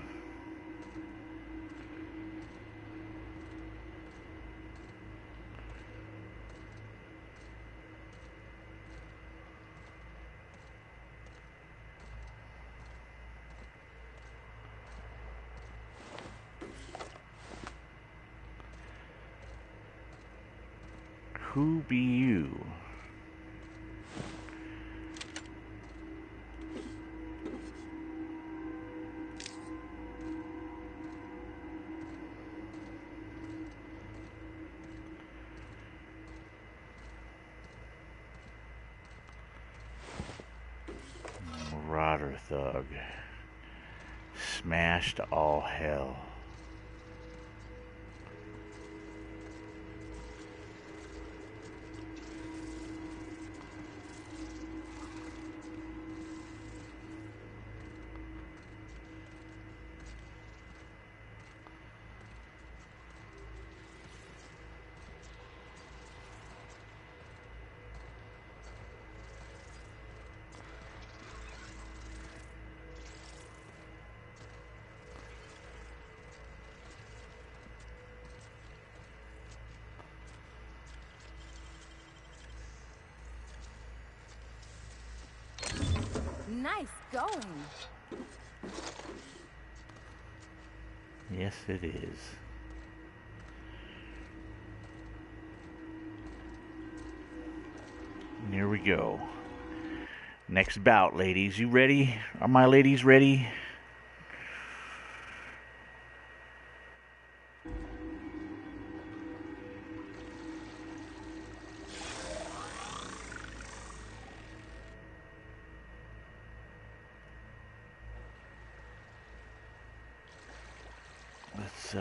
Who be you? Marauder thug. Smashed all hell. Nice going. Yes, it is. And here we go. Next bout, ladies. You ready? Are my ladies ready? Let's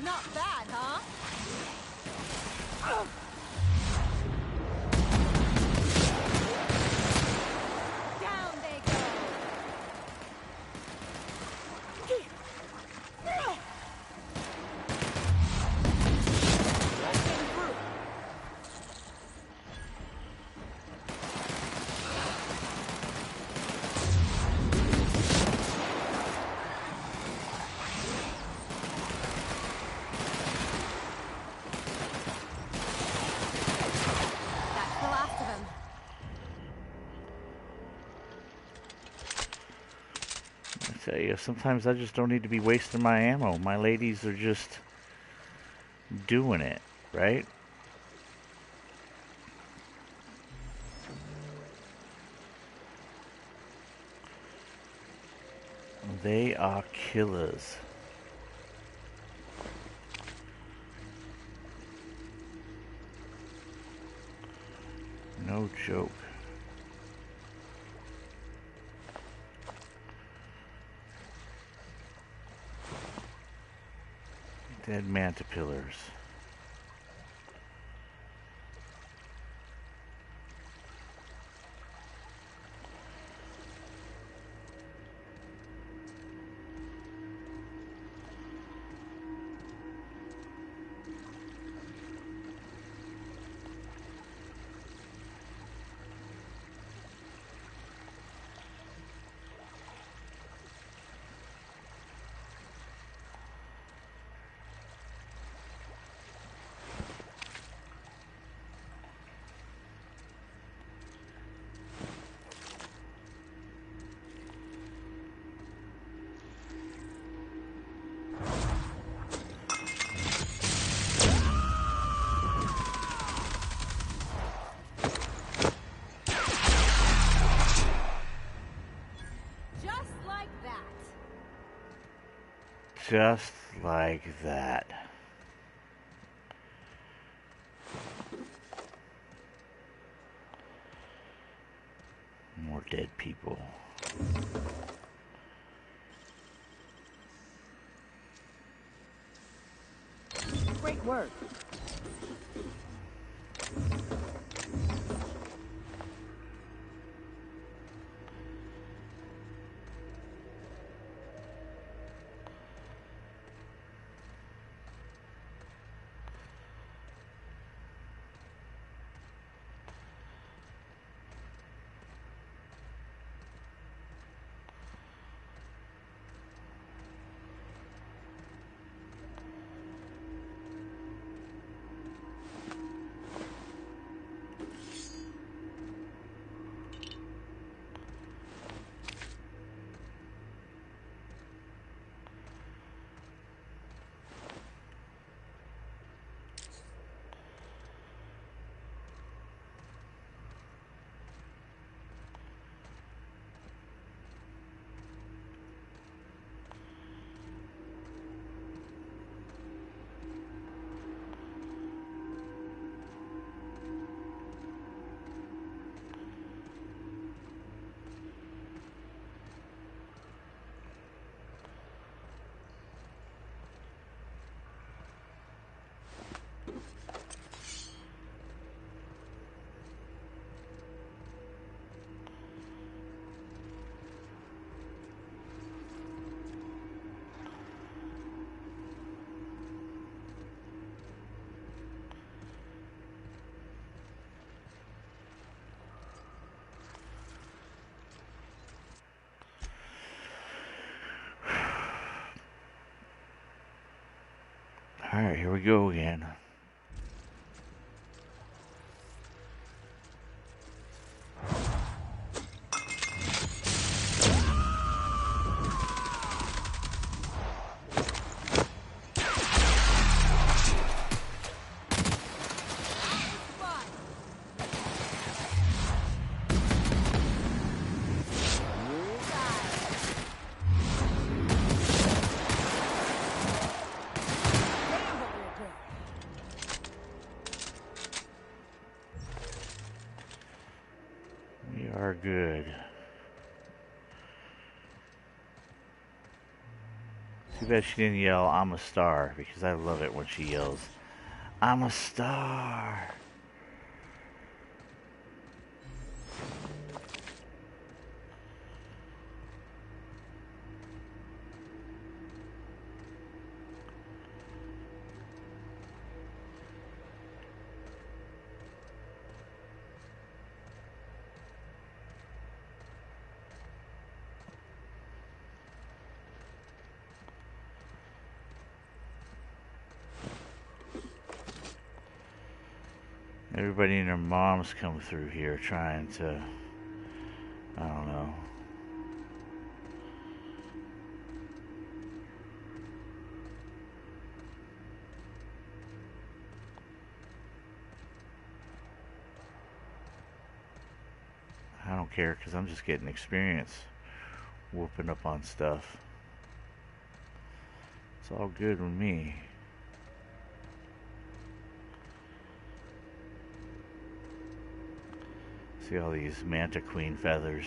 Not bad, huh? Down they go. That's the last of him. I tell you, sometimes I just don't need to be wasting my ammo. My ladies are just doing it, right? They are killers. No joke. Dead mantipillars. Just like that. Just like that. More dead people. Great work. here we go again. We are good. Too bad she didn't yell, "I'm a star," because I love it when she yells, "I'm a star." Everybody and their moms come through here trying to, I don't know. I don't care because I'm just getting experience whooping up on stuff. It's all good with me. See all these Manta Queen feathers.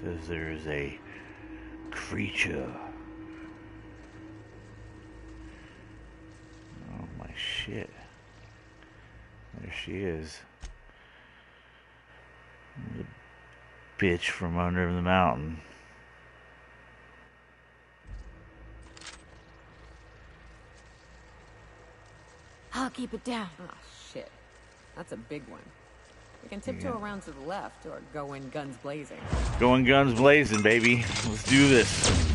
Says there's a creature. Oh my shit. There she is. The bitch from under the mountain. I'll keep it down. Oh, shit. That's a big one. We can tiptoe around to the left or go in guns blazing. Going guns blazing, baby. Let's do this.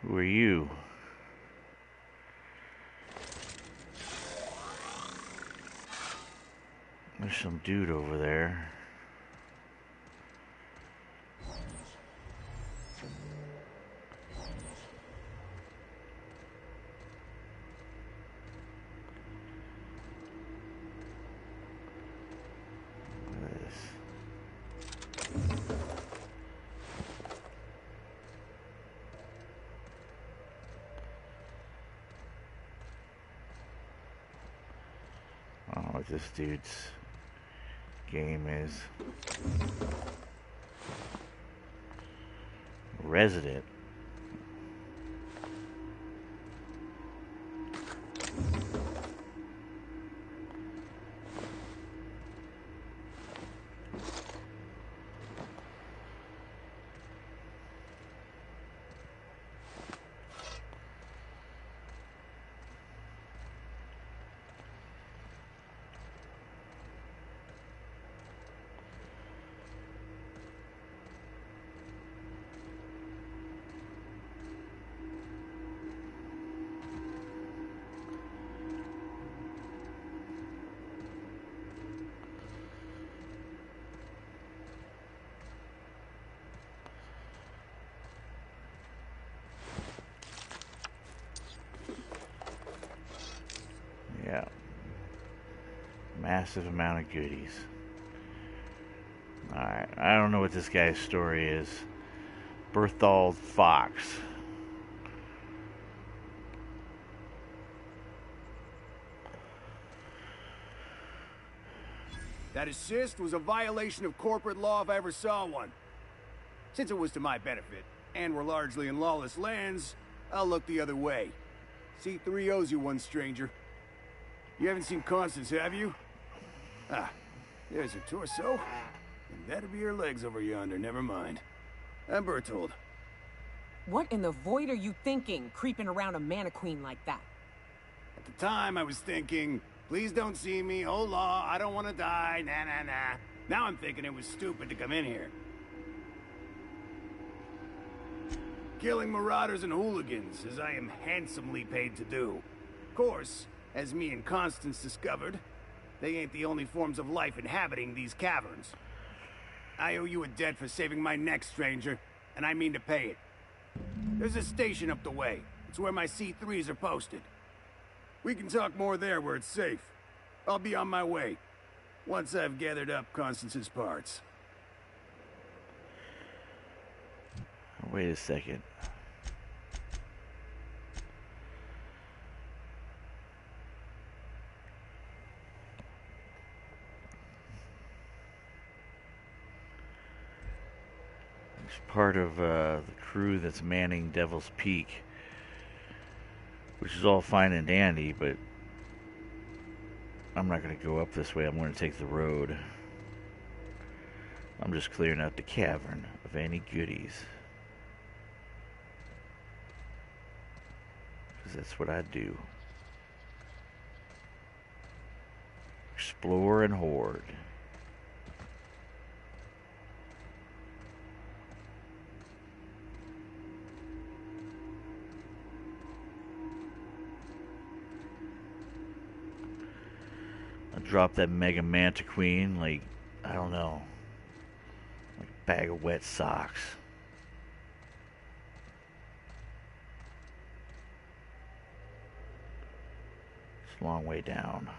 Who are you? There's some dude over there. What is this? I don't know what this dude's game is. Resident. Yeah. Massive amount of goodies. Alright, I don't know what this guy's story is. Berthold Fox. That assist was a violation of corporate law if I ever saw one. Since it was to my benefit, and we're largely in lawless lands, I'll look the other way. C3 owes you one, stranger. You haven't seen Constance, have you? Ah, there's her torso. And that'll be her legs over yonder, never mind. I'm Bertold. What in the void are you thinking, creeping around a mannequin like that? At the time, I was thinking, please don't see me, oh law, I don't want to die, nah nah nah. Now I'm thinking it was stupid to come in here. Killing marauders and hooligans, as I am handsomely paid to do. Of course, as me and Constance discovered, they ain't the only forms of life inhabiting these caverns. I owe you a debt for saving my neck, stranger, and I mean to pay it. There's a station up the way. It's where my C3s are posted. We can talk more there where it's safe. I'll be on my way, once I've gathered up Constance's parts. Wait a second. It's part of the crew that's manning Devil's Peak, which is all fine and dandy, but I'm not going to go up this way. I'm going to take the road. I'm just clearing out the cavern of any goodies. Because that's what I do. Explore and hoard. I dropped that Mega Manta Queen like, I don't know, like a bag of wet socks. It's a long way down.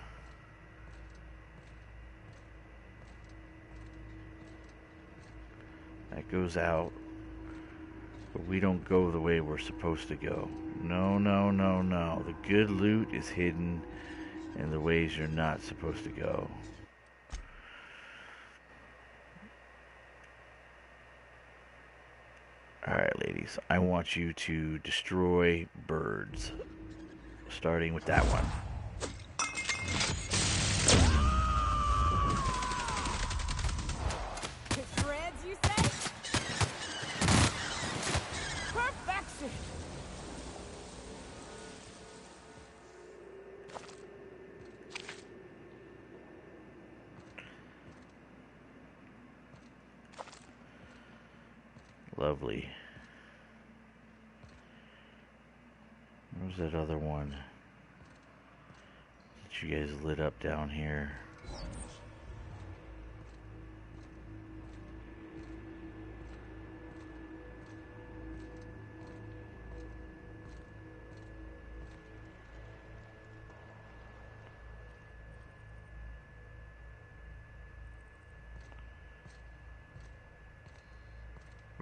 That goes out, but we don't go the way we're supposed to go. No, no, no, no. The good loot is hidden in the ways you're not supposed to go. Alright, ladies. I want you to destroy birds. Starting with that one. Threads, you say? Perfection! Lovely. Where's that other one that you guys lit up down here?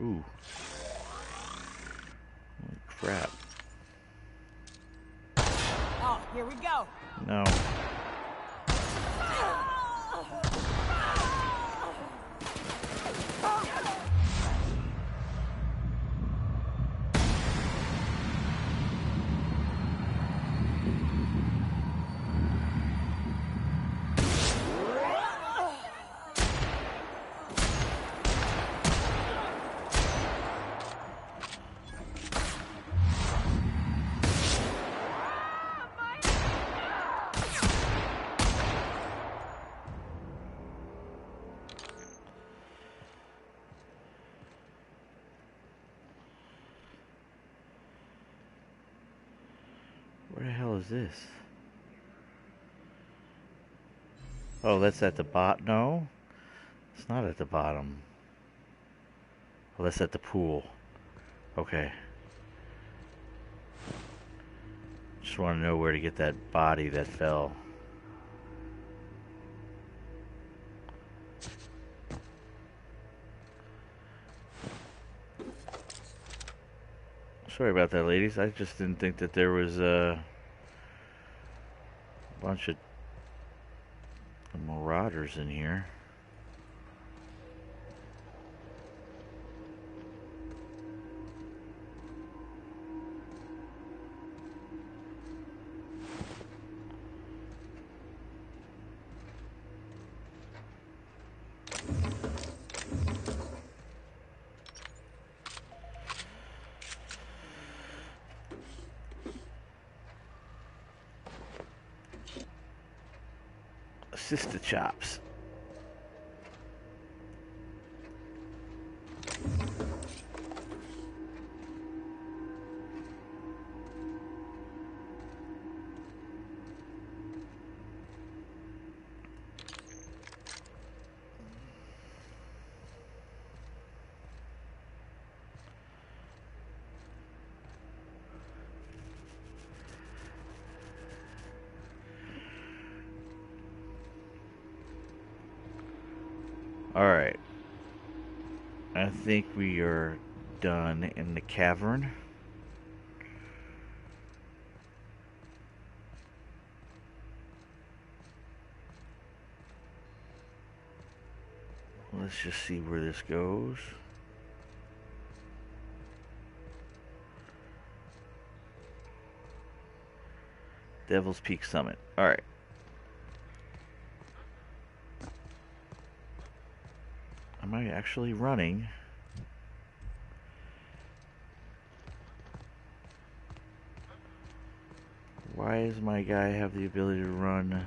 Ooh. Holy crap. Oh, here we go. No. Where the hell is this? Oh, that's at the bottom. No, it's not at the bottom. Oh, that's at the pool. Okay. Just want to know where to get that body that fell. Sorry about that, ladies. I just didn't think that there was a bunch of marauders marauders in here. Sister chops. Alright. I think we are done in the cavern. Let's just see where this goes. Devil's Peak Summit. Alright. Am I actually running? Why does my guy have the ability to run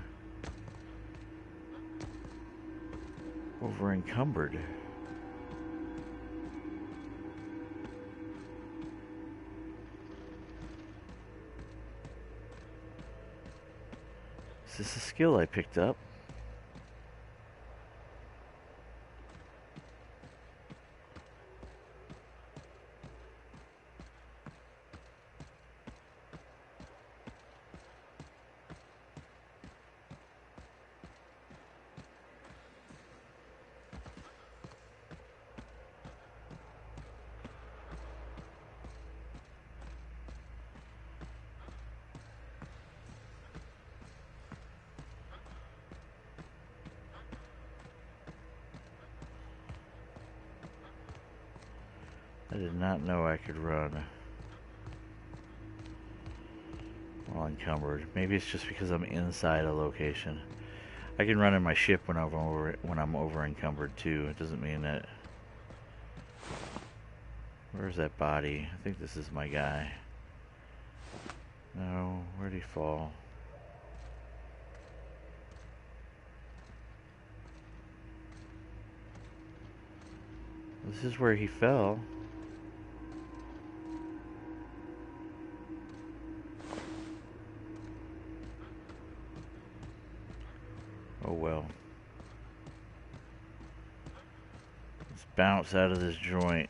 over encumbered? Is this a skill I picked up? I did not know I could run while encumbered. Maybe it's just because I'm inside a location. I can run in my ship when I'm over encumbered too. It doesn't mean that. Where's that body? I think this is my guy. No, where'd he fall? This is where he fell. Oh well. Let's bounce out of this joint.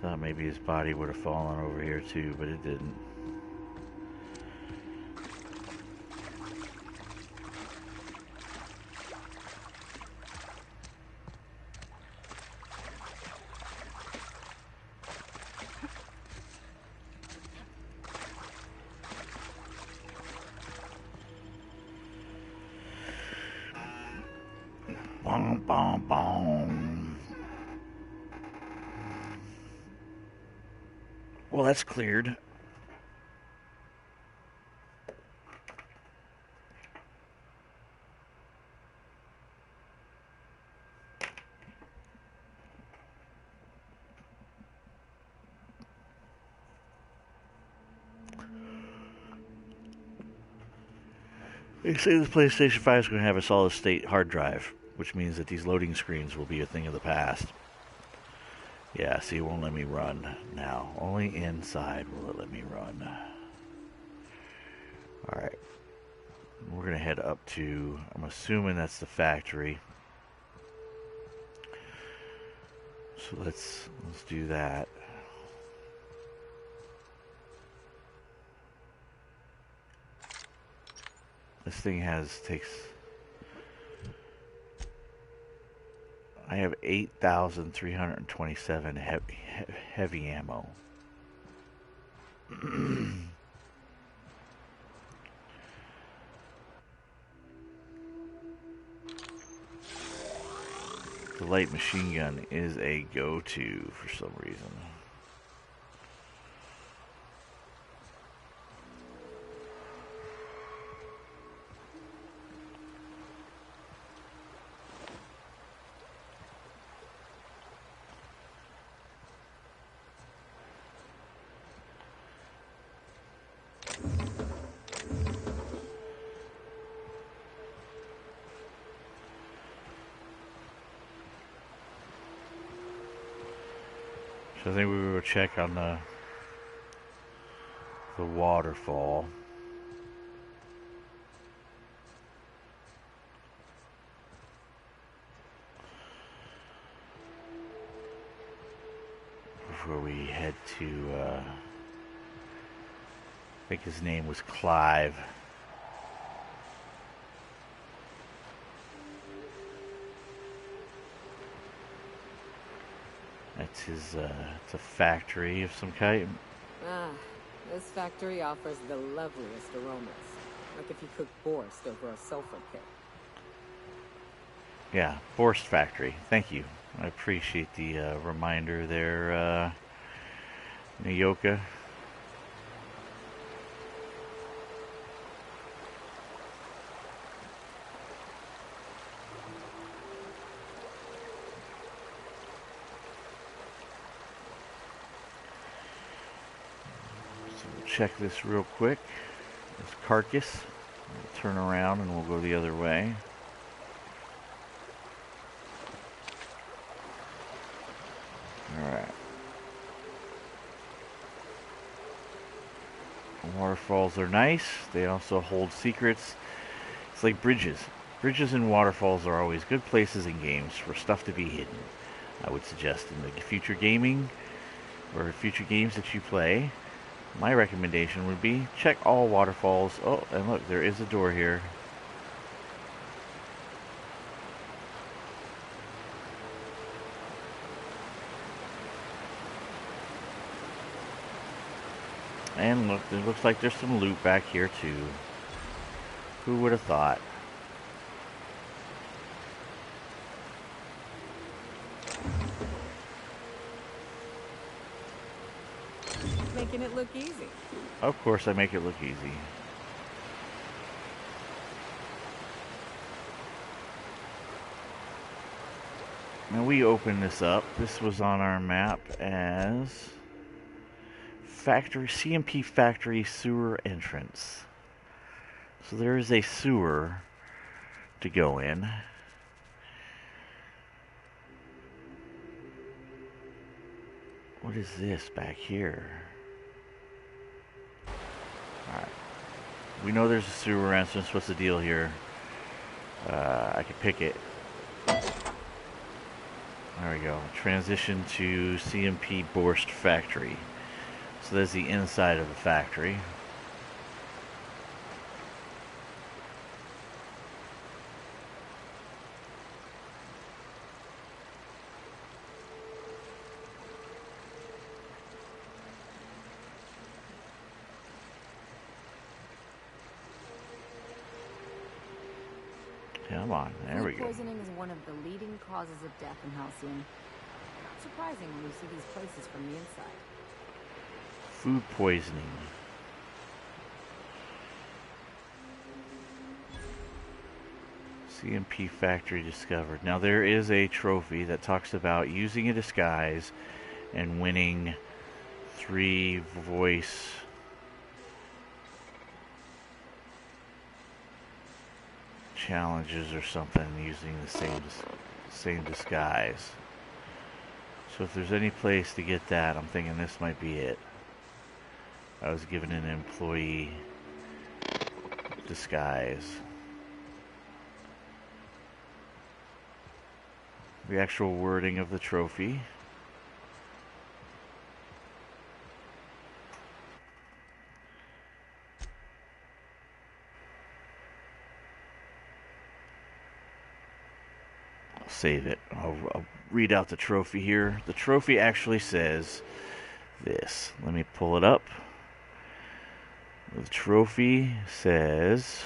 Thought maybe his body would have fallen over here too, but it didn't. Boom, boom, boom. Well, that's cleared. They say this PlayStation 5 is going to have a solid state hard drive, which means that these loading screens will be a thing of the past. Yeah, see, it won't let me run now. Only inside will it let me run. Alright. We're going to head up to, I'm assuming that's the factory. So let's do that. This thing takes I have 8,327 heavy ammo. The light machine gun is a go-to for some reason. So I think we will check on the waterfall. Before we head to, I think his name was Clive. That's his, it's a factory of some kind. Ah, this factory offers the loveliest aromas. Like if you cook borscht over a sulfur pit. Yeah, Borscht Factory. Thank you. I appreciate the reminder there, Nayoka. So we'll check this real quick. This carcass. We'll turn around and we'll go the other way. Alright. Waterfalls are nice. They also hold secrets. It's like bridges. Bridges and waterfalls are always good places in games for stuff to be hidden. I would suggest in the future gaming or future games that you play, my recommendation would be check all waterfalls. Oh, and look, there is a door here. And look, it looks like there's some loot back here too. Who would have thought? Making it look easy. Of course I make it look easy. Now we open this up. This was on our map as CMP factory sewer entrance. So there is a sewer to go in. What is this back here? Alright. We know there's a sewer entrance. What's the deal here? I can pick it. There we go. Transition to CMP Borscht Factory. So there's the inside of the factory. Come on, there we Food go. poisoning is one of the leading causes of death in Halcyon. Not surprising when you see these places from the inside. Food poisoning. CMP factory discovered. Now there is a trophy that talks about using a disguise and winning 3 voice challenges or something using the same disguise. So if there's any place to get that, I'm thinking this might be it. I was given an employee disguise. The actual wording of the trophy. save it. I'll read out the trophy here. The trophy actually says this. Let me pull it up. The trophy says...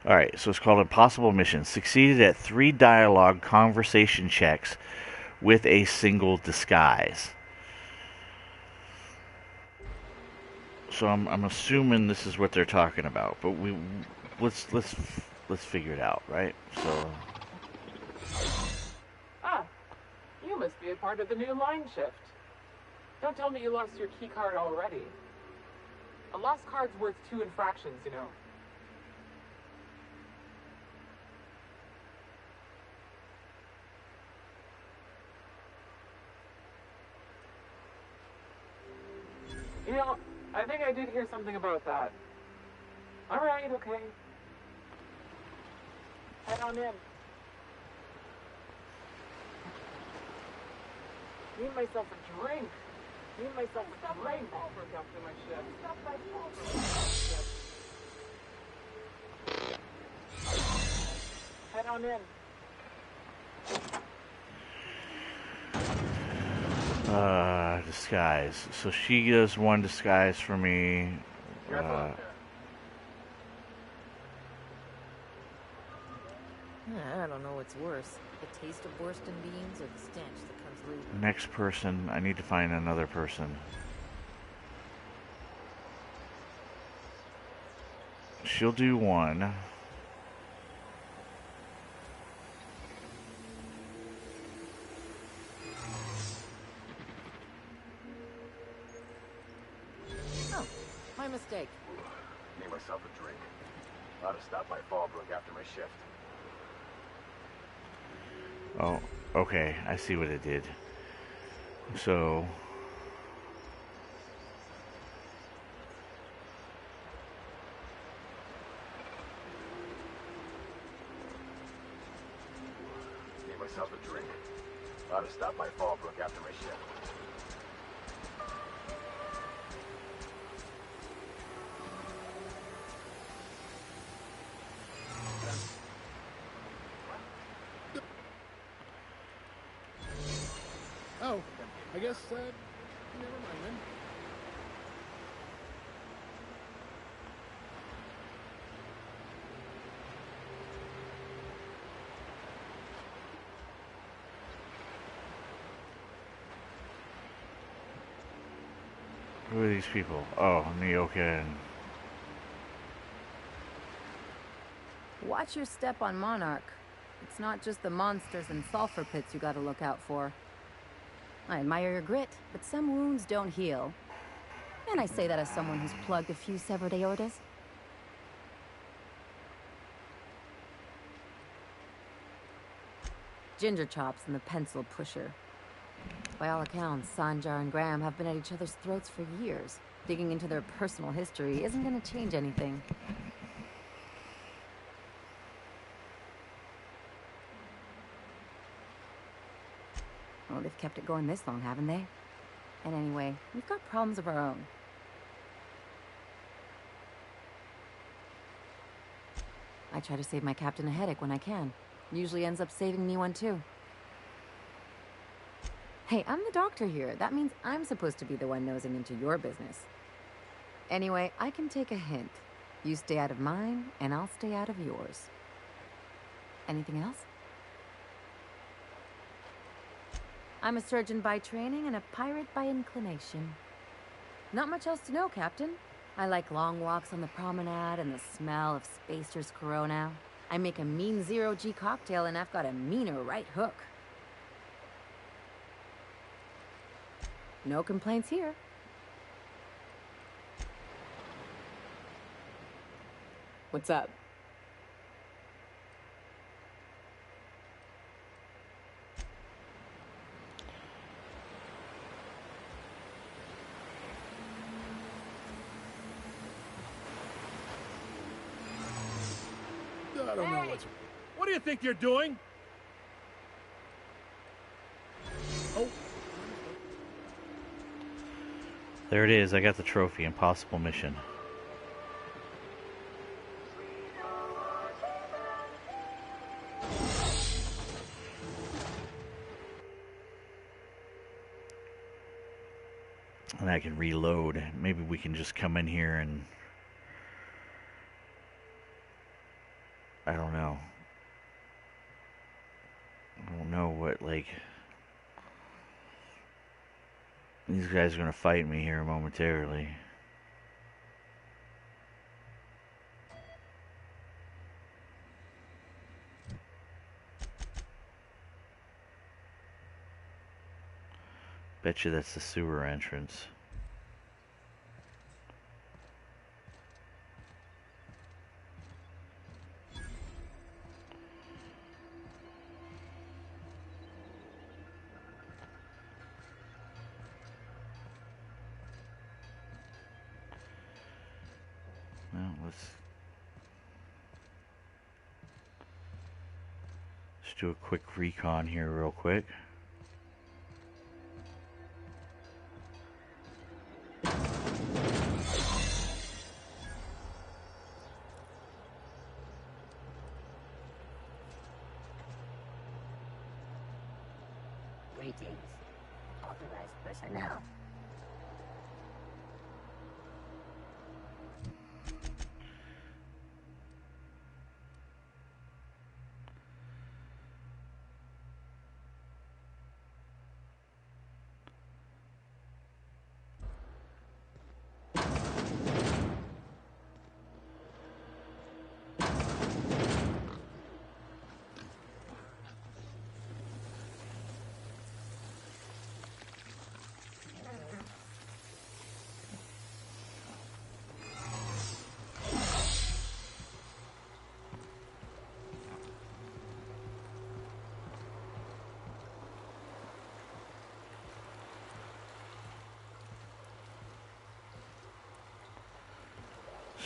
Alright, so it's called Impossible Mission. Succeeded at 3 dialogue conversation checks with a single disguise. So I'm assuming this is what they're talking about, but let's figure it out, right? So You must be a part of the new line shift. Don't tell me you lost your key card already. A lost card's worth 2 infractions, you know. You know, I think I did hear something about that. Alright, okay. Head on in. Need myself a drink. Need myself a drink. Fallbrook after my shift. Stop by Fallbrook. Head on in. Disguise. So she does 1 disguise for me. I don't know what's worse, the taste of Borston beans or the stench that comes loose. Next person, I need to find another person. She'll do 1. Oh, my mistake. Need myself a drink. Ought to stop by Fallbrook after my shift. Oh, okay. I see what it did. So... Need myself a drink. Ought to stop by Fallbrook after my shift. Oh, I guess, never mind then. Who are these people? Oh, Nyoka and... Watch your step on Monarch. It's not just the monsters and sulfur pits you gotta look out for. I admire your grit, but some wounds don't heal. And I say that as someone who's plugged a few severed aortas. Ginger Chops and the Pencil Pusher. By all accounts, Sanjar and Graham have been at each other's throats for years. Digging into their personal history isn't gonna change anything. Well, they've kept it going this long, haven't they? And anyway, we've got problems of our own. I try to save my captain a headache when I can. Usually ends up saving me one too. Hey, I'm the doctor here. That means I'm supposed to be the one nosing into your business. Anyway, I can take a hint. You stay out of mine, and I'll stay out of yours. Anything else? I'm a surgeon by training and a pirate by inclination. Not much else to know, Captain. I like long walks on the promenade and the smell of Spacer's Corona. I make a mean zero-G cocktail and I've got a meaner right hook. No complaints here. What's up? I don't know what's... What do you think you're doing? There it is. I got the trophy. Impossible mission. And I can reload. Maybe we can just come in here and... I don't know. I don't know what, like... These guys are going to fight me here momentarily. Bet you that's the sewer entrance. Well, let's do a quick recon here real quick. Greetings, authorized personnel.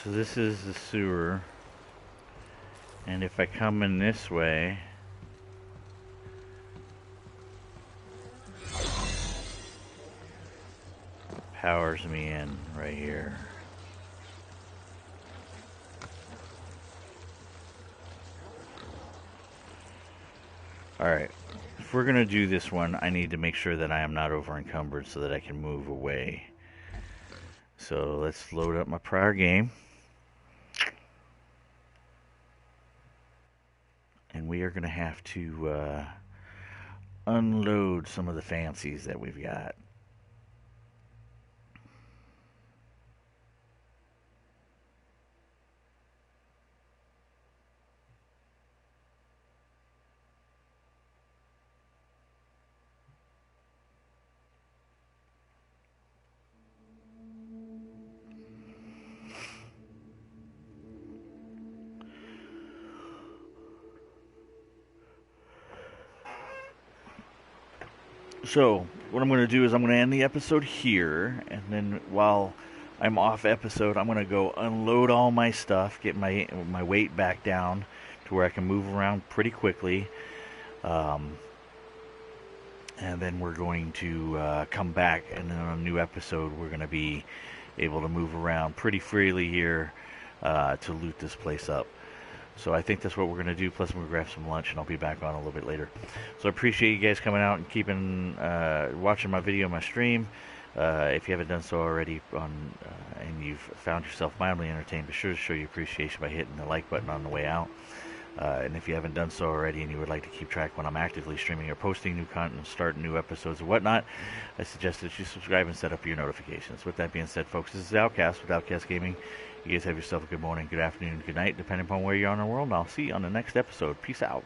So this is the sewer, and if I come in this way, powers me in right here. Alright, if we're gonna do this one, I need to make sure that I am not over encumbered so that I can move away. So let's load up my prior game. And we are going to have to unload some of the fancies that we've got. So, what I'm going to do is I'm going to end the episode here, and then while I'm off episode, I'm going to go unload all my stuff, get my weight back down to where I can move around pretty quickly, and then we're going to come back, and then on a new episode, we're going to be able to move around pretty freely here to loot this place up. So I think that's what we're going to do, plus I'm going to grab some lunch, and I'll be back on a little bit later. So I appreciate you guys coming out and keeping watching my video, my stream. If you haven't done so already, and you've found yourself mildly entertained, be sure to show your appreciation by hitting the like button on the way out. And if you haven't done so already and you would like to keep track when I'm actively streaming or posting new content and starting new episodes or whatnot, I suggest that you subscribe and set up your notifications. With that being said, folks, this is Outcast with Outcast Gaming. You guys have yourself a good morning, good afternoon, good night, depending upon where you are in the world. And I'll see you on the next episode. Peace out.